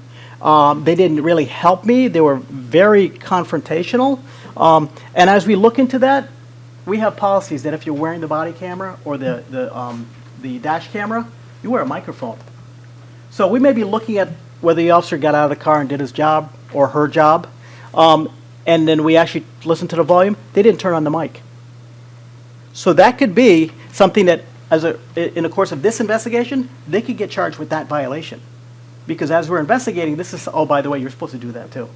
they didn't really help me, they were very confrontational. And as we look into that, we have policies that if you're wearing the body camera or the dash camera, you wear a microphone. So we may be looking at whether the officer got out of the car and did his job or her job, and then we actually listen to the volume. They didn't turn on the mic. So that could be something that, in the course of this investigation, they could get charged with that violation. Because as we're investigating, this is, oh, by the way, you're supposed to do that too.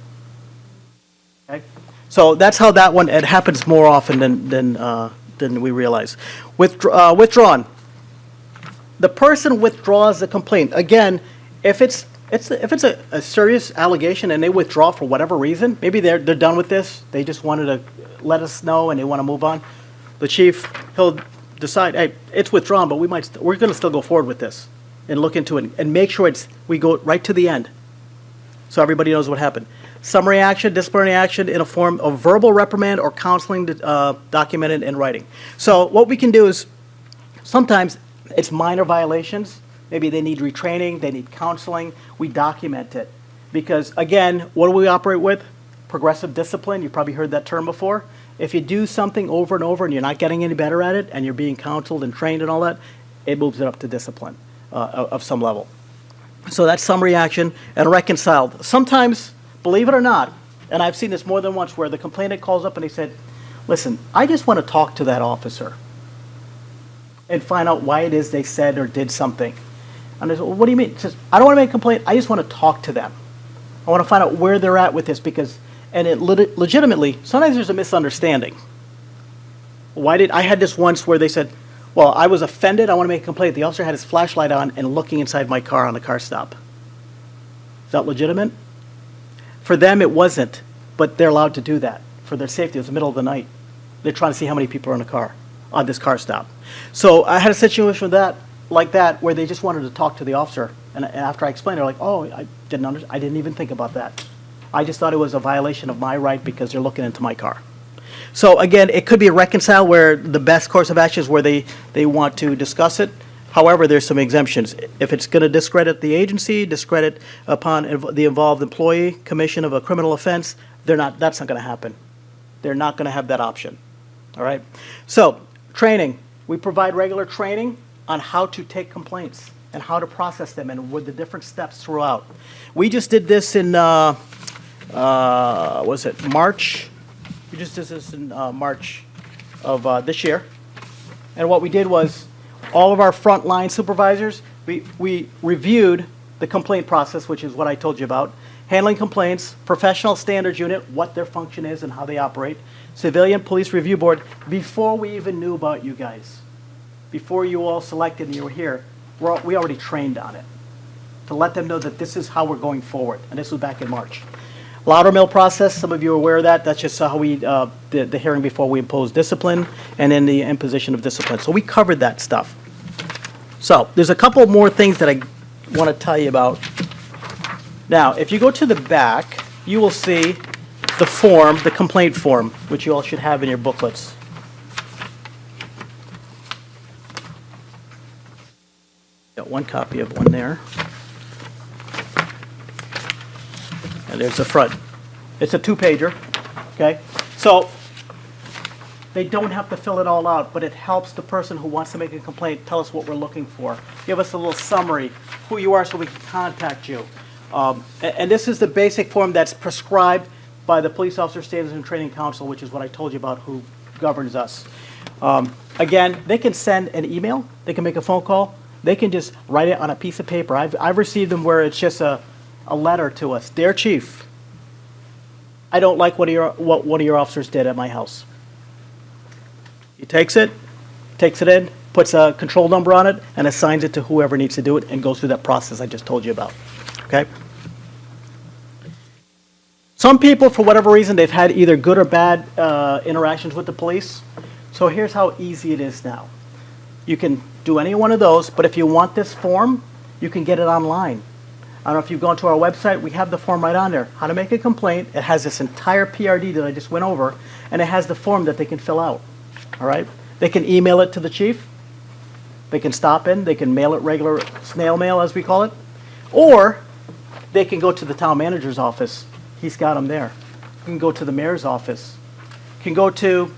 Okay? So that's how that one, it happens more often than we realize. Withdrawn. The person withdraws the complaint. Again, if it's a serious allegation and they withdraw for whatever reason, maybe they're done with this, they just wanted to let us know and they want to move on, the chief, he'll decide, hey, it's withdrawn, but we're going to still go forward with this and look into it and make sure we go right to the end so everybody knows what happened. Summary action, disciplinary action in a form of verbal reprimand or counseling documented in writing. So what we can do is sometimes it's minor violations. Maybe they need retraining, they need counseling. We document it. Because, again, what do we operate with? Progressive discipline. You've probably heard that term before. If you do something over and over and you're not getting any better at it and you're being counseled and trained and all that, it moves it up to discipline of some level. So that's summary action and reconciled. Sometimes, believe it or not, and I've seen this more than once where the complainant calls up and they said, listen, I just want to talk to that officer and find out why it is they said or did something. And I said, well, what do you mean? He says, I don't want to make a complaint. I just want to talk to them. I want to find out where they're at with this because, and it legitimately, sometimes there's a misunderstanding. I had this once where they said, well, I was offended. I want to make a complaint. The officer had his flashlight on and looking inside my car on the car stop. Is that legitimate? For them, it wasn't, but they're allowed to do that for their safety. It was the middle of the night. They're trying to see how many people are in the car on this car stop. So I had a situation like that where they just wanted to talk to the officer. And after I explained, they're like, oh, I didn't even think about that. I just thought it was a violation of my right because they're looking into my car. So again, it could be reconciled where the best course of action is where they want to discuss it. However, there's some exemptions. If it's going to discredit the agency, discredit upon the involved employee, commission of a criminal offense, that's not going to happen. They're not going to have that option. All right? So, training. We provide regular training on how to take complaints and how to process them and with the different steps throughout. We just did this in, March? We just did this in March of this year. And what we did was all of our frontline supervisors, we reviewed the complaint process, which is what I told you about, handling complaints, professional standards unit, what their function is and how they operate, civilian police review board, before we even knew about you guys. Before you all selected and you were here, we already trained on it to let them know that this is how we're going forward. And this was back in March. Loudermill process, some of you are aware of that. That's just how we, the hearing before we imposed discipline and then the imposition of discipline. So we covered that stuff. So there's a couple more things that I want to tell you about. Now, if you go to the back, you will see the form, the complaint form, which you all should have in your booklets. Got one copy of one there. And there's the front. It's a 2-pager, okay? So they don't have to fill it all out, but it helps the person who wants to make a complaint tell us what we're looking for. Give us a little summary, who you are so we can contact you. And this is the basic form that's prescribed by the Police Officer Standards and Training Council, which is what I told you about who governs us. Again, they can send an email, they can make a phone call, they can just write it on a piece of paper. I've received them where it's just a letter to us. Dear Chief, I don't like what one of your officers did at my house. He takes it in, puts a control number on it, and assigns it to whoever needs to do it and goes through that process I just told you about. Okay? Some people, for whatever reason, they've had either good or bad interactions with the police. So here's how easy it is now. You can do any one of those, but if you want this form, you can get it online. I don't know if you've gone to our website, we have the form right on there. How to make a complaint. It has this entire PRD that I just went over, and it has the form that they can fill out. All right? They can email it to the chief. They can stop in. They can mail it regular snail mail, as we call it. Or they can go to the town manager's office. He's got them there. You can go to the mayor's office. You can go to,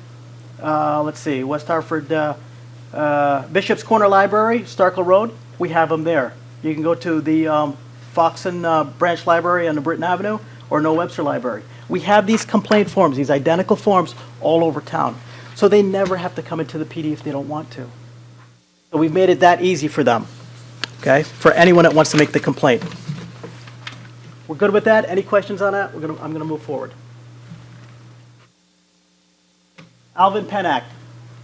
let's see, West Hartford Bishop's Corner Library, Starkle Road. We have them there. You can go to the Foxon Branch Library on the Britton Avenue or Noel Webster Library. We have these complaint forms, these identical forms all over town. So they never have to come into the PD if they don't want to. So we've made it that easy for them, okay, for anyone that wants to make the complaint. We're good with that? Any questions on that? I'm going to move forward. Alvin Penn Act.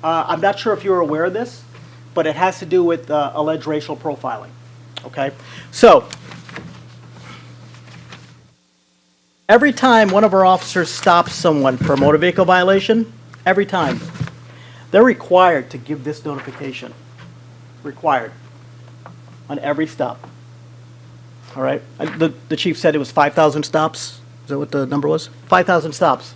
I'm not sure if you're aware of this, but it has to do with alleged racial profiling, okay? So every time one of our officers stops someone for a motor vehicle violation, every time, they're required to give this notification. Required. On every stop. All right? The chief said it was 5,000 stops. Is that what the number was? 5,000 stops.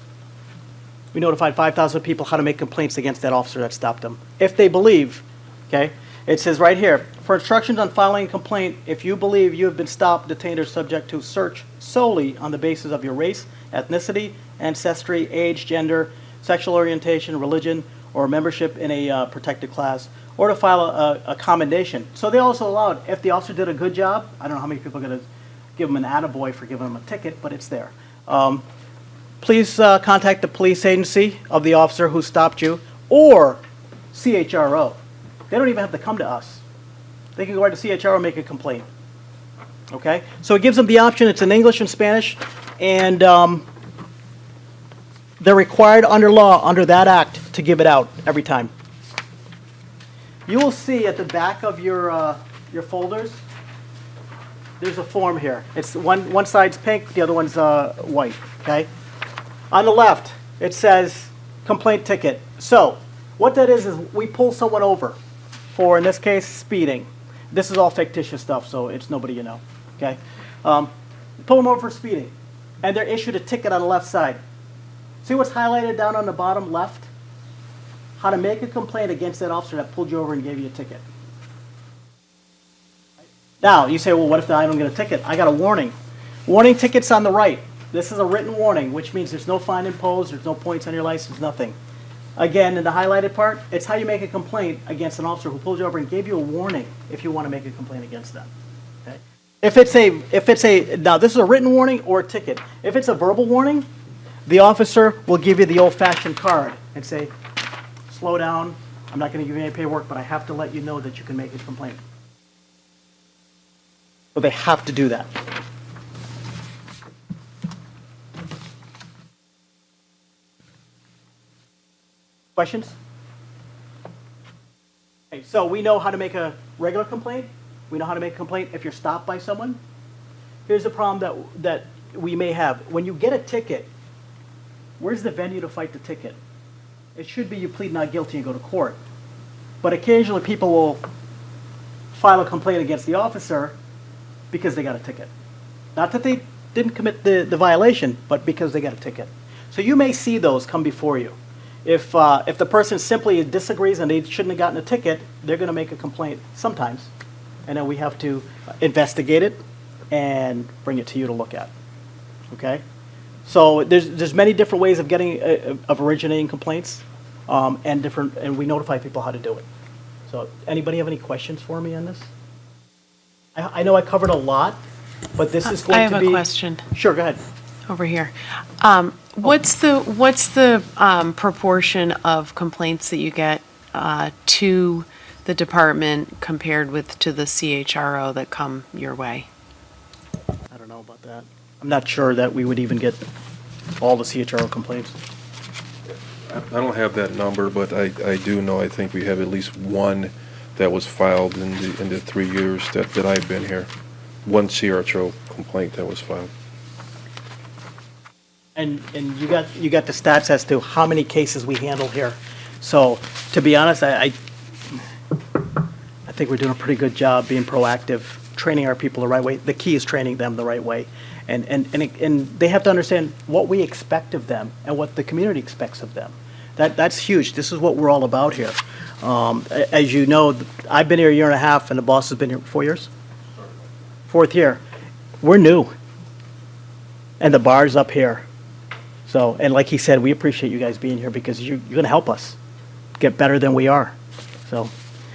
We notified 5,000 people how to make complaints against that officer that stopped them. If they believe, okay? It says right here, for instructions on filing a complaint, if you believe you have been stopped, detained, or subject to search solely on the basis of your race, ethnicity, ancestry, age, gender, sexual orientation, religion, or membership in a protected class, or to file a commendation. So they also allowed, if the officer did a good job, I don't know how many people are going to give them an attaboy for giving them a ticket, but it's there. Please contact the police agency of the officer who stopped you, or CHRO. They don't even have to come to us. They can go right to CHRO and make a complaint. Okay? So it gives them the option. It's in English and Spanish, and they're required under law, under that act, to give it out every time. You will see at the back of your folders, there's a form here. It's one side's pink, the other one's white, okay? On the left, it says complaint ticket. So what that is we pull someone over for, in this case, speeding. This is all fictitious stuff, so it's nobody you know, okay? Pull them over for speeding, and they're issued a ticket on the left side. See what's highlighted down on the bottom left? How to make a complaint against that officer that pulled you over and gave you a ticket. Now, you say, well, what if I don't get a ticket? I got a warning. Warning ticket's on the right. This is a written warning, which means there's no fine imposed, there's no points on your license, nothing. Again, in the highlighted part, it's how you make a complaint against an officer who pulled you over and gave you a warning if you want to make a complaint against them. Okay? If it's a, now this is a written warning or a ticket. If it's a verbal warning, the officer will give you the old-fashioned card and say, slow down, I'm not going to give you any paperwork, but I have to let you know that you can make a complaint. So they have to do that. Questions? Okay, so we know how to make a regular complaint. We know how to make a complaint if you're stopped by someone. Here's a problem that we may have. When you get a ticket, where's the venue to fight the ticket? It should be you plead not guilty and go to court. But occasionally people will file a complaint against the officer because they got a ticket. Not that they didn't commit the violation, but because they got a ticket. So you may see those come before you. If the person simply disagrees and they shouldn't have gotten a ticket, they're going to make a complaint sometimes. And then we have to investigate it and bring it to you to look at. Okay? So there's many different ways of getting of originating complaints, and we notify people how to do it. So anybody have any questions for me on this? I know I covered a lot, but this is going to be. I have a question Sure, go ahead. over here. What's the proportion of complaints that you get to the department compared with to the CHRO that come your way? I don't know about that. I'm not sure that we would even get all the CHRO complaints. I don't have that number, but I do know, I think we have at least one that was filed in the 3 years that I've been here. One CRHO complaint that was filed. And you got the stats as to how many cases we handle here. So to be honest, I think we're doing a pretty good job being proactive, training our people the right way. The key is training them the right way. And they have to understand what we expect of them and what the community expects of them. That's huge. This is what we're all about here. As you know, I've been here a year and a half, and the boss has been here 4 years? Fourth year. We're new. And the bar's up here. So, and like he said, we appreciate you guys being here because you're going to help us get better than we are. So,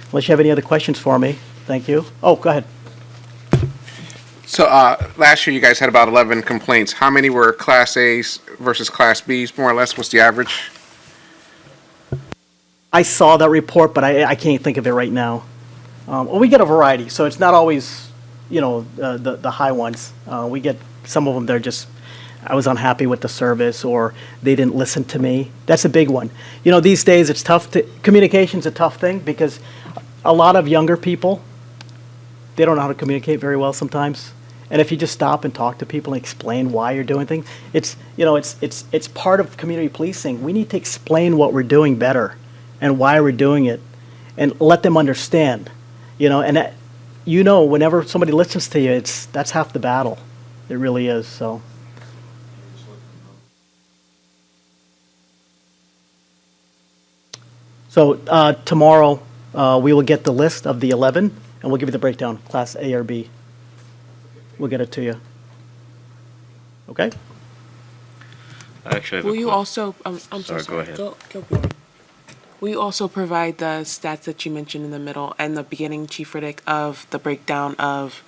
unless you have any other questions for me, thank you. Oh, go ahead. So last year you guys had about 11 complaints. How many were Class A's versus Class B's, more or less? What's the average? I saw that report, but I can't think of it right now. Well, we get a variety, so it's not always, the high ones. We get some of them, they're just, I was unhappy with the service, or they didn't listen to me. That's a big one. These days it's tough communication's a tough thing because a lot of younger people, they don't know how to communicate very well sometimes. And if you just stop and talk to people and explain why you're doing things, it's part of community policing. We need to explain what we're doing better and why we're doing it, and let them understand. And that, whenever somebody listens to you, that's half the battle. It really is. So. So tomorrow we will get the list of the 11, and we'll give you the breakdown, Class A or B. We'll get it to you. Okay? Actually, Will you also, I'm so Sorry, sorry. go ahead. Go, Peter. Will you also provide the stats that you mentioned in the middle and the beginning, Chief Riddick, of the breakdown of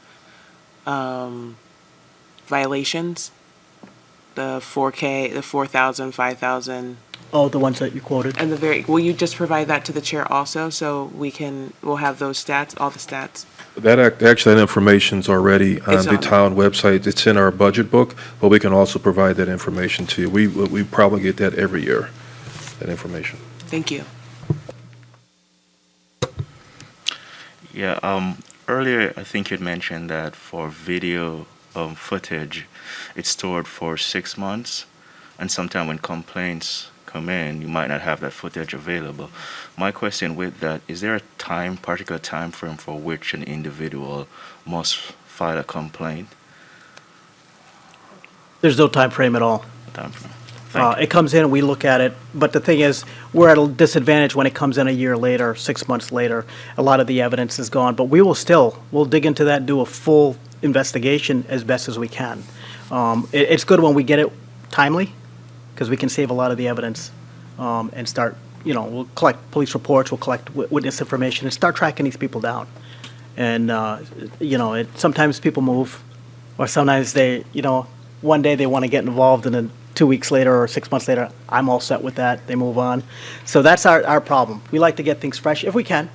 violations? The 4K, the 4,000, 5,000, Oh, the ones that you quoted? and will you just provide that to the chair also, so we'll have those stats, all the stats? Actually, that information's already on It's the on. town website. It's in our budget book, but we can also provide that information to you. We probably get that every year, that information. Thank you. Yeah, earlier I think you'd mentioned that for video footage, it's stored for 6 months, and sometime when complaints come in, you might not have that footage available. My question with that, is there a particular time frame for which an individual must file a complaint? There's no time frame at all. Time frame. Thank you. It comes in and we look at it, but the thing is, we're at a disadvantage when it comes in a year later, 6 months later. A lot of the evidence is gone, but we'll dig into that and do a full investigation as best as we can. It's good when we get it timely, because we can save a lot of the evidence and start, we'll collect police reports, we'll collect witness information and start tracking these people down. And, sometimes people move, or sometimes they, one day they want to get involved and then 2 weeks later or 6 months later, I'm all set with that, they move on. So that's our problem. We like to get things fresh if we can,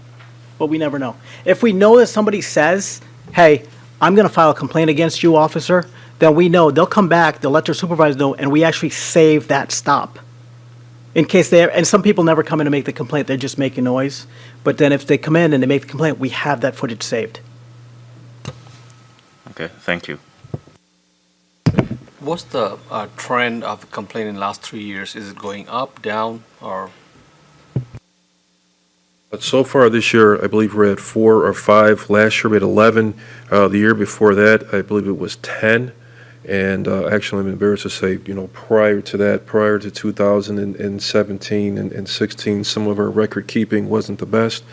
but we never know. If we know that somebody says, hey, I'm going to file a complaint against you, officer, then we know they'll come back, they'll let their supervisor know, and we actually save that stop. In case and some people never come in to make the complaint, they're just making noise. But then if they come in and they make the complaint, we have that footage saved. Okay, thank you. What's the trend of complaint in the last 3 years? Is it going up, down, or? But so far this year, I believe we're at 4 or 5. Last year we had 11. The year before that, I believe it was 10. And actually, I'm embarrassed to say, prior to that, prior to 2017 and 16, some of our record keeping wasn't the best.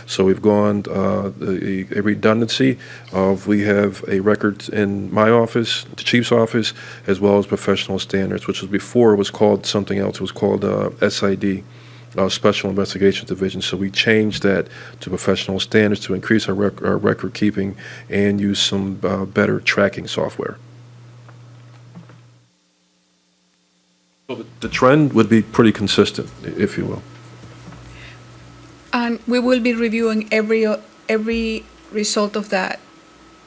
So we've gone a redundancy of we have a record in my office, the chief's office, as well as professional standards, which was before it was called something else. It was called SID. Special Investigations Division. So we changed that to professional standards to increase our record keeping and use some better tracking software. So the trend would be pretty consistent, if you will. And we will be reviewing every result of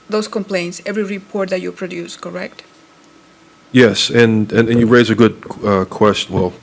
those complaints, every report that you produce, correct? Yes, and you raise a good question. Well,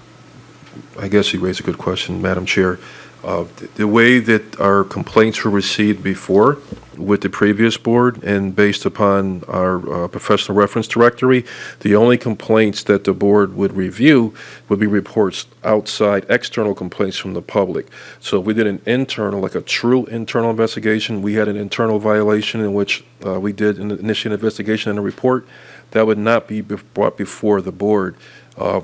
I guess you raised a good question, Madam Chair. The way that our complaints were received before with the previous board and based upon our professional reference directory, the only complaints that the board would review would be reports outside, external complaints from the public. So if we did an internal, like a true internal investigation, we had an internal violation in which we did initiate an investigation and a report, that would not be brought before the board.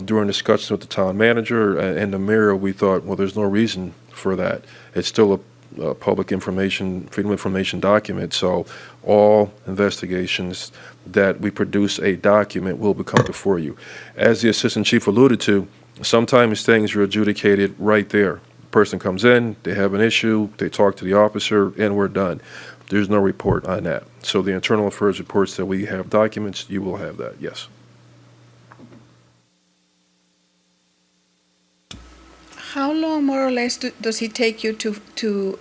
During discussions with the town manager and the mayor, we thought, well, there's no reason for that. It's still a public information, freedom of information document, so all investigations that we produce a document will become before you. As the assistant chief alluded to, sometimes things are adjudicated right there. The person comes in, they have an issue, they talk to the officer, and we're done. There's no report on that. So the internal affairs reports that we have documents, you will have that, yes. How long, more or less, does it take you to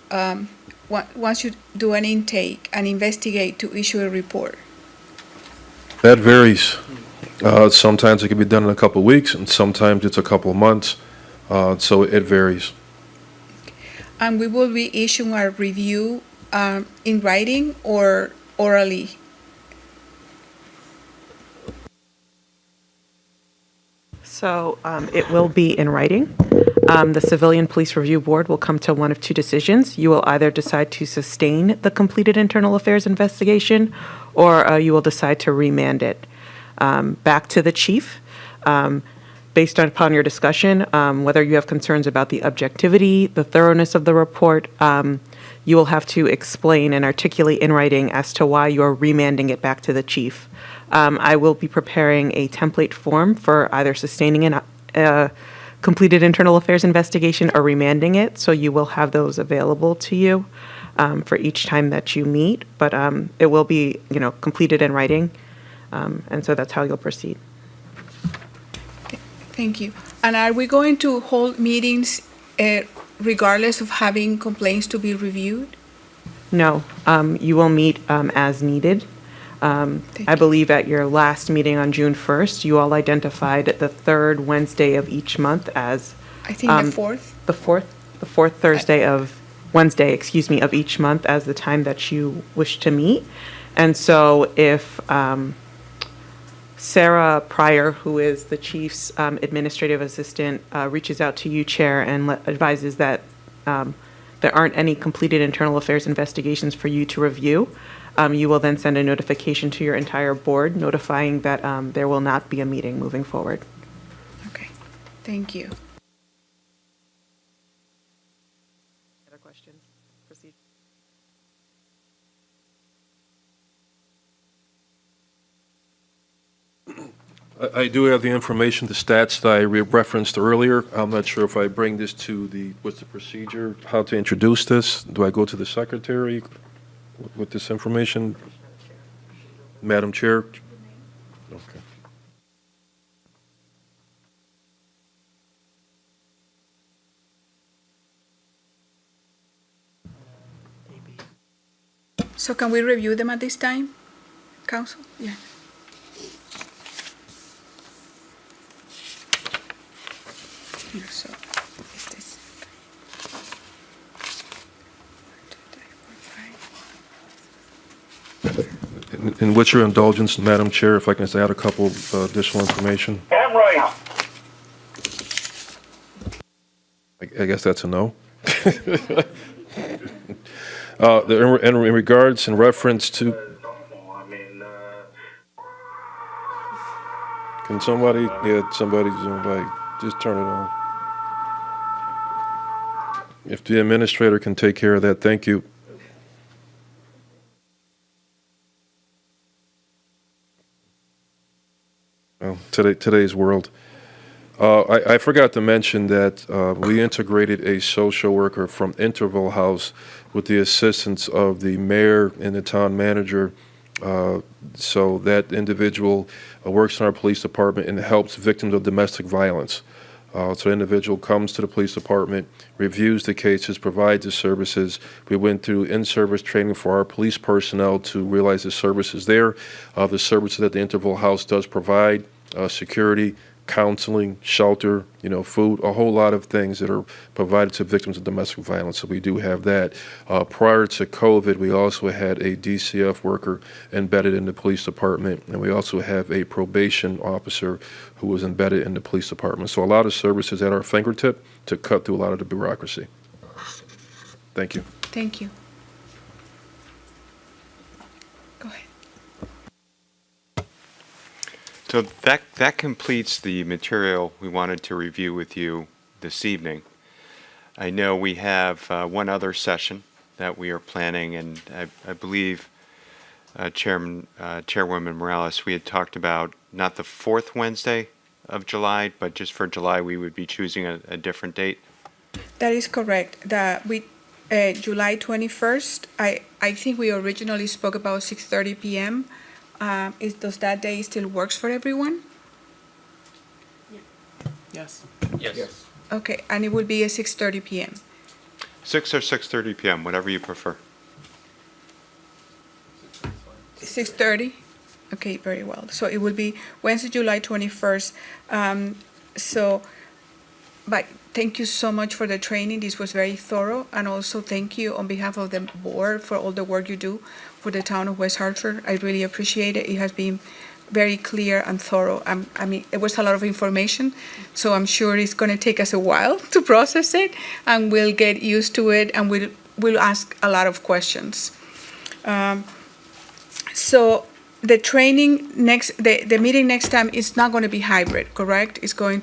once you do an intake and investigate, to issue a report? That varies. Sometimes it can be done in a couple of weeks, and sometimes it's a couple of months. So it varies. And we will be issuing our review in writing or orally? So it will be in writing. The Civilian Police Review Board will come to one of two decisions. You will either decide to sustain the completed internal affairs investigation, or you will decide to remand it back to the chief. Based upon your discussion, whether you have concerns about the objectivity, the thoroughness of the report, you will have to explain and articulate in writing as to why you're remanding it back to the chief. I will be preparing a template form for either sustaining a completed internal affairs investigation or remanding it, so you will have those available to you for each time that you meet, but it will be, completed in writing, and so that's how you'll proceed. Thank you. And are we going to hold meetings regardless of having complaints to be reviewed? No, you will meet as needed. I believe at your last meeting on June 1st, you all identified the third Wednesday of each month as... I think the fourth. The fourth Thursday of Wednesday, of each month as the time that you wish to meet. And so if Sarah Pryor, who is the chief's administrative assistant, reaches out to you, Chair, and advises that there aren't any completed internal affairs investigations for you to review, you will then send a notification to your entire board notifying that there will not be a meeting moving forward. Okay, thank you. Other questions? Proceed. I do have the information, the stats that I referenced earlier. I'm not sure if I bring this to what's the procedure, how to introduce this? Do I go to the secretary with this information? Madam Chair? Okay. So can we review them at this time, Council? Yeah. So And with your indulgence, Madam Chair, if I can just add a couple additional information. I guess that's a no. In regards, in reference to, can somebody, somebody, just turn it on. If the administrator can take care of that, thank you. Well, today's world. I forgot to mention that we integrated a social worker from Interval House with the assistance of the mayor and the town manager. So that individual works in our police department and helps victims of domestic violence. So the individual comes to the police department, reviews the cases, provides the services. We went through in-service training for our police personnel to realize the services there. The services that the Interval House does provide, security, counseling, shelter, food, a whole lot of things that are provided to victims of domestic violence. So we do have that. Prior to COVID, we also had a DCF worker embedded in the police department, and we also have a probation officer who was embedded in the police department. So a lot of services at our fingertip to cut through a lot of the bureaucracy. Thank you. Thank you. Go ahead. So that completes the material we wanted to review with you this evening. I know we have one other session that we are planning, and I believe Chairwoman Morales, we had talked about not the fourth Wednesday of July, but just for July we would be choosing a different date. That is correct. July 21st, I think we originally spoke about 6:30 p.m. Does that day still works for everyone? Yes. Yes. Okay, and it will be at 6:30 p.m. 6 or 6:30 p.m., whatever you prefer. 6:30? Okay, very well. So it will be Wednesday, July 21st. But thank you so much for the training. This was very thorough. And also thank you on behalf of the board for all the work you do for the town of West Hartford. I really appreciate it. It has been very clear and thorough. I mean, it was a lot of information, so I'm sure it's going to take us a while to process it, and we'll get used to it, and we'll ask a lot of questions. So the training the meeting next time is not going to be hybrid, correct? It's going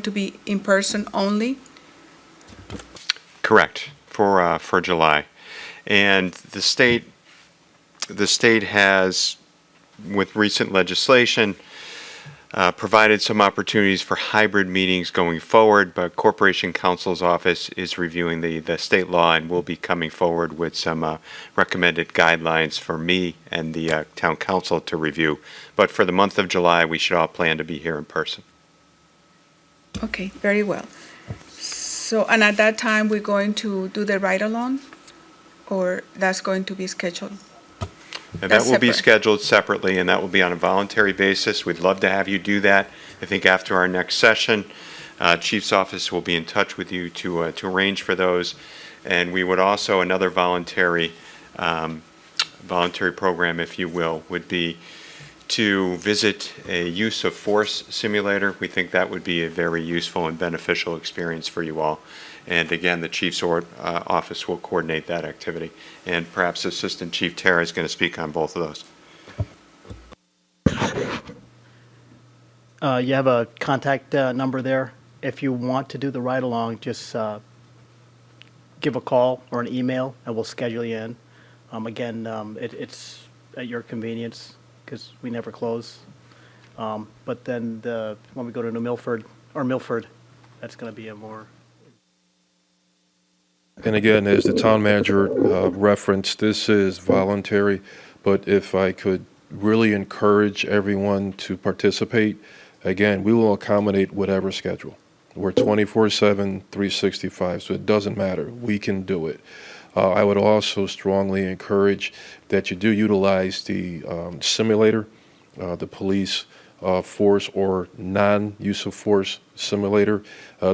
to be in person only? Correct, for July. And the state has, with recent legislation, provided some opportunities for hybrid meetings going forward, but Corporation Counsel's office is reviewing the state law and will be coming forward with some recommended guidelines for me and the town council to review. But for the month of July, we should all plan to be here in person. Okay, very well. So, and at that time, we're going to do the ride-along, or that's going to be scheduled? And That's that will be separate. scheduled separately, and that will be on a voluntary basis. We'd love to have you do that. I think after our next session, Chief's office will be in touch with you to arrange for those. And we would also, another voluntary program, if you will, would be to visit a use of force simulator. We think that would be a very useful and beneficial experience for you all. And again, the Chief's office will coordinate that activity. And perhaps Assistant Chief Tara is going to speak on both of those. You have a contact number there. If you want to do the ride-along, just give a call or an email, and we'll schedule you in. Again, it's at your convenience, because we never close. But then when we go to New Milford, that's going to be a more... And again, as the town manager referenced, this is voluntary, but if I could really encourage everyone to participate, again, we will accommodate whatever schedule. We're 24/7, 365, so it doesn't matter. We can do it. I would also strongly encourage that you do utilize the simulator, the police force or non-use of force simulator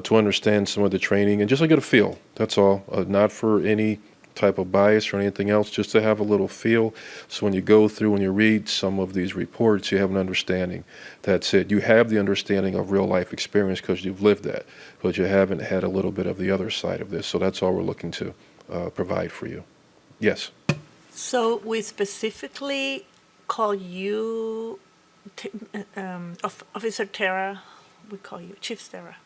to understand some of the training and just to get a feel. That's all. Not for any type of bias or anything else, just to have a little feel. So when you go through and you read some of these reports, you have an understanding. That's it. You have the understanding of real life experience because you've lived that, but you haven't had a little bit of the other side of this. So that's all we're looking to provide for you. Yes. So we specifically call you, Officer Terra, we call you Chief Terra.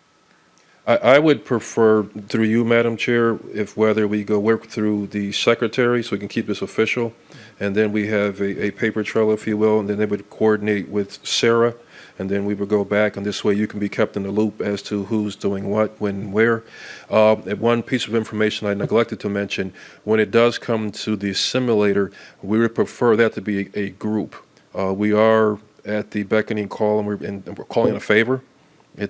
I would prefer through you, Madam Chair, if whether we go work through the secretary so we can keep this official, and then we have a paper trail, if you will, and then they would coordinate with Sarah, and then we would go back, and this way you can be kept in the loop as to who's doing what, when, where. And one piece of information I neglected to mention, when it does come to the simulator, we would prefer that to be a group. We are at the beckoning call, and we're calling in a favor.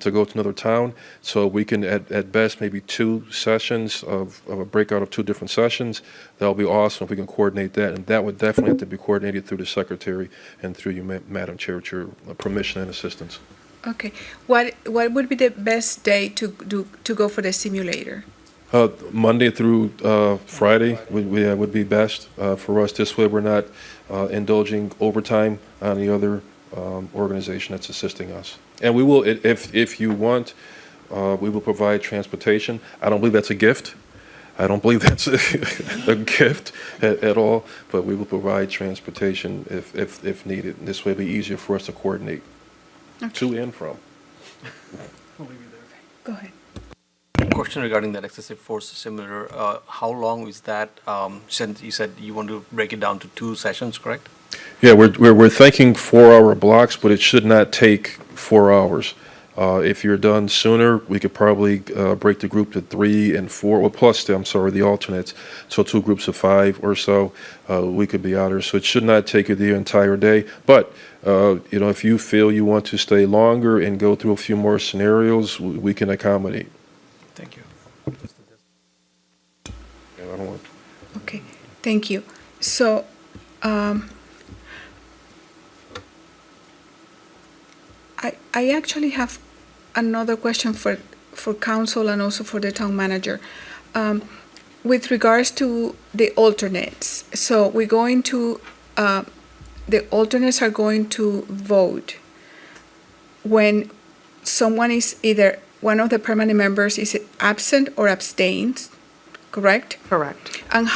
To go to another town, so we can at best maybe 2 sessions of a breakout of 2 different sessions. That'll be awesome if we can coordinate that, and that would definitely have to be coordinated through the secretary and through you, Madam Chair, with your permission and assistance. Okay. What would be the best day to go for the simulator? Monday through Friday would be best for us. This way, we're not indulging overtime on the other organization that's assisting us. And we will, if you want, we will provide transportation. I don't believe that's a gift. I don't believe that's a gift at all, but we will provide transportation if needed. This way it'll be easier for us to coordinate to and from. Go ahead. Question regarding that excessive force simulator. How long is that? Since you said you want to break it down to 2 sessions, correct? Yeah, we're thinking 4-hour blocks, but it should not take 4 hours. If you're done sooner, we could probably break the group to 3 and 4, well, plus the alternates. So 2 groups of 5 or so, we could be out there. So it should not take you the entire day. But if you feel you want to stay longer and go through a few more scenarios, we can accommodate. Thank you. Yeah, I don't want. Okay. Thank you. So. I actually have another question for council and also for the town manager. With regards to the alternates, so we're going to, the alternates are going to vote when someone is either, one of the permanent members is absent or abstains, correct? Correct. And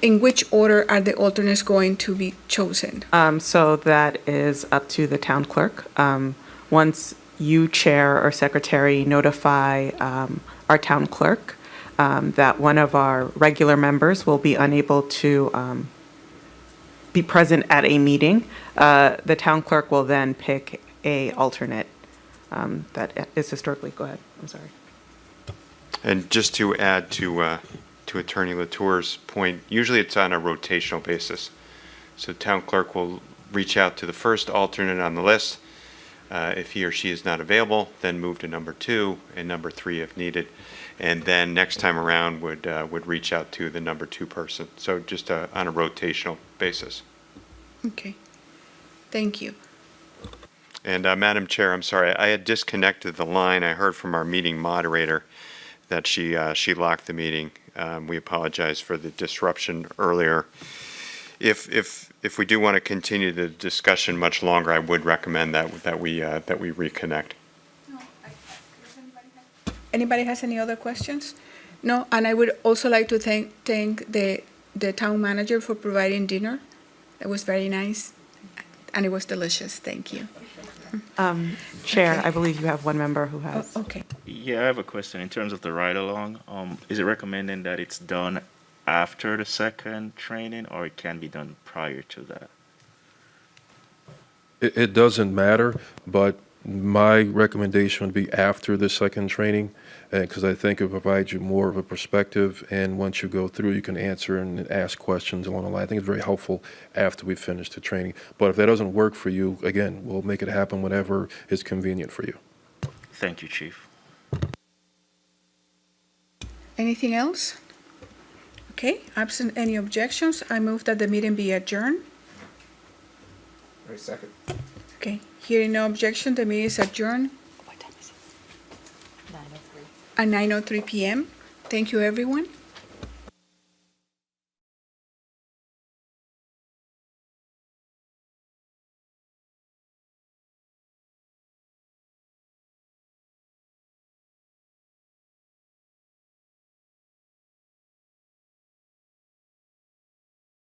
in which order are the alternates going to be chosen? So that is up to the town clerk. Once you, chair or secretary, notify our town clerk that one of our regular members will be unable to be present at a meeting, the town clerk will then pick a alternate that is historically. Go ahead. I'm sorry. And just to add to Attorney Latour's point, usually it's on a rotational basis. So town clerk will reach out to the first alternate on the list. If he or she is not available, then move to number 2 and number 3 if needed. And then next time around would reach out to the number 2 person. So just on a rotational basis. Okay. Thank you. And Madam Chair, I'm sorry, I had disconnected the line. I heard from our meeting moderator that she locked the meeting. We apologize for the disruption earlier. If we do want to continue the discussion much longer, I would recommend that we reconnect. Anybody has any other questions? No, and I would also like to thank the town manager for providing dinner. It was very nice, and it was delicious. Thank you. Chair, Okay. I believe you have one member who has. Okay. Yeah, I have a question. In terms of the ride-along, is it recommending that it's done after the second training, or it can be done prior to that? It doesn't matter, but my recommendation would be after the second training, because I think it provides you more of a perspective, and once you go through, you can answer and ask questions along the line. I think it's very helpful after we finish the training. But if that doesn't work for you, again, we'll make it happen whenever is convenient for you. Thank you, Chief. Anything else? Okay, absent any objections, I move that the meeting be adjourned. Very second. Okay, hearing no objection, the meeting is adjourned. What time is it? 9:03. At 9:03 p.m. Thank you, everyone.